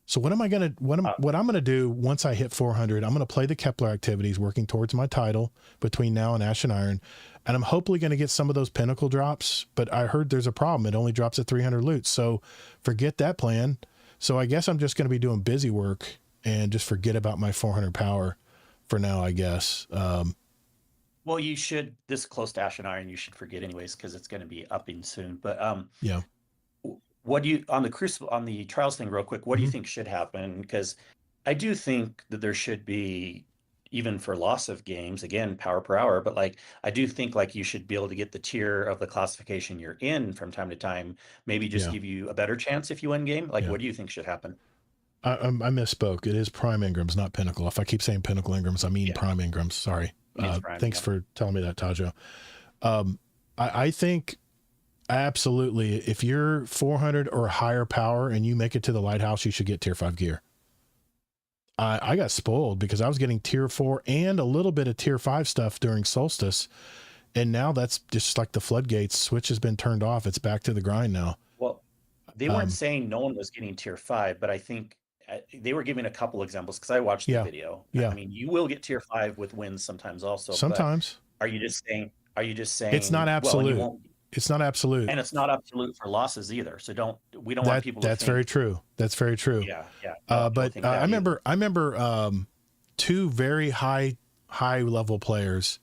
[SPEAKER 1] So what I'm going to do once I hit 400, I'm going to play the Kepler activities working towards my title between now and Ash and Iron. And I'm hopefully going to get some of those pinnacle drops, but I heard there's a problem. It only drops at 300 loot. So forget that plan. So I guess I'm just going to be doing busy work and just forget about my 400 power for now, I guess.
[SPEAKER 2] Well, you should, this close to Ash and Iron, you should forget anyways, because it's going to be upping soon. But
[SPEAKER 1] yeah.
[SPEAKER 2] What do you, on the Crucible, on the trials thing real quick, what do you think should happen? Because I do think that there should be, even for loss of games, again, power per hour, but like I do think like you should be able to get the tier of the classification you're in from time to time, maybe just
[SPEAKER 1] Yeah.
[SPEAKER 2] give you a better chance if you win game. Like,
[SPEAKER 1] Yeah.
[SPEAKER 2] what do you think should happen?
[SPEAKER 1] I misspoke. It is Prime Ingrams, not Pinnacle. If I keep saying Pinnacle Ingrams, I mean
[SPEAKER 2] Yeah,
[SPEAKER 1] Prime Ingrams. Sorry.
[SPEAKER 2] it means prime.
[SPEAKER 1] Thanks
[SPEAKER 2] Yeah.
[SPEAKER 1] for telling me that, Tajo. I think absolutely, if you're 400 or higher power and you make it to the Lighthouse, you should get tier 5 gear. I got spoiled because I was getting tier 4 and a little bit of tier 5 stuff during Solstice. And now that's just like the floodgates. Switch has been turned off. It's back to the grind now.
[SPEAKER 2] Well, they
[SPEAKER 1] Um,
[SPEAKER 2] weren't saying no one was getting tier 5, but I think they were giving a couple examples because I watched the
[SPEAKER 1] Yeah.
[SPEAKER 2] video. I
[SPEAKER 1] Yeah.
[SPEAKER 2] mean, you will get tier 5 with wins sometimes also, but
[SPEAKER 1] Sometimes
[SPEAKER 2] are you just saying,
[SPEAKER 1] it's not
[SPEAKER 2] well, and you
[SPEAKER 1] absolute.
[SPEAKER 2] won't,
[SPEAKER 1] It's not absolute.
[SPEAKER 2] and it's not absolute for losses either. So we don't want people to
[SPEAKER 1] That's
[SPEAKER 2] think,
[SPEAKER 1] very true. That's very true.
[SPEAKER 2] yeah, don't
[SPEAKER 1] But
[SPEAKER 2] think that
[SPEAKER 1] I
[SPEAKER 2] either.
[SPEAKER 1] remember two very high level players.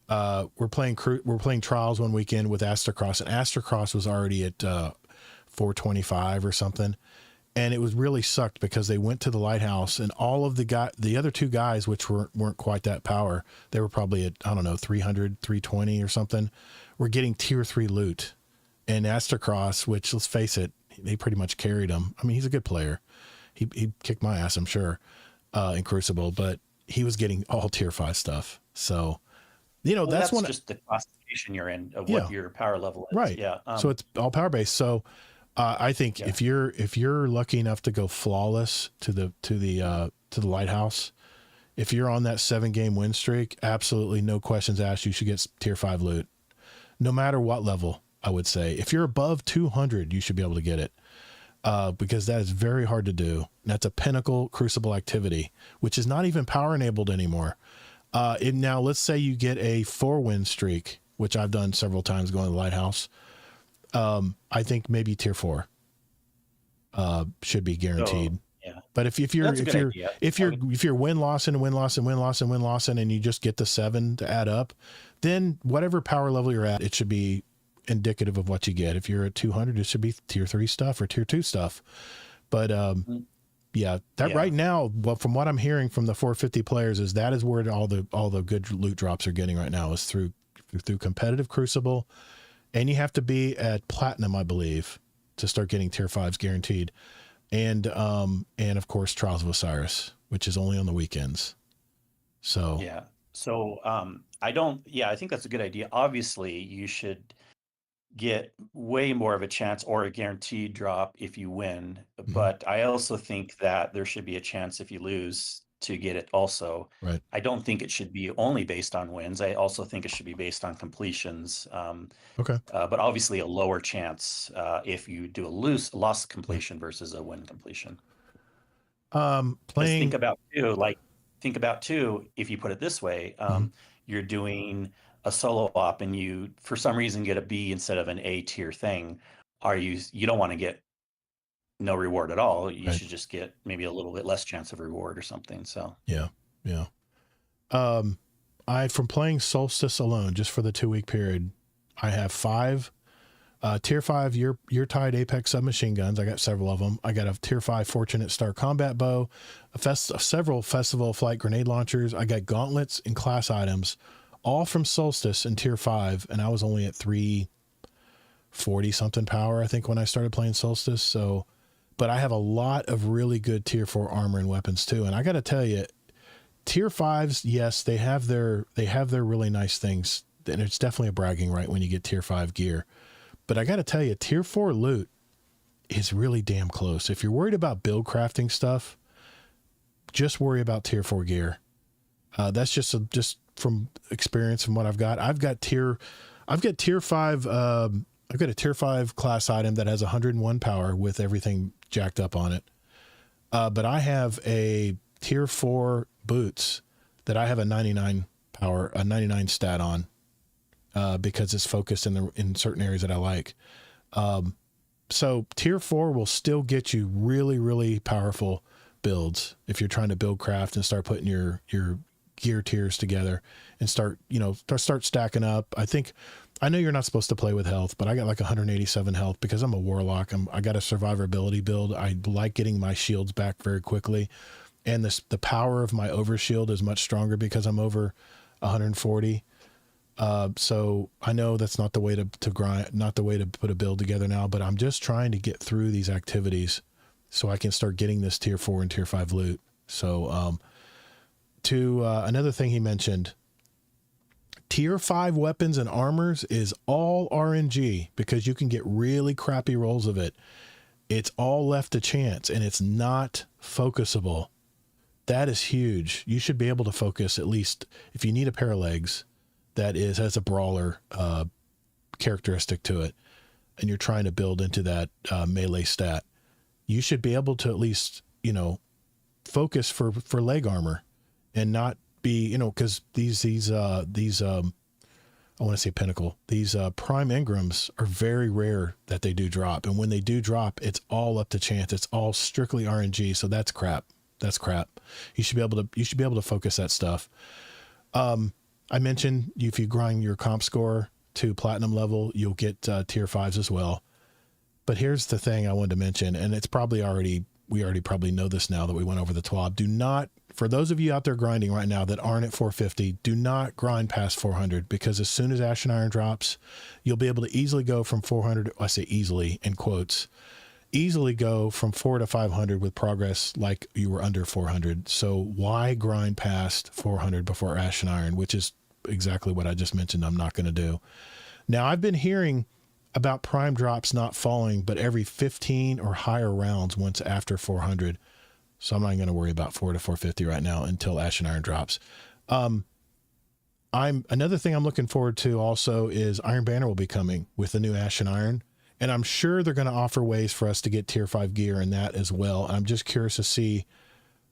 [SPEAKER 1] We're playing trials one weekend with Astrocross, and Astrocross was already at 425 or something, and it was really sucked because they went to the Lighthouse, and all of the other two guys, which weren't quite that power, they were probably at, I don't know, 300, 320 or something, were getting tier 3 loot. And Astrocross, which, let's face it, they pretty much carried him. I mean, he's a good player. He kicked my ass, I'm sure, in Crucible, but he was getting all tier 5 stuff. So,
[SPEAKER 2] Well,
[SPEAKER 1] that's one.
[SPEAKER 2] just the classification you're in of
[SPEAKER 1] Yeah.
[SPEAKER 2] what your power level is.
[SPEAKER 1] Right.
[SPEAKER 2] Yeah.
[SPEAKER 1] So it's all power based. So I think
[SPEAKER 2] Yeah.
[SPEAKER 1] if you're lucky enough to go flawless to the Lighthouse, if you're on that 7-game win streak, absolutely no questions asked, you should get tier 5 loot, no matter what level. I would say if you're above 200, you should be able to get it, because that is very hard to do. And that's a Pinnacle Crucible activity, which is not even power enabled anymore. Now let's say you get a 4-win streak, which I've done several times going to the Lighthouse. I think maybe tier 4 should be guaranteed.
[SPEAKER 2] So, yeah.
[SPEAKER 1] But if you're
[SPEAKER 2] That's a good idea.
[SPEAKER 1] if you're win loss and win loss and win loss and win loss and you just get the 7 to add up, then whatever power level you're at, it should be indicative of what you get. If you're at 200, it should be tier 3 stuff or tier 2 stuff. But yeah, that
[SPEAKER 2] Yeah.
[SPEAKER 1] right now, well, from what I'm hearing from the 450 players, is that is where all the good loot drops are getting right now, is through competitive Crucible, and you have to be at platinum, I believe, to start getting tier 5s guaranteed, and of course Trials of Osiris, which is only on the weekends. So
[SPEAKER 2] Yeah. So I think that's a good idea. Obviously, you should get way more of a chance or a guaranteed drop if you win.
[SPEAKER 1] Mhm.
[SPEAKER 2] But I also think that there should be a chance if you lose to get it also.
[SPEAKER 1] Right.
[SPEAKER 2] I don't think it should be only based on wins. I also think it should be based on completions.
[SPEAKER 1] Okay.
[SPEAKER 2] But obviously a lower chance if you do a loss completion versus a win completion. Because
[SPEAKER 1] Playing.
[SPEAKER 2] think about too, if you put it this way, you're doing a solo op and you for some reason get a B instead of an A tier thing. You don't want to get no reward at all. You
[SPEAKER 1] Right.
[SPEAKER 2] should just get maybe a little bit less chance of reward or something. So
[SPEAKER 1] Yeah. From playing Solstice alone, just for the 2-week period, I have 5 tier 5 year tied Apex submachine guns. I got several of them. I got a tier 5 Fortunate Star combat bow, several Festival of Flight grenade launchers. I got gauntlets and class items, all from Solstice in tier 5, and I was only at 340 something power, I think, when I started playing Solstice. So, but I have a lot of really good tier 4 armor and weapons too. And I got to tell you, tier 5s, yes, they have their really nice things, and it's definitely a bragging right when you get tier 5 gear. But I got to tell you, tier 4 loot is really damn close. If you're worried about build crafting stuff, just worry about tier 4 gear. That's just from experience from what I've got. I've got tier 5. I've got a tier 5 class item that has 101 power with everything jacked up on it. But I have a tier 4 boots that I have a 99 power, a 99 stat on, because it's focused in certain areas that I like. So tier 4 will still get you really, really powerful builds if you're trying to build craft and start putting your gear tiers together and start stacking up. I know you're not supposed to play with health, but I got like 187 health because I'm a warlock. I got a survivability build. I like getting my shields back very quickly. and the power of my overshield is much stronger because I'm over 140. So I know that's not the way to grind, not the way to put a build together now, but I'm just trying to get through these activities so I can start getting this tier 4 and tier 5 loot. So, another thing he mentioned, tier 5 weapons and armors is all RNG because you can get really crappy rolls of it. It's all left to chance and it's not focusable. That is huge. You should be able to focus, at least if you need a pair of legs that has a brawler characteristic to it, and you're trying to build into that melee stat. You should be able to at least, focus for leg armor and not be, because these I want to say pinnacle, these prime engrams are very rare that they do drop. And when they do drop, it's all up to chance. It's all strictly RNG. So that's crap. That's crap. You should be able to focus that stuff. I mentioned if you grind your comp score to platinum level, you'll get tier 5s as well. But here's the thing I wanted to mention, and it's probably we already probably know this now that we went over the TWAB. Do not, for those of you out there grinding right now that aren't at 450, do not grind past 400, because as soon as Ashen Iron drops, you'll be able to easily go from 400, I say easily in quotes, easily go from 400 to 500 with progress like you were under 400. So why grind past 400 before Ashen Iron, which is exactly what I just mentioned I'm not going to do. Now, I've been hearing about prime drops not falling, but every 15 or higher rounds once after 400. So I'm not going to worry about 4 to 450 right now until Ashen Iron drops. Another thing I'm looking forward to also is Iron Banner will be coming with the new Ashen Iron. And I'm sure they're going to offer ways for us to get tier 5 gear in that as well. I'm just curious to see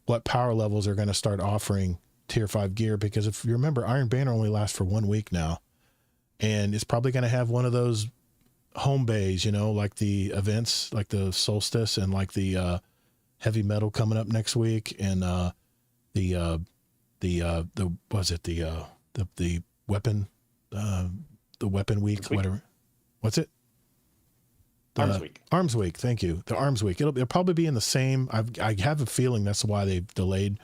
[SPEAKER 1] what power levels are going to start offering tier 5 gear, because if you remember, Iron Banner only lasts for 1 week now. And it's probably going to have one of those home bays, like the events, like the solstice and like the heavy metal coming up next week, and the weapon, the weapon week, whatever. What's it?
[SPEAKER 2] Arms Week.
[SPEAKER 1] Arms Week. Thank you. The Arms Week. It'll probably be in the same. I have a feeling that's why they've delayed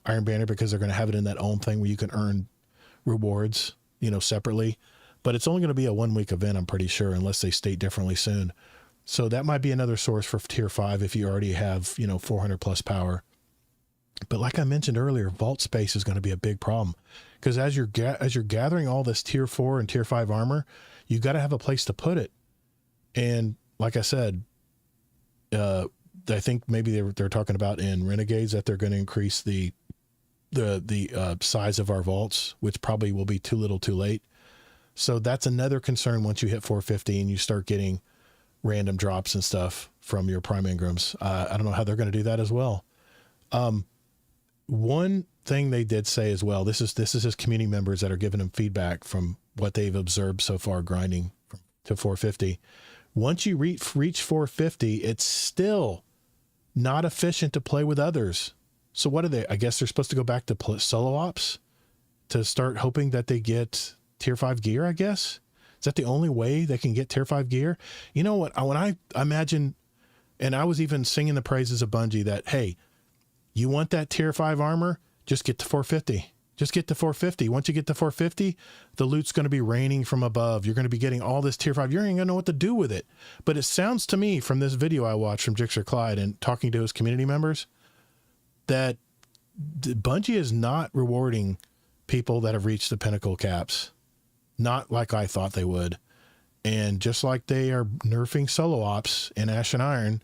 [SPEAKER 1] Iron Banner, because they're going to have it in that own thing where you can earn rewards, separately. But it's only going to be a 1 week event, I'm pretty sure, unless they state differently soon. So that might be another source for tier 5 if you already have, 400 plus power. But like I mentioned earlier, vault space is going to be a big problem, because as you're gathering all this tier 4 and tier 5 armor, you got to have a place to put it. And like I said, I think maybe they're talking about in Renegades that they're going to increase the size of our vaults, which probably will be too little too late. So that's another concern once you hit 450 and you start getting random drops and stuff from your prime engrams. I don't know how they're going to do that as well. One thing they did say as well, this is his community members that are giving him feedback from what they've observed so far grinding to 450. Once you reach 450, it's still not efficient to play with others. So what are they? I guess they're supposed to go back to solo ops to start hoping that they get tier 5 gear, I guess. Is that the only way they can get tier 5 gear? You know what? When I imagine, and I was even singing the praises of Bungie that, hey, you want that tier 5 armor? Just get to 450. Just get to 450. Once you get to 450, the loot's going to be raining from above. You're going to be getting all this tier 5. You ain't going to know what to do with it. But it sounds to me from this video I watched from Jixer Clyde and talking to his community members that Bungie is not rewarding people that have reached the pinnacle caps. Not like I thought they would. And just like they are nerfing solo ops in Ashen Iron,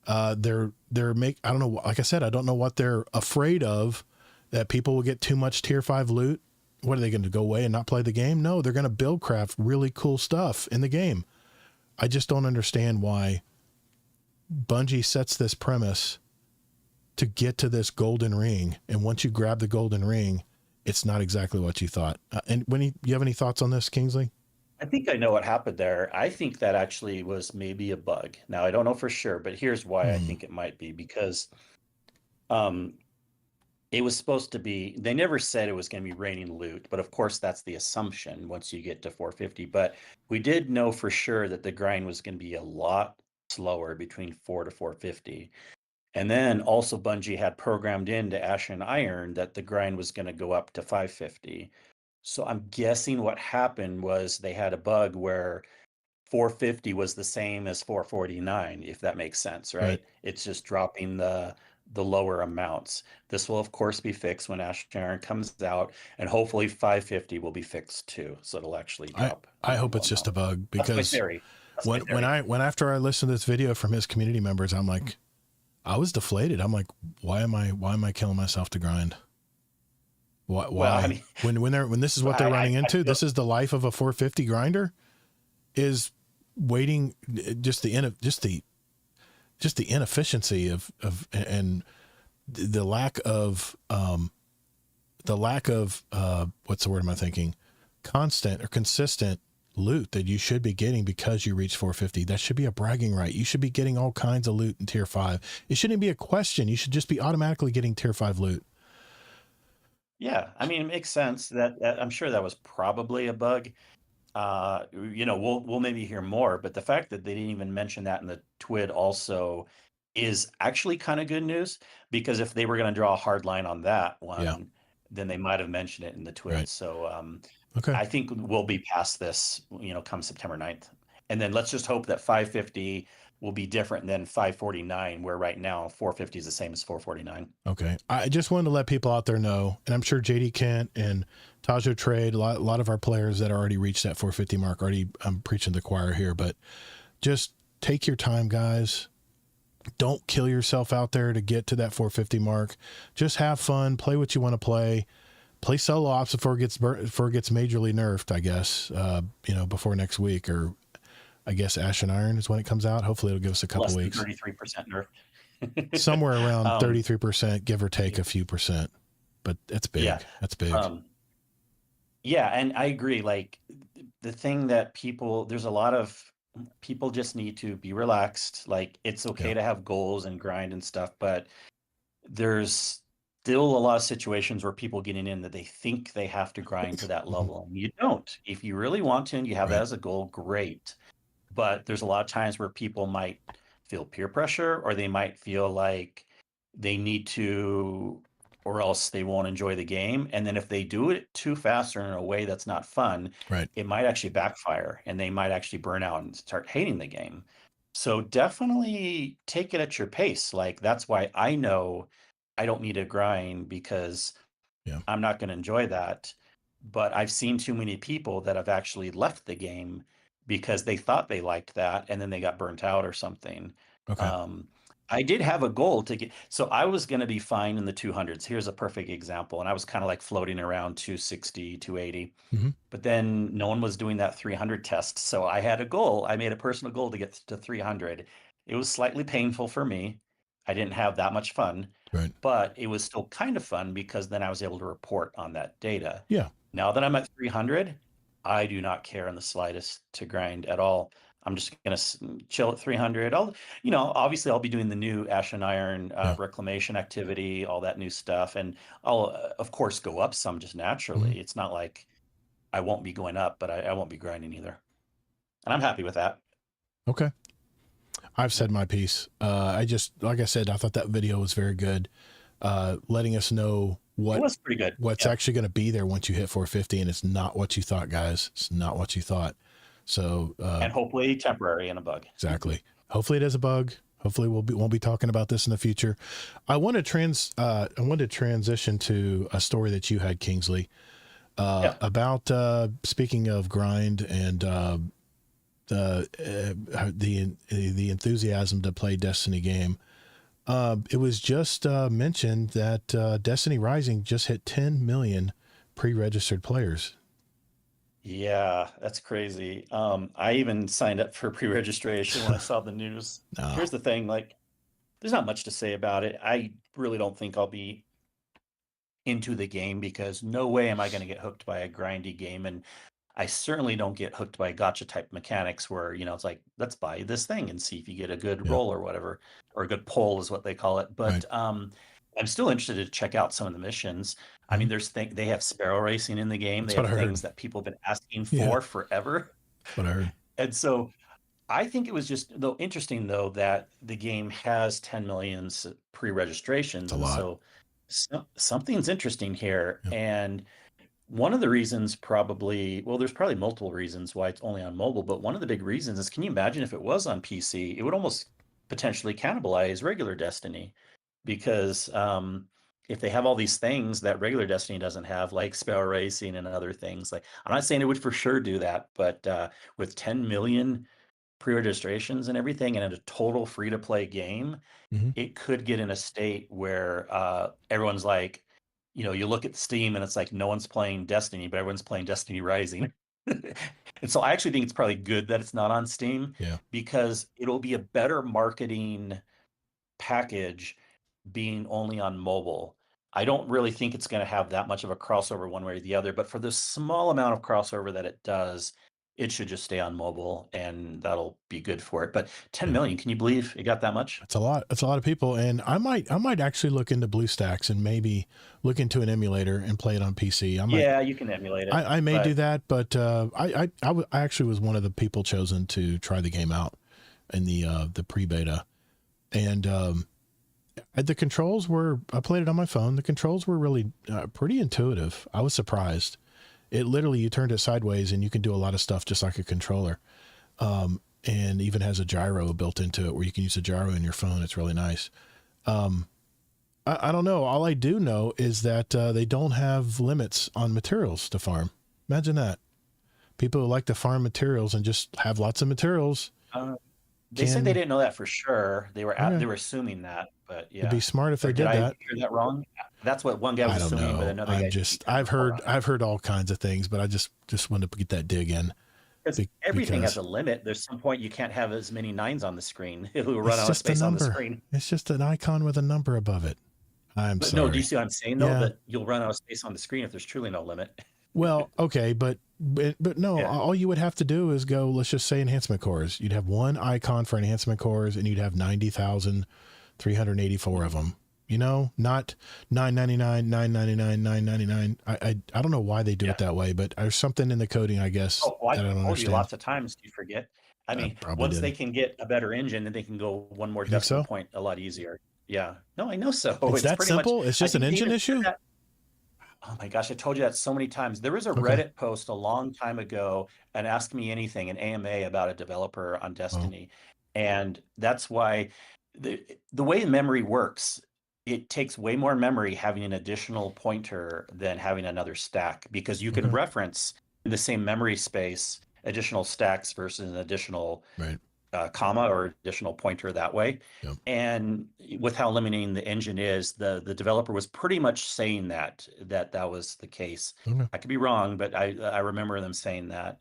[SPEAKER 1] I don't know, like I said, I don't know what they're afraid of, that people will get too much tier 5 loot. What are they going to go away and not play the game? No, they're going to build craft really cool stuff in the game. I just don't understand why Bungie sets this premise to get to this golden ring. And once you grab the golden ring, it's not exactly what you thought. And you have any thoughts on this, Kingsley?
[SPEAKER 2] I think I know what happened there. I think that actually was maybe a bug. Now, I don't know for sure, but here's why I think it might be, because it was supposed to be, they never said it was going to be raining loot, but of course that's the assumption once you get to 450. But we did know for sure that the grind was going to be a lot slower between 4 to 450. And then also Bungie had programmed into Ashen Iron that the grind was going to go up to 550. So I'm guessing what happened was they had a bug where 450 was the same as 449, if that makes sense,
[SPEAKER 1] Right.
[SPEAKER 2] right? It's just dropping the lower amounts. This will of course be fixed when Ashen Iron comes out, and hopefully 550 will be fixed too, so it'll actually drop a
[SPEAKER 1] I hope
[SPEAKER 2] normal
[SPEAKER 1] it's just a
[SPEAKER 2] amount.
[SPEAKER 1] bug,
[SPEAKER 2] That's my
[SPEAKER 1] because
[SPEAKER 2] theory. That's my theory.
[SPEAKER 1] when after I listened to this video from his community members, I'm like, I was deflated. I'm like, why am I killing myself to grind? Why?
[SPEAKER 2] Well, I mean,
[SPEAKER 1] When this is what they're running
[SPEAKER 2] I
[SPEAKER 1] into,
[SPEAKER 2] feel,
[SPEAKER 1] this is the life of a 450 grinder, is waiting, just the inefficiency of and the lack of what's the word am I thinking? Constant or consistent loot that you should be getting because you reach 450. That should be a bragging right. You should be getting all kinds of loot in tier 5. It shouldn't be a question. You should just be automatically getting tier 5 loot.
[SPEAKER 2] yeah, I mean, it makes sense that I'm sure that was probably a bug. We'll maybe hear more, but the fact that they didn't even mention that in the TWID also is actually kind of good news, because if they were going to draw a hard line on that
[SPEAKER 1] Yeah.
[SPEAKER 2] one, then they might have mentioned it in the TWID.
[SPEAKER 1] Right.
[SPEAKER 2] So
[SPEAKER 1] Okay.
[SPEAKER 2] I think we'll be past this, come September 9th. And then let's just hope that 550 will be different than 549, where right now 450 is the same as 449.
[SPEAKER 1] Okay. I just wanted to let people out there know, and I'm sure JD Kent and Tajo Trade, a lot of our players that already reached that 450 mark, I'm preaching to the choir here, but just take your time, guys. Don't kill yourself out there to get to that 450 mark. Just have fun, play what you want to play solo ops before it gets majorly nerfed, I guess, before next week, or I guess Ashen Iron is when it comes out. Hopefully it'll give us a couple weeks.
[SPEAKER 2] 33% nerf.
[SPEAKER 1] Somewhere around 33%, give or take a few percent. But that's big.
[SPEAKER 2] Yeah.
[SPEAKER 1] That's big.
[SPEAKER 2] Yeah, and I agree. Like, the thing that there's a lot of people just need to be relaxed. Like, it's okay to have goals and grind and stuff, but there's still a lot of situations where people getting in that they think they have to grind to that level. And you don't. If you really want to and you have that as a goal, great. But there's a lot of times where people might feel peer pressure, or they might feel like they need to, or else they won't enjoy the game. And then if they do it too fast or in a way that's not fun,
[SPEAKER 1] right,
[SPEAKER 2] it might actually backfire, and they might actually burn out and start hating the game. So definitely take it at your pace. Like, that's why I know I don't need to grind, because I'm not going to enjoy that. But I've seen too many people that have actually left the game because they thought they liked that, and then they got burnt out or something.
[SPEAKER 1] Okay.
[SPEAKER 2] I did have a goal to get, so I was going to be fine in the 200s. Here's a perfect example. And I was kind of like floating around 260, 280. But then no one was doing that 300 test. So I had a goal. I made a personal goal to get to 300. It was slightly painful for me. I didn't have that much fun, but it was still kind of fun, because then I was able to report on that data.
[SPEAKER 1] Yeah.
[SPEAKER 2] Now that I'm at 300, I do not care in the slightest to grind at all. I'm just going to chill at 300. Obviously I'll be doing the new Ashen Iron reclamation activity, all that new stuff. And I'll, of course, go up some just naturally. It's not like I won't be going up, but I won't be grinding either. And I'm happy with that.
[SPEAKER 1] Okay. I've said my piece. Like I said, I thought that video was very good. Letting us know
[SPEAKER 2] it was pretty good.
[SPEAKER 1] What's actually going to be there once you hit 450, and it's not what you thought, guys. It's not what you thought. So,
[SPEAKER 2] and hopefully temporary and a bug.
[SPEAKER 1] Exactly. Hopefully it is a bug. Hopefully won't be talking about this in the future. I want to transition to a story that you had, Kingsley, about, speaking of grind and, the enthusiasm to play Destiny game. It was just mentioned that Destiny Rising just hit 10 million pre-registered players.
[SPEAKER 2] Yeah, that's crazy. I even signed up for pre-registration when I saw the news. Here's the thing, like, there's not much to say about it. I really don't think I'll be into the game, because no way am I going to get hooked by a grindy game. And I certainly don't get hooked by gacha type mechanics where, it's like, let's buy this thing and see if you get a good roll or whatever, or a good pull is what they call it. But I'm still interested to check out some of the missions. I mean, they have sparrow racing in the game. They have things that people have been asking for forever.
[SPEAKER 1] What I heard.
[SPEAKER 2] And so I think it was just though interesting though that the game has 10 million
[SPEAKER 1] It's
[SPEAKER 2] pre-registrations,
[SPEAKER 1] a
[SPEAKER 2] and
[SPEAKER 1] lot.
[SPEAKER 2] so something's interesting here.
[SPEAKER 1] Yeah.
[SPEAKER 2] And one of the reasons probably, well, there's probably multiple reasons why it's only on mobile, but one of the big reasons is, can you imagine if it was on PC, it would almost potentially cannibalize regular Destiny because if they have all these things that regular Destiny doesn't have, like spell racing and other things, like I'm not saying it would for sure do that, but with 10 million pre-registrations and everything and a total free-to-play game,
[SPEAKER 1] Hmm.
[SPEAKER 2] it could get in a state where everyone's like, you look at Steam and it's like no one's playing Destiny, but everyone's playing Destiny Rising. And so I actually think it's probably good that it's not on Steam
[SPEAKER 1] Yeah.
[SPEAKER 2] because it'll be a better marketing package being only on mobile. I don't really think it's going to have that much of a crossover one way or the other, but for the small amount of crossover that it does, it should just stay on mobile and that'll be good for it. But 10
[SPEAKER 1] Yeah.
[SPEAKER 2] million, can you believe it got that much?
[SPEAKER 1] It's a lot. It's a lot of people, and I might actually look into BlueStacks and maybe look into an emulator and play it on PC. I might.
[SPEAKER 2] Yeah, you can emulate it.
[SPEAKER 1] I may
[SPEAKER 2] but
[SPEAKER 1] do that, but I actually was one of the people chosen to try the game out in the pre-beta, and the controls were. I played it on my phone. The controls were really pretty intuitive. I was surprised. It literally, you turned it sideways and you can do a lot of stuff just like a controller. And even has a gyro built into it where you can use a gyro in your phone. It's really nice. I don't know. All I do know is that they don't have limits on materials to farm. Imagine that. People who like to farm materials and just have lots of materials.
[SPEAKER 2] They said they didn't know that for sure. They were
[SPEAKER 1] Okay.
[SPEAKER 2] they were assuming that, but yeah.
[SPEAKER 1] It'd be smart if they
[SPEAKER 2] Did
[SPEAKER 1] did
[SPEAKER 2] I
[SPEAKER 1] that.
[SPEAKER 2] hear that wrong? That's what one guy was
[SPEAKER 1] I don't
[SPEAKER 2] assuming, but
[SPEAKER 1] know.
[SPEAKER 2] another guy
[SPEAKER 1] I've heard all kinds of things, but I just wanted to get that dig in.
[SPEAKER 2] because everything
[SPEAKER 1] Because
[SPEAKER 2] has a limit. There's some point you can't have as many nines on the screen. It will run
[SPEAKER 1] it's
[SPEAKER 2] out of
[SPEAKER 1] just a
[SPEAKER 2] space on the
[SPEAKER 1] number.
[SPEAKER 2] screen.
[SPEAKER 1] It's just an icon with a number above it. I'm
[SPEAKER 2] But
[SPEAKER 1] sorry.
[SPEAKER 2] no, do you see what I'm saying though?
[SPEAKER 1] Yeah.
[SPEAKER 2] That you'll run out of space on the screen if there's truly no limit.
[SPEAKER 1] Well, okay, but no,
[SPEAKER 2] Yeah.
[SPEAKER 1] all you would have to do is go, let's just say enhancement cores. You'd have one icon for enhancement cores and you'd have 90,384 of them. You know, not 999, 999, 999. I don't know why they do it that way, but there's something in the coding, I guess,
[SPEAKER 2] Oh, well, I
[SPEAKER 1] that I don't
[SPEAKER 2] told you
[SPEAKER 1] understand.
[SPEAKER 2] lots of times. Do you forget? I
[SPEAKER 1] I
[SPEAKER 2] mean,
[SPEAKER 1] probably
[SPEAKER 2] once they
[SPEAKER 1] didn't.
[SPEAKER 2] can get a better engine, then they can go one more
[SPEAKER 1] You think
[SPEAKER 2] decimal
[SPEAKER 1] so?
[SPEAKER 2] point a lot easier. Yeah. No, I know so.
[SPEAKER 1] It's
[SPEAKER 2] It's
[SPEAKER 1] that
[SPEAKER 2] pretty much.
[SPEAKER 1] simple? It's
[SPEAKER 2] I
[SPEAKER 1] just an
[SPEAKER 2] think they
[SPEAKER 1] engine
[SPEAKER 2] even said
[SPEAKER 1] issue?
[SPEAKER 2] that. Oh my gosh, I told you that so many times. There was a
[SPEAKER 1] Okay.
[SPEAKER 2] Reddit post a long time ago and Ask Me Anything, an AMA about a developer on
[SPEAKER 1] Oh,
[SPEAKER 2] Destiny. And that's why the way memory works, it takes way more memory having an additional pointer than having another stack because you can
[SPEAKER 1] okay.
[SPEAKER 2] reference in the same memory space additional stacks versus an additional
[SPEAKER 1] Right.
[SPEAKER 2] comma or additional pointer that way.
[SPEAKER 1] Yep.
[SPEAKER 2] And with how limiting the engine is, the developer was pretty much saying that was the case.
[SPEAKER 1] Okay.
[SPEAKER 2] I could be wrong, but I remember them saying that.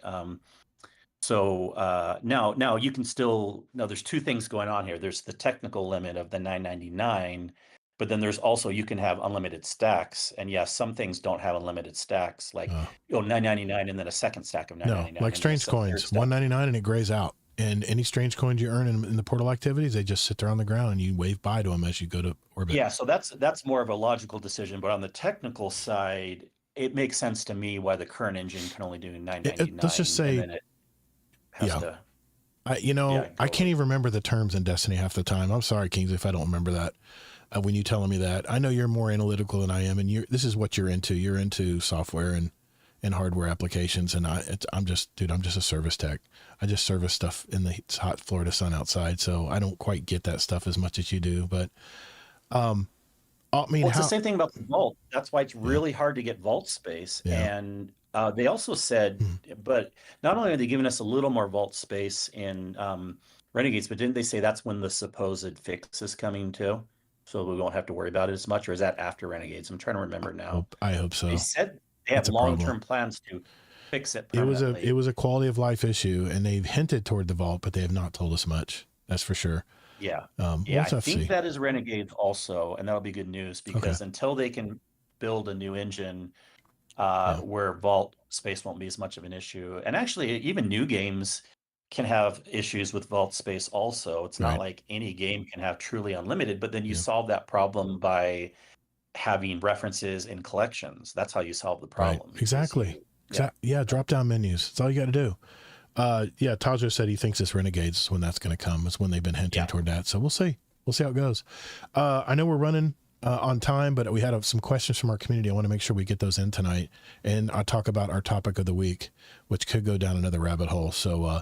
[SPEAKER 2] So now you can still there's two things going on here. There's the technical limit of the 999, but then there's also you can have unlimited stacks. And yes, some things don't have unlimited stacks, like 999 and then a second stack of 999.
[SPEAKER 1] No, like strange coins, 199 and it grays out. And any strange coins you earn in the portal activities, they just sit there on the ground and you wave bye to them as you go to orbit.
[SPEAKER 2] Yeah, so that's more of a logical decision, but on the technical side, it makes sense to me why the current engine can only do 999.
[SPEAKER 1] Let's just say,
[SPEAKER 2] and then it has to.
[SPEAKER 1] I can't even remember the terms in Destiny half the time. I'm sorry, Kings, if I don't remember that. When you telling me that, I know you're more analytical than I am, and this is what you're into. You're into software and hardware applications, and I'm just a service tech. I just service stuff in the hot Florida sun outside, so I don't quite get that stuff as much as you do. But I mean,
[SPEAKER 2] it's the same thing about the vault. That's why it's really hard to get vault space.
[SPEAKER 1] Yeah.
[SPEAKER 2] And they also said, but not only are they giving us a little more vault space in Renegades, but didn't they say that's when the supposed fix is coming too? So we won't have to worry about it as much, or is that after Renegades? I'm trying to remember now.
[SPEAKER 1] I hope so.
[SPEAKER 2] They said they have long-term plans to fix it permanently.
[SPEAKER 1] It was a quality of life issue, and they've hinted toward the vault, but they have not told us much. That's for sure.
[SPEAKER 2] Yeah.
[SPEAKER 1] We'll
[SPEAKER 2] I think that is Renegades also, and that'll be good news because until they can build a new engine where vault space won't be as much of an issue. And actually, even new games can have issues with vault space also. It's not like any game can have truly unlimited, but then you solve that problem by having references in collections. That's how you solve the problem.
[SPEAKER 1] Right. Exactly. Yeah, drop down menus. That's all you got to do. Yeah, Tajo said he thinks it's Renegades is when that's going to come. It's when they've been hinting toward that. So we'll see. We'll see how it goes. I know we're running on time, but we had some questions from our community. I want to make sure we get those in tonight. And I'll talk about our topic of the week, which could go down another rabbit hole. So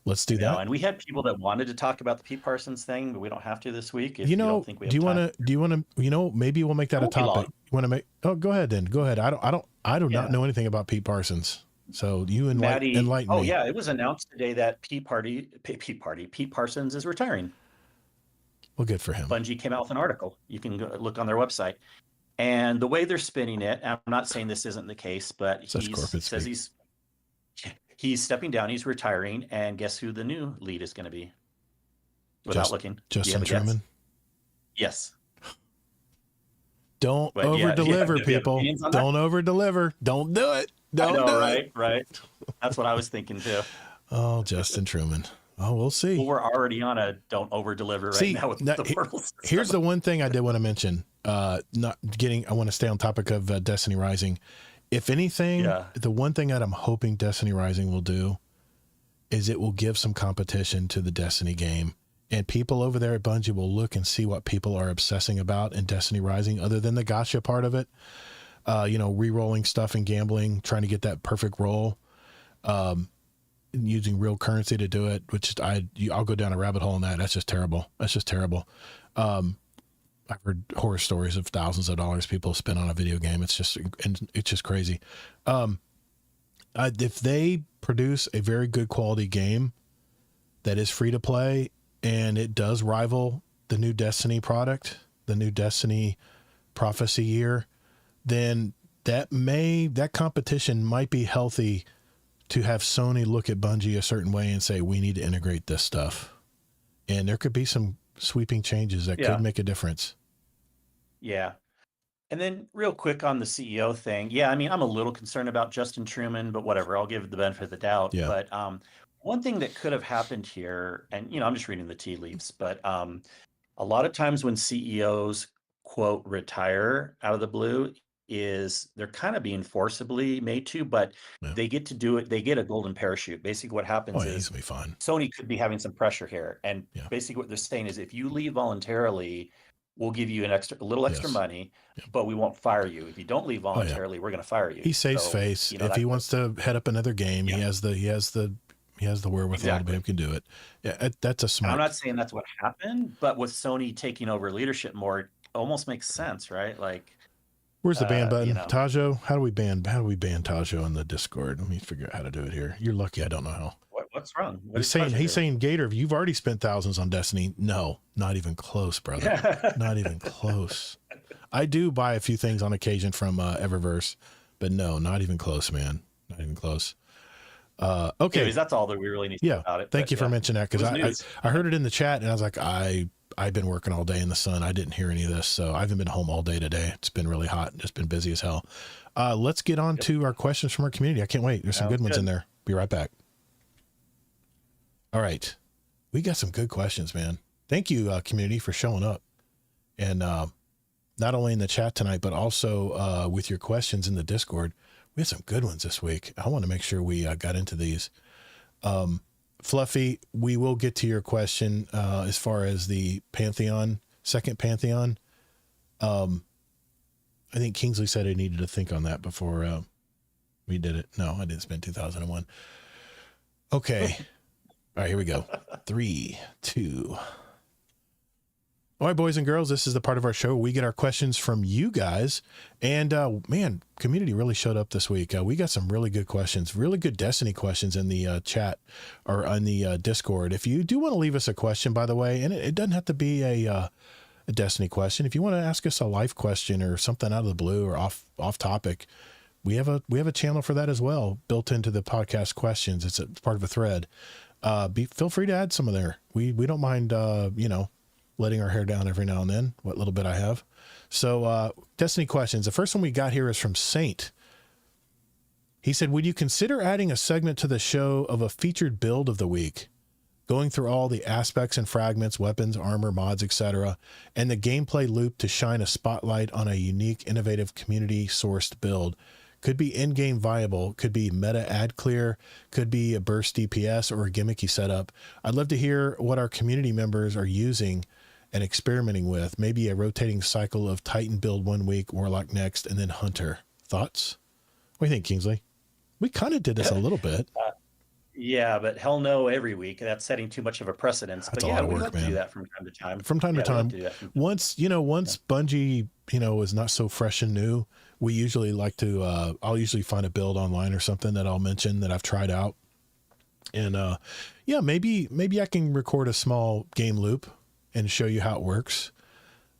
[SPEAKER 1] let's do that.
[SPEAKER 2] And we had people that wanted to talk about the Pete Parsons thing, but we don't have to this week. If
[SPEAKER 1] you
[SPEAKER 2] don't think we have
[SPEAKER 1] do you want to, maybe we'll make that a topic. You want to make, go ahead then. Go ahead. I do not know anything about Pete Parsons. So you enlighten me.
[SPEAKER 2] Oh yeah. It was announced today that Pete Parsons is retiring.
[SPEAKER 1] Well, good for him.
[SPEAKER 2] Bungie came out with an article. You can go look on their website. And the way they're spinning it, I'm not saying this isn't the case, but he says he's stepping down, he's retiring, and guess who the new lead is going to be? Without looking.
[SPEAKER 1] Justin Truman?
[SPEAKER 2] Yes.
[SPEAKER 1] Don't over-deliver, people. Don't over-deliver. Don't do it. Don't do it.
[SPEAKER 2] Right. That's what I was thinking too.
[SPEAKER 1] Oh, Justin Truman. Oh, we'll see.
[SPEAKER 2] Well, we're already on a don't over-deliver now with the portal system.
[SPEAKER 1] Here's the one thing I did want to mention. I want to stay on topic of Destiny Rising. If anything, the one thing that I'm hoping Destiny Rising will do is it will give some competition to the Destiny game. And people over there at Bungie will look and see what people are obsessing about in Destiny Rising, other than the gacha part of it. Re-rolling stuff and gambling, trying to get that perfect roll, using real currency to do it, which I'll go down a rabbit hole on that. That's just terrible. I've heard horror stories of thousands of dollars people spend on a video game. It's just crazy. If they produce a very good quality game that is free to play and it does rival the new Destiny product, the new Destiny Prophecy year, then that competition might be healthy to have Sony look at Bungie a certain way and say, we need to integrate this stuff. And there could be some sweeping changes that could make a difference.
[SPEAKER 2] Yeah. And then real quick on the CEO thing. Yeah, I mean, I'm a little concerned about Justin Truman, but whatever, I'll give the benefit of the doubt.
[SPEAKER 1] Yeah.
[SPEAKER 2] But one thing that could have happened here, and I'm just reading the tea leaves, but a lot of times when CEOs quote retire out of the blue is they're kind of being forcibly made to, but they get to do it. They get a golden parachute. Basically what happens is
[SPEAKER 1] be fine.
[SPEAKER 2] Sony could be having some pressure here. And basically what they're saying is if you leave voluntarily, we'll give you a little extra money, but we won't fire you. If you don't leave voluntarily, we're going to fire you.
[SPEAKER 1] He saves face. If he wants to head up another game, he has the wherewithal to be able to do it. Yeah, that's a smart.
[SPEAKER 2] I'm not saying that's what happened, but with Sony taking over leadership more, it almost makes sense, right? Like,
[SPEAKER 1] where's the ban button? Tajo, how do we ban Tajo on the Discord? Let me figure out how to do it here. You're lucky I don't know how.
[SPEAKER 2] What's wrong?
[SPEAKER 1] He's saying, Gator, you've already spent thousands on Destiny. No, not even close, brother. Not even close. I do buy a few things on occasion from Eververse, but no, not even close, man. Not even close. Okay.
[SPEAKER 2] Anyways, that's all that we really need to know about it.
[SPEAKER 1] Thank you for mentioning that, because I heard it in the chat and I was like, I've been working all day in the sun. I didn't hear any of this, so I haven't been home all day today. It's been really hot and just been busy as hell. Let's get on to our questions from our community. I can't wait. There's some good ones in there. Be right back. All right. We got some good questions, man. Thank you, community, for showing up. And not only in the chat tonight, but also with your questions in the Discord. We had some good ones this week. I want to make sure we got into these. Fluffy, we will get to your question as far as the Pantheon, second Pantheon. I think Kingsley said I needed to think on that before we did it. No, I didn't spend 2001. Okay. All right, here we go. 3, 2. All right, boys and girls, this is the part of our show where we get our questions from you guys. And man, community really showed up this week. We got some really good questions, really good Destiny questions in the chat or on the Discord. If you do want to leave us a question, by the way, and it doesn't have to be a Destiny question. If you want to ask us a life question or something out of the blue or off topic, we have a channel for that as well, built into the podcast questions. It's part of a thread. Feel free to add some of there. We don't mind, letting our hair down every now and then, what little bit I have. So Destiny questions. The first one we got here is from Saint. He said, would you consider adding a segment to the show of a featured build of the week, going through all the aspects and fragments, weapons, armor, mods, etc., and the gameplay loop to shine a spotlight on a unique, innovative, community-sourced build? Could be in-game viable, could be meta ad clear, could be a burst DPS or a gimmicky setup. I'd love to hear what our community members are using and experimenting with. Maybe a rotating cycle of Titan build 1 week, Warlock next, and then Hunter. Thoughts? What do you think, Kingsley? We kind of did this a little bit.
[SPEAKER 2] Yeah, but hell no every week. That's setting too much of a precedence.
[SPEAKER 1] That's
[SPEAKER 2] But
[SPEAKER 1] a
[SPEAKER 2] yeah,
[SPEAKER 1] lot of
[SPEAKER 2] we
[SPEAKER 1] work,
[SPEAKER 2] like to
[SPEAKER 1] man.
[SPEAKER 2] do that from time to time.
[SPEAKER 1] From time to
[SPEAKER 2] Yeah, we like
[SPEAKER 1] time.
[SPEAKER 2] to do that from-
[SPEAKER 1] Once Bungie, is not so fresh and new, we usually like to, I'll usually find a build online or something that I'll mention that I've tried out. And, yeah, maybe I can record a small game loop and show you how it works.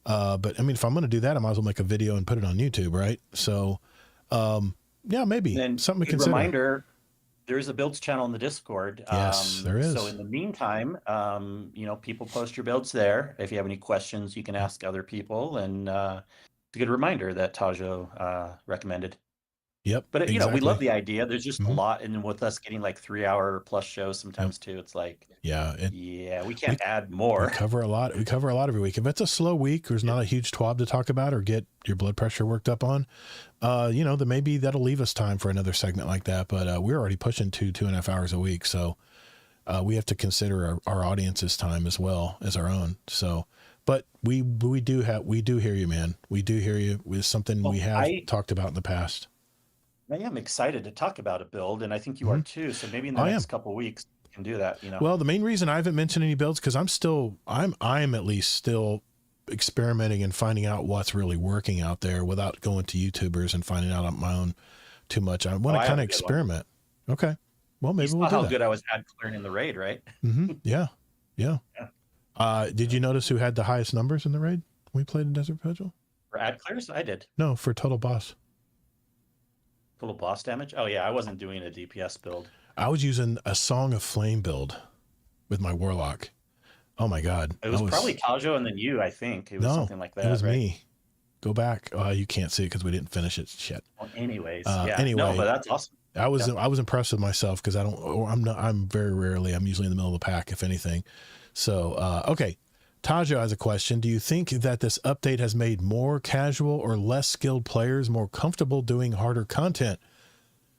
[SPEAKER 1] But I mean, if I'm going to do that, I might as well make a video and put it on YouTube. Right. So, yeah, maybe
[SPEAKER 2] And
[SPEAKER 1] something to
[SPEAKER 2] good
[SPEAKER 1] consider.
[SPEAKER 2] reminder, there's a builds channel in the Discord.
[SPEAKER 1] Yes, there is.
[SPEAKER 2] So in the meantime, people post your builds there. If you have any questions, you can ask other people. And it's a good reminder that Tajo recommended.
[SPEAKER 1] Yep.
[SPEAKER 2] But we
[SPEAKER 1] exactly.
[SPEAKER 2] love the idea. There's just
[SPEAKER 1] Mhm.
[SPEAKER 2] a lot, and with us getting like 3-hour plus shows sometimes too, it's like,
[SPEAKER 1] Yeah.
[SPEAKER 2] we can't add more.
[SPEAKER 1] We cover a lot every week. If it's a slow week, there's not a huge TWAB to talk about or get your blood pressure worked up on, then maybe that'll leave us time for another segment like that. But we're already pushing 2.5 hours a week. So we have to consider our audience's time as well as our own. So, but we do hear you, man. We do hear you with something we have talked about in the past.
[SPEAKER 2] I am excited to talk about a build, and I think you are too. So maybe in the next couple of weeks we can do that.
[SPEAKER 1] Well, the main reason I haven't mentioned any builds because I'm at least still experimenting and finding out what's really working out there without going to YouTubers and finding out on my own too much. I want to kind of experiment. Okay. Well, maybe we'll do
[SPEAKER 2] how
[SPEAKER 1] that.
[SPEAKER 2] good I was ad clearing in the raid, right?
[SPEAKER 1] Mm-hmm. Yeah. Did you notice who had the highest numbers in the raid when we played in Desert Vigil?
[SPEAKER 2] For ad clears, I did.
[SPEAKER 1] No, for total boss.
[SPEAKER 2] Total boss damage? Oh, yeah, I wasn't doing a DPS build.
[SPEAKER 1] I was using a Song of Flame build with my Warlock. Oh, my God.
[SPEAKER 2] It was probably Tajo and then you, I think. It was something like that.
[SPEAKER 1] It was me. Go back. You can't see it because we didn't finish it. Shit.
[SPEAKER 2] Well, anyways.
[SPEAKER 1] Anyway,
[SPEAKER 2] no, but that's awesome.
[SPEAKER 1] I was impressed with myself because I'm very rarely, I'm usually in the middle of the pack, if anything. So, okay. Tajo has a question. Do you think that this update has made more casual or less skilled players more comfortable doing harder content?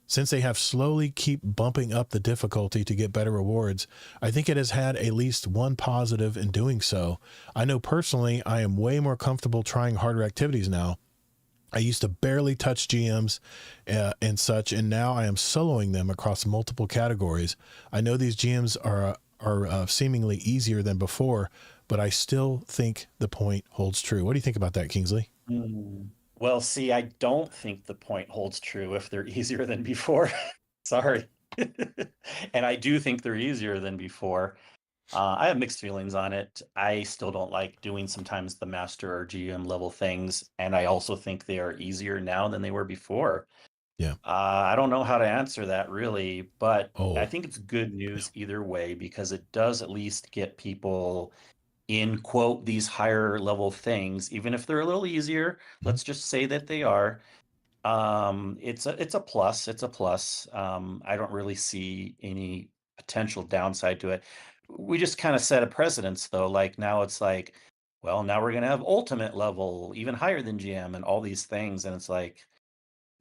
[SPEAKER 1] Since they have slowly keep bumping up the difficulty to get better rewards, I think it has had at least one positive in doing so. I know personally, I am way more comfortable trying harder activities now. I used to barely touch GMs and such, and now I am soloing them across multiple categories. I know these GMs are seemingly easier than before, but I still think the point holds true. What do you think about that, Kingsley?
[SPEAKER 2] Well, see, I don't think the point holds true if they're easier than before. Sorry. And I do think they're easier than before. I have mixed feelings on it. I still don't like doing sometimes the master or GM level things. And I also think they are easier now than they were before.
[SPEAKER 1] Yeah.
[SPEAKER 2] I don't know how to answer that really, but I think it's good news either way because it does at least get people in quote these higher level things, even if they're a little easier. Let's just say that they are. It's a plus. It's a plus. I don't really see any potential downside to it. We just kind of set a precedence though. Like now it's like, well, now we're gonna have ultimate level, even higher than GM, and all these things, and it's like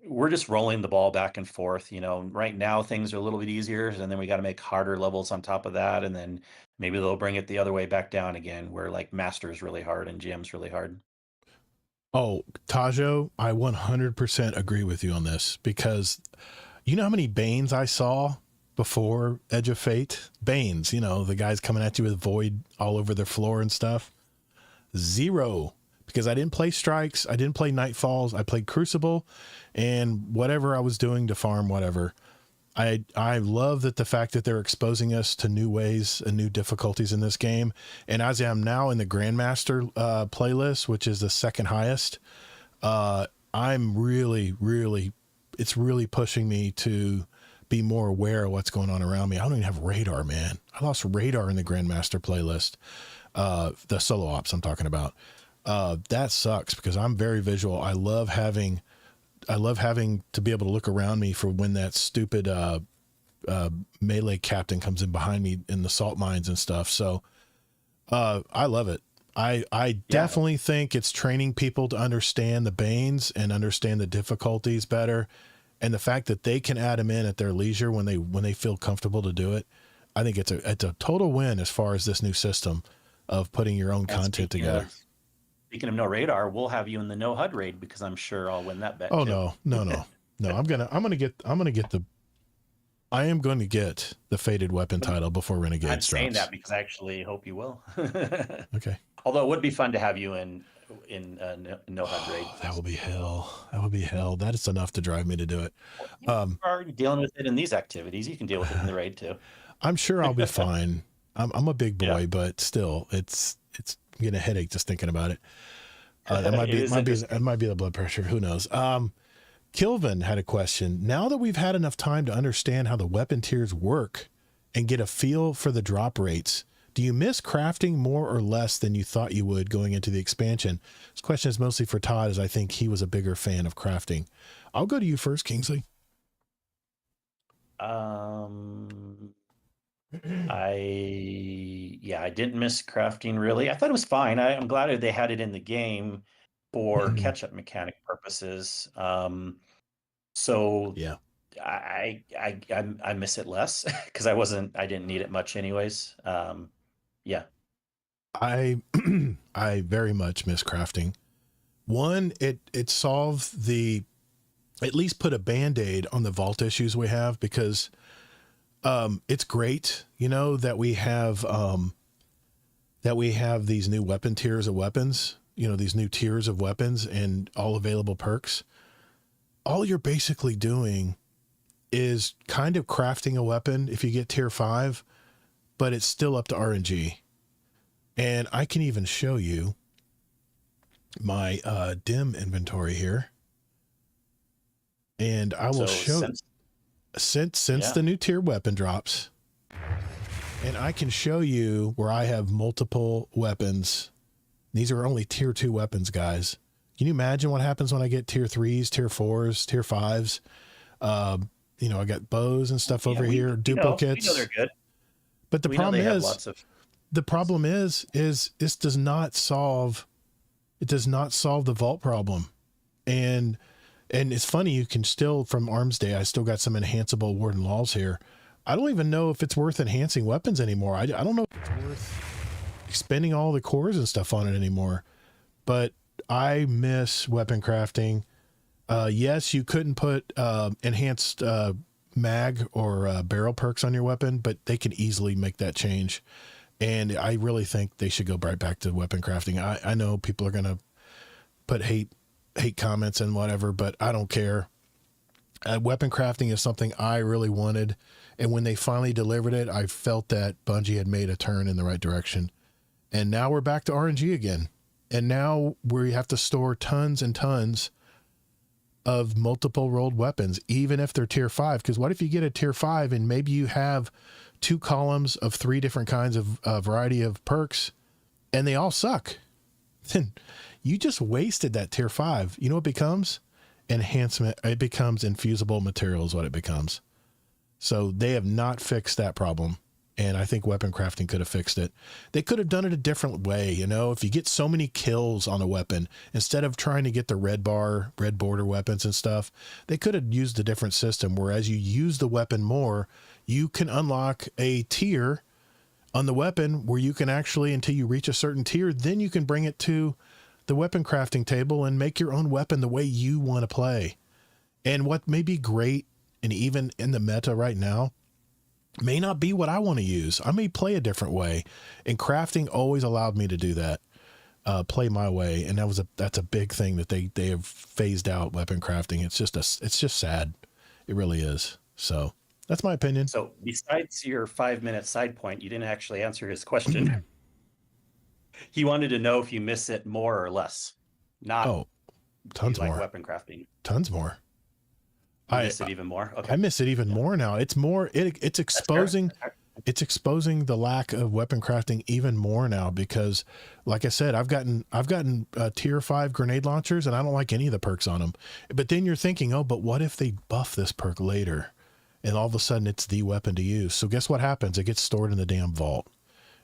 [SPEAKER 2] we're just rolling the ball back and forth. Right now things are a little bit easier, and then we got to make harder levels on top of that, and then maybe they'll bring it the other way back down again, where like master is really hard and GM's really hard.
[SPEAKER 1] Oh, Tajo, I 100% agree with you on this because you know how many Banes I saw before Edge of Fate? Banes, the guys coming at you with void all over their floor and stuff. 0. Because I didn't play Strikes, I didn't play Nightfalls, I played Crucible, and whatever I was doing to farm whatever. I love that the fact that they're exposing us to new ways and new difficulties in this game. And as I'm now in the Grandmaster playlist, which is the second highest, I'm really, it's really pushing me to be more aware of what's going on around me. I don't even have radar, man. I lost radar in the Grandmaster playlist, the solo ops I'm talking about. That sucks because I'm very visual. I love having to be able to look around me for when that stupid melee captain comes in behind me in the salt mines and stuff. So I love it. I definitely think it's training people to understand the Banes and understand the difficulties better. And the fact that they can add them in at their leisure when they feel comfortable to do it, I think it's a total win as far as this new system of putting your own content together.
[SPEAKER 2] Speaking of no radar, we'll have you in the no HUD raid because I'm sure I'll win that bet.
[SPEAKER 1] Oh
[SPEAKER 2] too.
[SPEAKER 1] no. I'm going to get the Fated Weapon title before Renegades
[SPEAKER 2] I'm saying
[SPEAKER 1] drops.
[SPEAKER 2] that because I actually hope you will.
[SPEAKER 1] Okay.
[SPEAKER 2] Although it would be fun to have you in no HUD raid.
[SPEAKER 1] That will be hell. That would be hell. That is enough to drive me to do it.
[SPEAKER 2] You're already dealing with it in these activities. You can deal with it in the raid too.
[SPEAKER 1] I'm sure I'll be fine. I'm a big boy, but still, it's I'm getting a headache just thinking about it. That might be the blood pressure. Who knows? Kilvin had a question. Now that we've had enough time to understand how the weapon tiers work and get a feel for the drop rates, do you miss crafting more or less than you thought you would going into the expansion? This question is mostly for Todd, as I think he was a bigger fan of crafting. I'll go to you first, Kingsley.
[SPEAKER 2] I didn't miss crafting really. I thought it was fine. I'm glad they had it in the game for catch-up mechanic purposes. So
[SPEAKER 1] yeah,
[SPEAKER 2] I miss it less because I didn't need it much anyways. Yeah.
[SPEAKER 1] I very much miss crafting. One, it solved at least put a Band-Aid on the vault issues we have, because it's great, that we have these new weapon tiers of weapons, these new tiers of weapons and all available perks. All you're basically doing is kind of crafting a weapon if you get tier 5, but it's still up to RNG. And I can even show you my dim inventory here. And I will since the new tier weapon drops, and I can show you where I have multiple weapons. These are only tier 2 weapons, guys. Can you imagine what happens when I get tier 3s, tier 4s, tier 5s? I got bows and stuff over here, duplicates.
[SPEAKER 2] We know they're good.
[SPEAKER 1] But the problem is this does not solve the vault problem. And it's funny, you can still, from Arms Day, I still got some enhanceable Warden Laws here. I don't even know if it's worth enhancing weapons anymore. I don't know if it's worth expending all the cores and stuff on it anymore. But I miss weapon crafting. Yes, you couldn't put enhanced mag or barrel perks on your weapon, but they can easily make that change. And I really think they should go right back to weapon crafting. I know people are going to put hate comments and whatever, but I don't care. Weapon crafting is something I really wanted. And when they finally delivered it, I felt that Bungie had made a turn in the right direction. And now we're back to RNG again. And now we have to store tons and tons of multiple rolled weapons, even if they're tier 5. Because what if you get a tier 5 and maybe you have 2 columns of 3 different kinds of variety of perks and they all suck? Then you just wasted that tier 5. You know what it becomes? Enhancement. It becomes infusible material is what it becomes. So they have not fixed that problem. And I think weapon crafting could have fixed it. They could have done it a different way. If you get so many kills on a weapon, instead of trying to get the red border weapons and stuff, they could have used a different system where as you use the weapon more, you can unlock a tier on the weapon where you can actually, until you reach a certain tier, then you can bring it to the weapon crafting table and make your own weapon the way you want to play. And what may be great, and even in the meta right now, may not be what I want to use. I may play a different way, and crafting always allowed me to do that, play my way. And that's a big thing that they have phased out weapon crafting. It's just sad. It really is. So that's my opinion.
[SPEAKER 2] So besides your 5-minute side point, you didn't actually answer his question. He wanted to know if you miss it more or less.
[SPEAKER 1] Tons more.
[SPEAKER 2] Weapon crafting.
[SPEAKER 1] Tons more.
[SPEAKER 2] I miss it even more. Okay.
[SPEAKER 1] I miss it even more now. It's more. It's exposing. It's exposing the lack of weapon crafting even more now because, like I said, I've gotten tier 5 grenade launchers and I don't like any of the perks on them. But then you're thinking, but what if they buff this perk later, and all of a sudden it's the weapon to use? So guess what happens? It gets stored in the damn vault,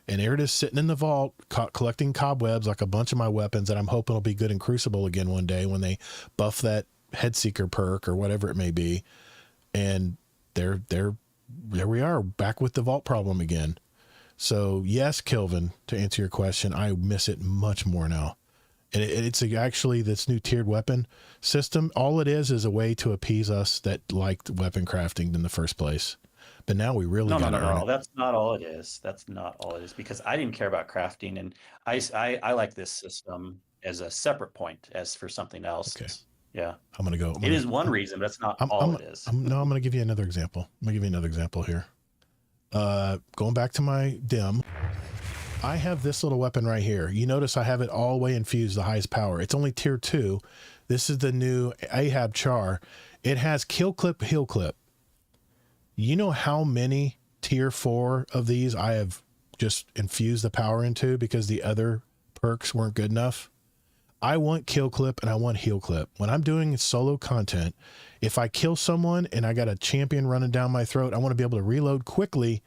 [SPEAKER 1] and there it is sitting in the vault, collecting cobwebs like a bunch of my weapons that I'm hoping will be good in Crucible again one day when they buff that Headseeker perk or whatever it may be. And there we are back with the vault problem again. So yes, Kelvin, to answer your question, I miss it much more now. And it's actually this new tiered weapon system. All it is a way to appease us that liked weapon crafting in the first place. But now we really got to earn it.
[SPEAKER 2] That's not all it is. That's not all it is, because I didn't care about crafting, and I like this system as a separate point as for something else.
[SPEAKER 1] Okay.
[SPEAKER 2] Yeah.
[SPEAKER 1] It
[SPEAKER 2] is one reason, but that's not all it is.
[SPEAKER 1] I'm going to give you another example. I'm going to give you another example here. Going back to my dim, I have this little weapon right here. You notice I have it all the way infused, the highest power. It's only tier 2. This is the new Ahab Char. It has kill clip, heal clip. You know how many tier 4 of these I have just infused the power into because the other perks weren't good enough? I want kill clip and I want heal clip. When I'm doing solo content, if I kill someone and I got a champion running down my throat, I want to be able to reload quickly,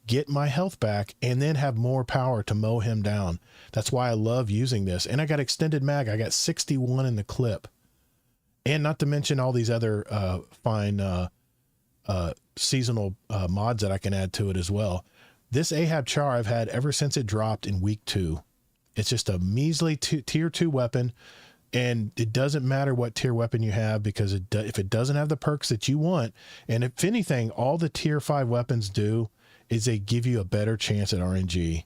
[SPEAKER 1] get my health back, and then have more power to mow him down. That's why I love using this. And I got extended mag. I got 61 in the clip. And not to mention all these other fine seasonal mods that I can add to it as well. This Ahab Char I've had ever since it dropped in week 2. It's just a measly tier 2 weapon, and it doesn't matter what tier weapon you have, because if it doesn't have the perks that you want, and if anything, all the tier 5 weapons do is they give you a better chance at RNG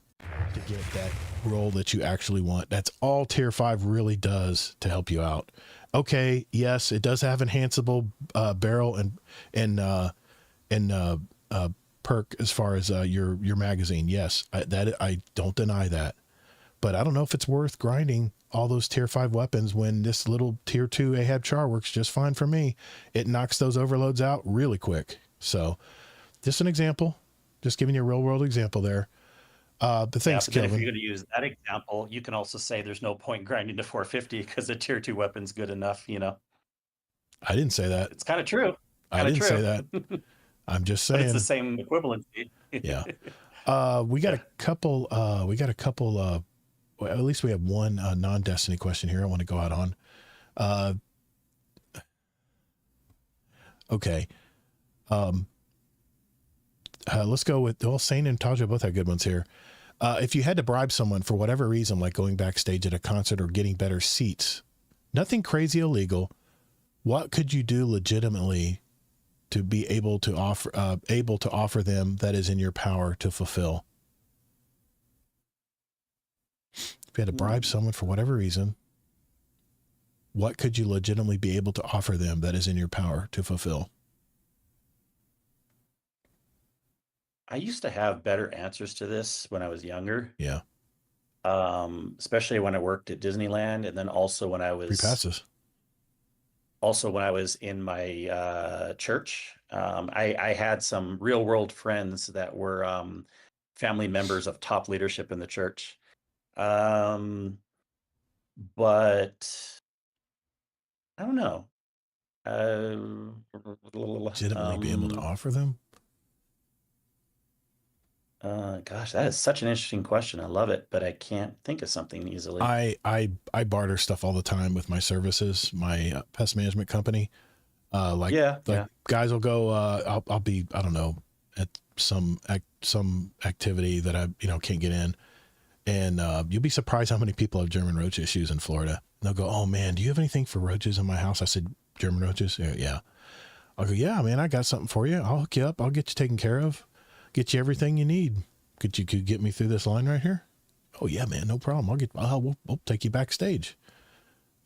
[SPEAKER 1] to get that roll that you actually want. That's all tier 5 really does to help you out. Okay, yes, it does have enhanceable barrel and perk as far as your magazine. Yes, I don't deny that. But I don't know if it's worth grinding all those tier 5 weapons when this little tier 2 Ahab Char works just fine for me. It knocks those overloads out really quick. So just an example, just giving you a real world example there. But thanks,
[SPEAKER 2] Kelvin.
[SPEAKER 1] Kelvin.
[SPEAKER 2] If you're going to use that example, you can also say there's no point grinding to 450 because the tier 2 weapon's good enough,
[SPEAKER 1] I didn't say that.
[SPEAKER 2] It's kind of true.
[SPEAKER 1] I didn't say that. I'm just saying.
[SPEAKER 2] But it's the same equivalency.
[SPEAKER 1] Yeah. We got a couple, well, at least we have one non-Destiny question here I want to go out on. Okay. Let's go with, well, Sane and Taja both have good ones here. If you had to bribe someone for whatever reason, like going backstage at a concert or getting better seats, nothing crazy illegal, what could you do legitimately to be able to offer them that is in your power to fulfill? If you had to bribe someone for whatever reason, what could you legitimately be able to offer them that is in your power to fulfill?
[SPEAKER 2] I used to have better answers to this when I was younger.
[SPEAKER 1] Yeah.
[SPEAKER 2] Especially when I worked at Disneyland, and then also when I was
[SPEAKER 1] Free passes.
[SPEAKER 2] Also when I was in my church. I had some real world friends that were family members of top leadership in the church. But I don't know.
[SPEAKER 1] Legitimately be able to offer them?
[SPEAKER 2] Gosh, that is such an interesting question. I love it, but I can't think of something easily.
[SPEAKER 1] I barter stuff all the time with my services, my pest management company. Guys will go, I'll be, I don't know, at some activity that I, can't get in. And you'll be surprised how many people have German roach issues in Florida. And they'll go, oh man, do you have anything for roaches in my house? I said, German roaches? Yeah. I'll go, yeah, man, I got something for you. I'll hook you up. I'll get you taken care of. Get you everything you need. Could you get me through this line right here? Oh yeah, man, no problem. We'll take you backstage.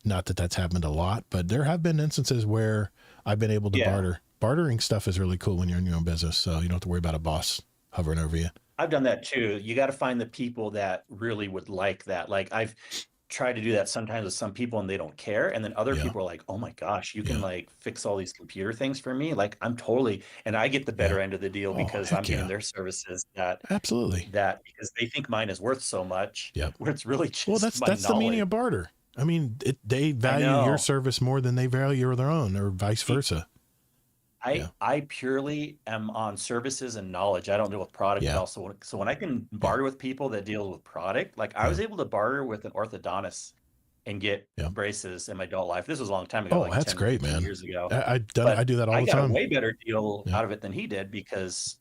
[SPEAKER 1] Not that that's happened a lot, but there have been instances where I've been able to barter. Bartering stuff is really cool when you're in your own business. So you don't have to worry about a boss hovering over you.
[SPEAKER 2] I've done that too. You got to find the people that really would like that. Like I've tried to do that sometimes with some people and they don't care. And then other people are like, oh my gosh, you can like fix all these computer things for me. Like I'm totally, and I get the better end of the deal because I'm getting their services
[SPEAKER 1] absolutely
[SPEAKER 2] because they think mine is worth so much.
[SPEAKER 1] Yeah.
[SPEAKER 2] Where it's really just
[SPEAKER 1] that's the meaning of barter. I mean, they value your service more than they value their own, or vice versa.
[SPEAKER 2] I purely am on services and knowledge. I don't deal with product at all. So when I can barter with people that deal with product, like I was able to barter with an orthodontist and get
[SPEAKER 1] Yeah.
[SPEAKER 2] braces in my adult life. This was a long time ago,
[SPEAKER 1] Oh,
[SPEAKER 2] like
[SPEAKER 1] that's
[SPEAKER 2] 10,
[SPEAKER 1] great,
[SPEAKER 2] 15
[SPEAKER 1] man.
[SPEAKER 2] years ago.
[SPEAKER 1] I
[SPEAKER 2] But
[SPEAKER 1] do that all
[SPEAKER 2] I
[SPEAKER 1] the
[SPEAKER 2] got a
[SPEAKER 1] time.
[SPEAKER 2] way better deal
[SPEAKER 1] Yeah.
[SPEAKER 2] out of it than he did because,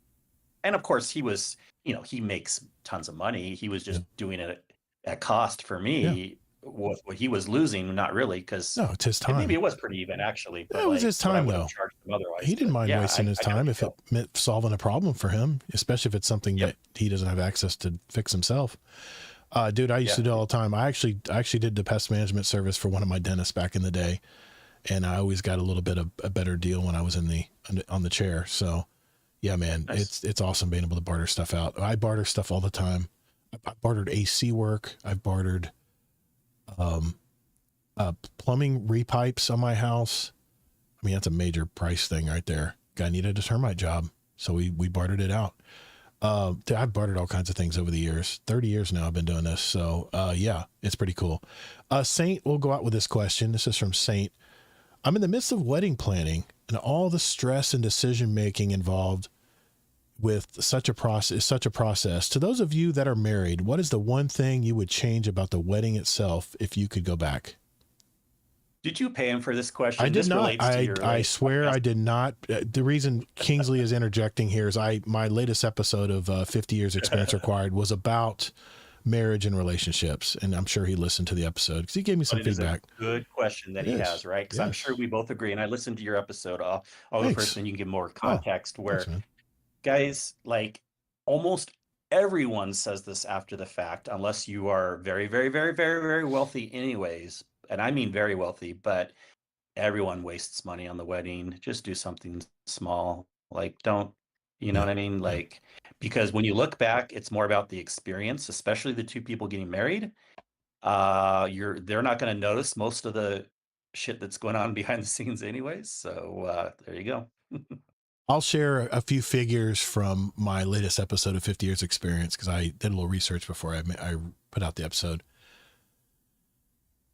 [SPEAKER 2] and of course he was, he makes tons of money. He was just doing it at cost for
[SPEAKER 1] Yeah.
[SPEAKER 2] me. What he was losing, not really, because
[SPEAKER 1] No, it's his
[SPEAKER 2] maybe
[SPEAKER 1] time.
[SPEAKER 2] it was pretty even actually, but
[SPEAKER 1] It was
[SPEAKER 2] like
[SPEAKER 1] his
[SPEAKER 2] what I
[SPEAKER 1] time
[SPEAKER 2] would have
[SPEAKER 1] though.
[SPEAKER 2] charged him otherwise.
[SPEAKER 1] He didn't
[SPEAKER 2] But
[SPEAKER 1] mind
[SPEAKER 2] yeah,
[SPEAKER 1] wasting his
[SPEAKER 2] I know what
[SPEAKER 1] time
[SPEAKER 2] you
[SPEAKER 1] if it
[SPEAKER 2] feel.
[SPEAKER 1] meant solving a problem for him, especially if it's something
[SPEAKER 2] Yep.
[SPEAKER 1] that he doesn't have access to fix himself. Dude, I used
[SPEAKER 2] Yeah.
[SPEAKER 1] to do it all the time. I actually did the pest management service for one of my dentists back in the day, and I always got a little bit of a better deal when I was on the chair. So, yeah, man,
[SPEAKER 2] Nice.
[SPEAKER 1] it's awesome being able to barter stuff out. I barter stuff all the time. I bartered AC work. I've bartered plumbing repipes on my house. I mean, that's a major price thing right there. Guy needed a termite job, so we bartered it out. I've bartered all kinds of things over the years. 30 years now I've been doing this. So, yeah, it's pretty cool. Saint will go out with this question. This is from Saint. I'm in the midst of wedding planning and all the stress and decision making involved with such a process. To those of you that are married, what is the one thing you would change about the wedding itself if you could go back?
[SPEAKER 2] Did you pay him for this question?
[SPEAKER 1] I did
[SPEAKER 2] This
[SPEAKER 1] not.
[SPEAKER 2] relates to your
[SPEAKER 1] I
[SPEAKER 2] latest
[SPEAKER 1] swear
[SPEAKER 2] podcast.
[SPEAKER 1] I did not. The reason Kingsley is interjecting here is my latest episode of 50 Years Experience Required was about marriage and relationships. And I'm sure he listened to the episode because he gave me some
[SPEAKER 2] But it is
[SPEAKER 1] feedback.
[SPEAKER 2] a good question that
[SPEAKER 1] It
[SPEAKER 2] he
[SPEAKER 1] is.
[SPEAKER 2] has, right? Because I'm
[SPEAKER 1] Yes.
[SPEAKER 2] sure we both agree. And I listened to your episode. I'll go
[SPEAKER 1] Thanks.
[SPEAKER 2] first, and you can give more
[SPEAKER 1] Oh,
[SPEAKER 2] context. Where
[SPEAKER 1] thanks, man.
[SPEAKER 2] guys, like almost everyone says this after the fact, unless you are very, very, very, very, very wealthy, anyways. And I mean very wealthy, but everyone wastes money on the wedding. Just do something small. Like, don't, you know
[SPEAKER 1] Yeah.
[SPEAKER 2] what I mean?
[SPEAKER 1] Yeah.
[SPEAKER 2] Like, because when you look back, it's more about the experience, especially the two people getting married. They're not going to notice most of the shit that's going on behind the scenes anyways. So there you go.
[SPEAKER 1] I'll share a few figures from my latest episode of 50 Years Experience because I did a little research before I put out the episode.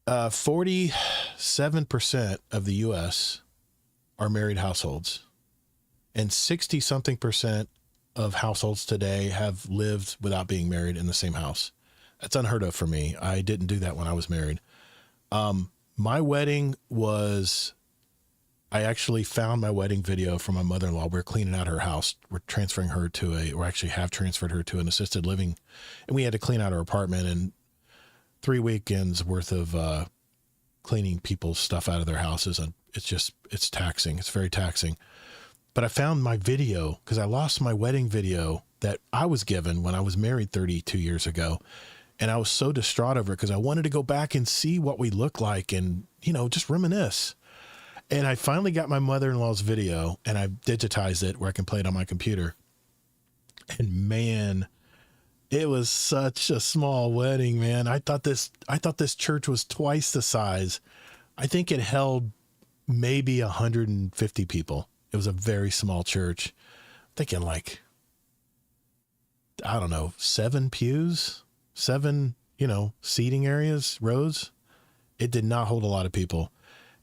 [SPEAKER 1] 47% of the U.S. are married households, and 60 something percent of households today have lived without being married in the same house. That's unheard of for me. I didn't do that when I was married. My wedding was, I actually found my wedding video from my mother-in-law. We're cleaning out her house. We're transferring her or actually have transferred her to an assisted living. And we had to clean out her apartment, and 3 weekends worth of cleaning people's stuff out of their houses. And it's taxing. It's very taxing. But I found my video because I lost my wedding video that I was given when I was married 32 years ago. And I was so distraught over it because I wanted to go back and see what we look like and, just reminisce. And I finally got my mother-in-law's video and I digitized it where I can play it on my computer. And man, it was such a small wedding, man. I thought this church was twice the size. I think it held maybe 150 people. It was a very small church. I'm thinking like, I don't know, 7 pews, 7, seating areas, rows. It did not hold a lot of people.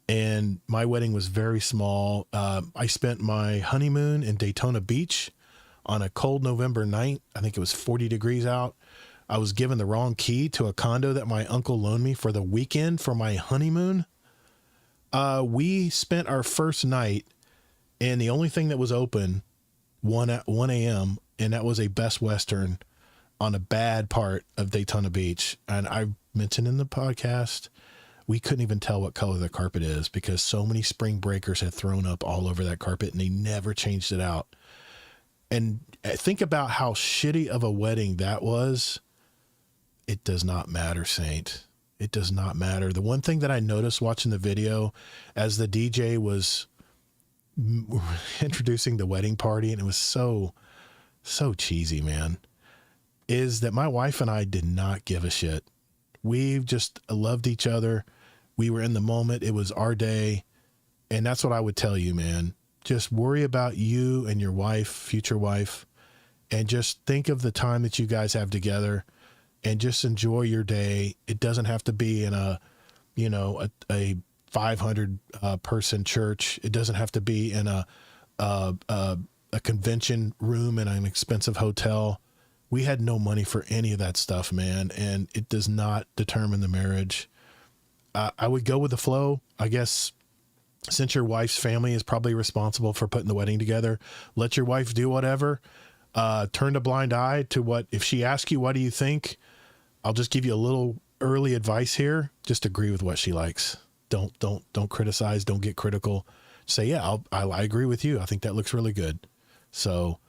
[SPEAKER 1] And my wedding was very small. I spent my honeymoon in Daytona Beach on a cold November night. I think it was 40 degrees out. I was given the wrong key to a condo that my uncle loaned me for the weekend for my honeymoon. We spent our first night, and the only thing that was open 1 a.m., and that was a Best Western on a bad part of Daytona Beach. And I mentioned in the podcast, we couldn't even tell what color the carpet is because so many spring breakers had thrown up all over that carpet and they never changed it out. And think about how shitty of a wedding that was. It does not matter, Saint. It does not matter. The one thing that I noticed watching the video as the DJ was introducing the wedding party, and it was so cheesy, man, is that my wife and I did not give a shit. We just loved each other. We were in the moment. It was our day. And that's what I would tell you, man. Just worry about you and your wife, future wife, and just think of the time that you guys have together and just enjoy your day. It doesn't have to be in a 500 person church. It doesn't have to be in a convention room in an expensive hotel. We had no money for any of that stuff, man. And it does not determine the marriage. I would go with the flow. I guess since your wife's family is probably responsible for putting the wedding together, let your wife do whatever. Turn a blind eye to what, if she asks you, what do you think? I'll just give you a little early advice here. Just agree with what she likes. Don't criticize. Don't get critical. Say, yeah, I agree with you. I think that looks really good. So,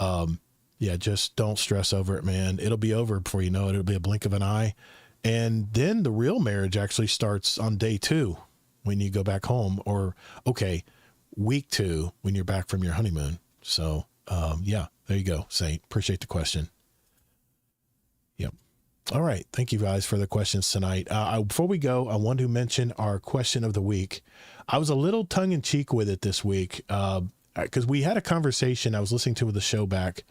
[SPEAKER 1] yeah, just don't stress over it, man. It'll be over before you know it. It'll be a blink of an eye. And then the real marriage actually starts on day 2 when you go back home, or week 2 when you're back from your honeymoon. So, yeah, there you go, Saint. Appreciate the question. Yep. All right. Thank you guys for the questions tonight. Before we go, I want to mention our question of the week. I was a little tongue in cheek with it this week, because we had a conversation I was listening to with the show back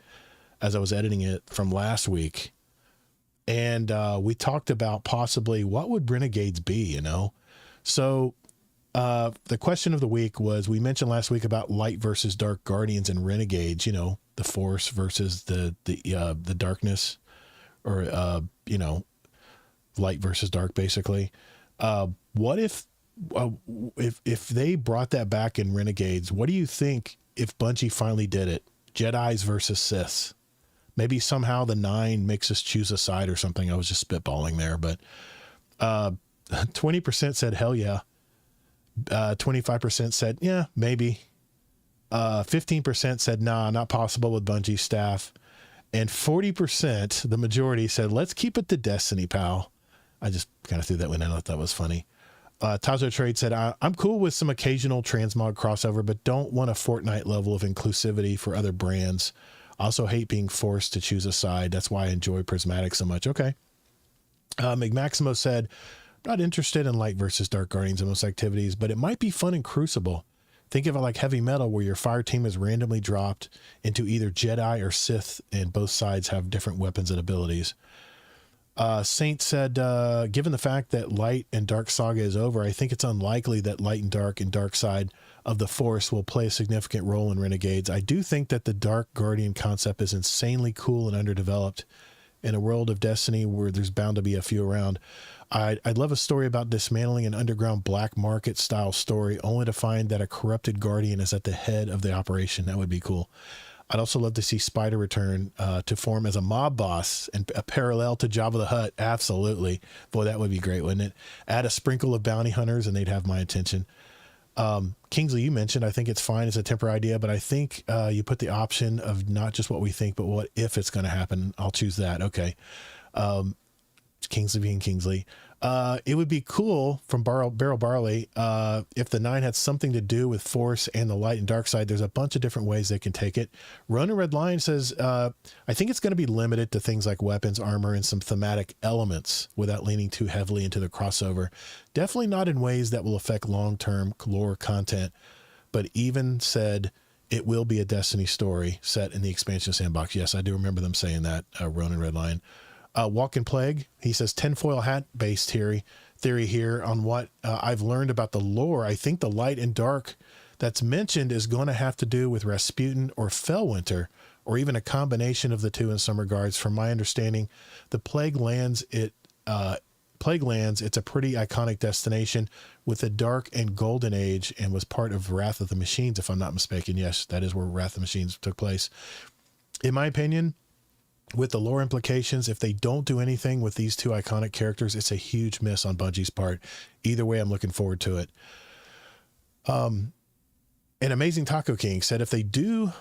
[SPEAKER 1] as I was editing it from last week. And we talked about possibly what would Renegades be, you know? So the question of the week was, we mentioned last week about light versus dark guardians and renegades, you know, the force versus the darkness, or, you know, light versus dark, basically. What if they brought that back in Renegades? What do you think if Bungie finally did it? Jedis versus Siths. Maybe somehow the 9 makes us choose a side or something. I was just spitballing there, but 20% said hell yeah. 25% said yeah, maybe. 15% said nah, not possible with Bungie staff. And 40%, the majority, said let's keep it to Destiny, pal. I just kind of threw that one in. I thought that was funny. Tazo Trade said, I'm cool with some occasional transmog crossover, but don't want a Fortnite level of inclusivity for other brands. Also hate being forced to choose a side. That's why I enjoy Prismatic so much. Okay. McMaximo said, not interested in light versus dark guardians in most activities, but it might be fun in Crucible. Think of it like heavy metal, where your fire team is randomly dropped into either Jedi or Sith, and both sides have different weapons and abilities. Saint said, given the fact that light and dark saga is over, I think it's unlikely that light and dark side of the Force will play a significant role in Renegades. I do think that the Dark Guardian concept is insanely cool and underdeveloped in a world of Destiny where there's bound to be a few around. I'd love a story about dismantling an underground black market style story, only to find that a corrupted Guardian is at the head of the operation. That would be cool. I'd also love to see Spider return to form as a mob boss and a parallel to Jabba the Hutt. Absolutely. Boy, that would be great, wouldn't it? Add a sprinkle of bounty hunters and they'd have my attention. Kingsley, you mentioned, I think it's fine as a temporary idea, but I think you put the option of not just what we think, but what if it's going to happen. I'll choose that. Okay. Kingsley being Kingsley. It would be cool from Barrel Barley if the 9 had something to do with Force and the light and dark side. There's a bunch of different ways they can take it. Ronan Red Lion says, I think it's going to be limited to things like weapons, armor, and some thematic elements without leaning too heavily into the crossover. Definitely not in ways that will affect long-term lore content, but even said it will be a Destiny story set in the expansion sandbox. Yes, I do remember them saying that, Ronan Red Lion. Walking Plague, he says, tinfoil hat based theory here on what I've learned about the lore. I think the light and dark that's mentioned is going to have to do with Rasputin or Fellwinter, or even a combination of the two in some regards. From my understanding, the Plague Lands, it's a pretty iconic destination with a dark and golden age, and was part of Wrath of the Machines, if I'm not mistaken. Yes, that is where Wrath of the Machines took place. In my opinion, with the lore implications, if they don't do anything with these two iconic characters, it's a huge miss on Bungie's part. Either way, I'm looking forward to it. An Amazing Taco King said if they do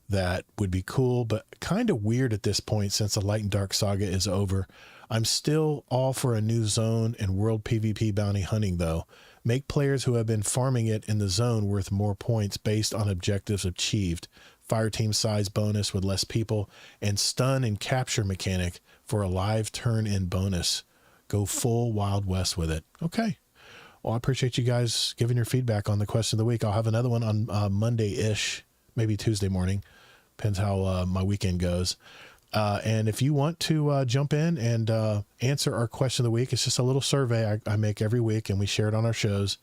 [SPEAKER 1] that, would be cool, but kind of weird at this point since the Light and Dark saga is over. I'm still all for a new zone and world PvP bounty hunting, though. Make players who have been farming it in the zone worth more points based on objectives achieved. Fire team size bonus with less people, and stun and capture mechanic for a live turn-in bonus. Go full Wild West with it. Okay. Well, I appreciate you guys giving your feedback on the question of the week. I'll have another one on Monday-ish, maybe Tuesday morning. Depends how my weekend goes. And if you want to jump in and answer our question of the week, it's just a little survey I make every week, and we share it on our shows.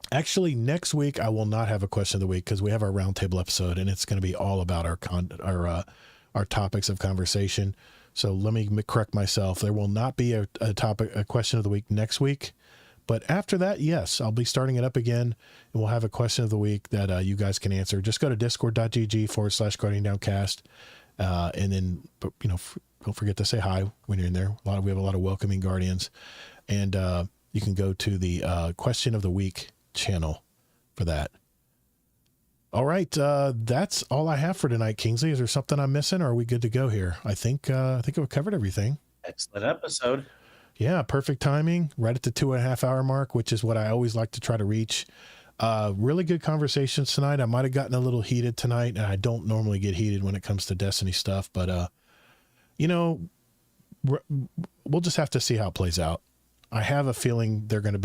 [SPEAKER 1] Actually, next week I will not have a question of the week because we have our roundtable episode, and it's going to be all about our topics of conversation. So let me correct myself. There will not be a question of the week next week. But after that, yes, I'll be starting it up again, and we'll have a question of the week that you guys can answer. Just go to discord.gg/guardiandowncast. And then, don't forget to say hi when you're in there. We have a lot of welcoming guardians. And you can go to the question of the week channel for that. All right. That's all I have for tonight, Kingsley. Is there something I'm missing, or are we good to go here? I think we've covered everything.
[SPEAKER 2] Excellent episode.
[SPEAKER 1] Yeah, perfect timing, right at the 2.5 hour mark, which is what I always like to try to reach. Really good conversations tonight. I might have gotten a little heated tonight, and I don't normally get heated when it comes to Destiny stuff, but we'll just have to see how it plays out. I have a feeling they're going to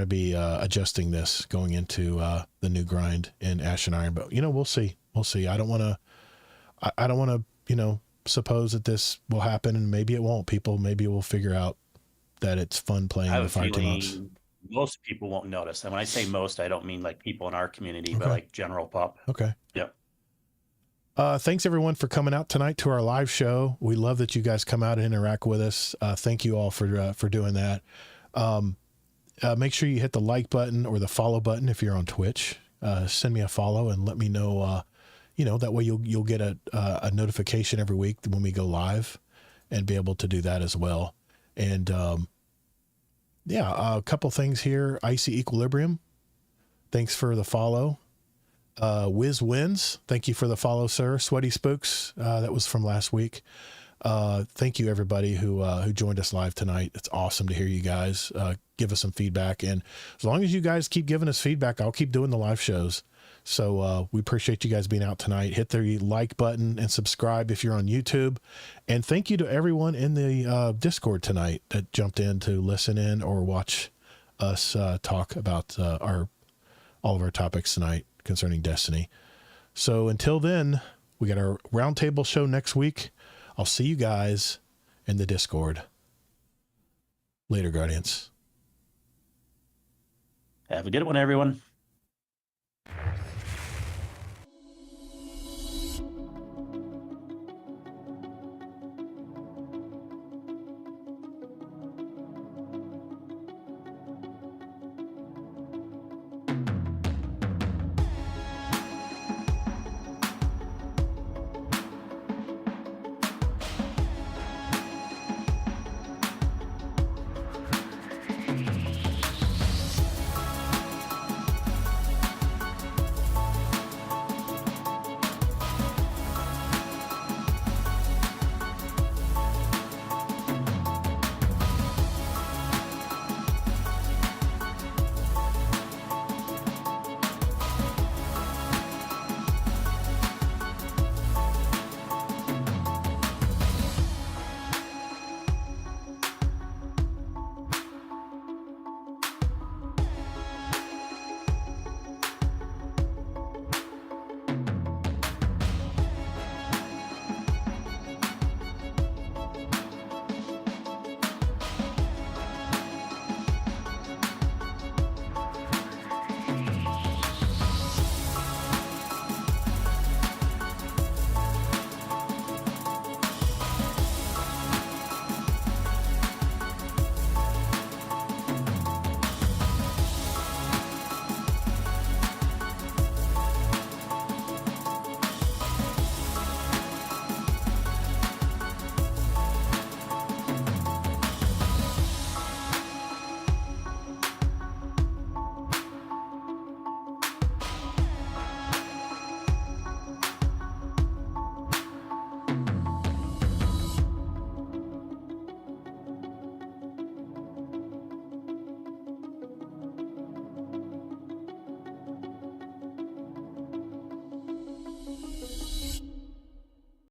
[SPEAKER 1] be adjusting this going into the new grind in Ash and Iron, but we'll see. I don't want to suppose that this will happen, and maybe it won't. Maybe we'll figure out that it's fun playing the Fire 2 months.
[SPEAKER 2] Most people won't notice. And when I say most, I don't mean like people in our community, but like general pop.
[SPEAKER 1] Okay.
[SPEAKER 2] Yep.
[SPEAKER 1] Thanks everyone for coming out tonight to our live show. We love that you guys come out and interact with us. Thank you all for doing that. Make sure you hit the like button or the follow button if you're on Twitch. Send me a follow and let me know. That way you'll get a notification every week when we go live, and be able to do that as well. And a couple things here. Icy Equilibrium, thanks for the follow. Wiz Wins, thank you for the follow, sir. Sweaty Spooks, that was from last week. Thank you everybody who joined us live tonight. It's awesome to hear you guys give us some feedback, and as long as you guys keep giving us feedback, I'll keep doing the live shows. So we appreciate you guys being out tonight. Hit the like button and subscribe if you're on YouTube. And thank you to everyone in the Discord tonight that jumped in to listen in or watch us talk about all of our topics tonight concerning Destiny. So until then, we got our roundtable show next week. I'll see you guys in the Discord. Later, Guardians.
[SPEAKER 2] Have a good one, everyone.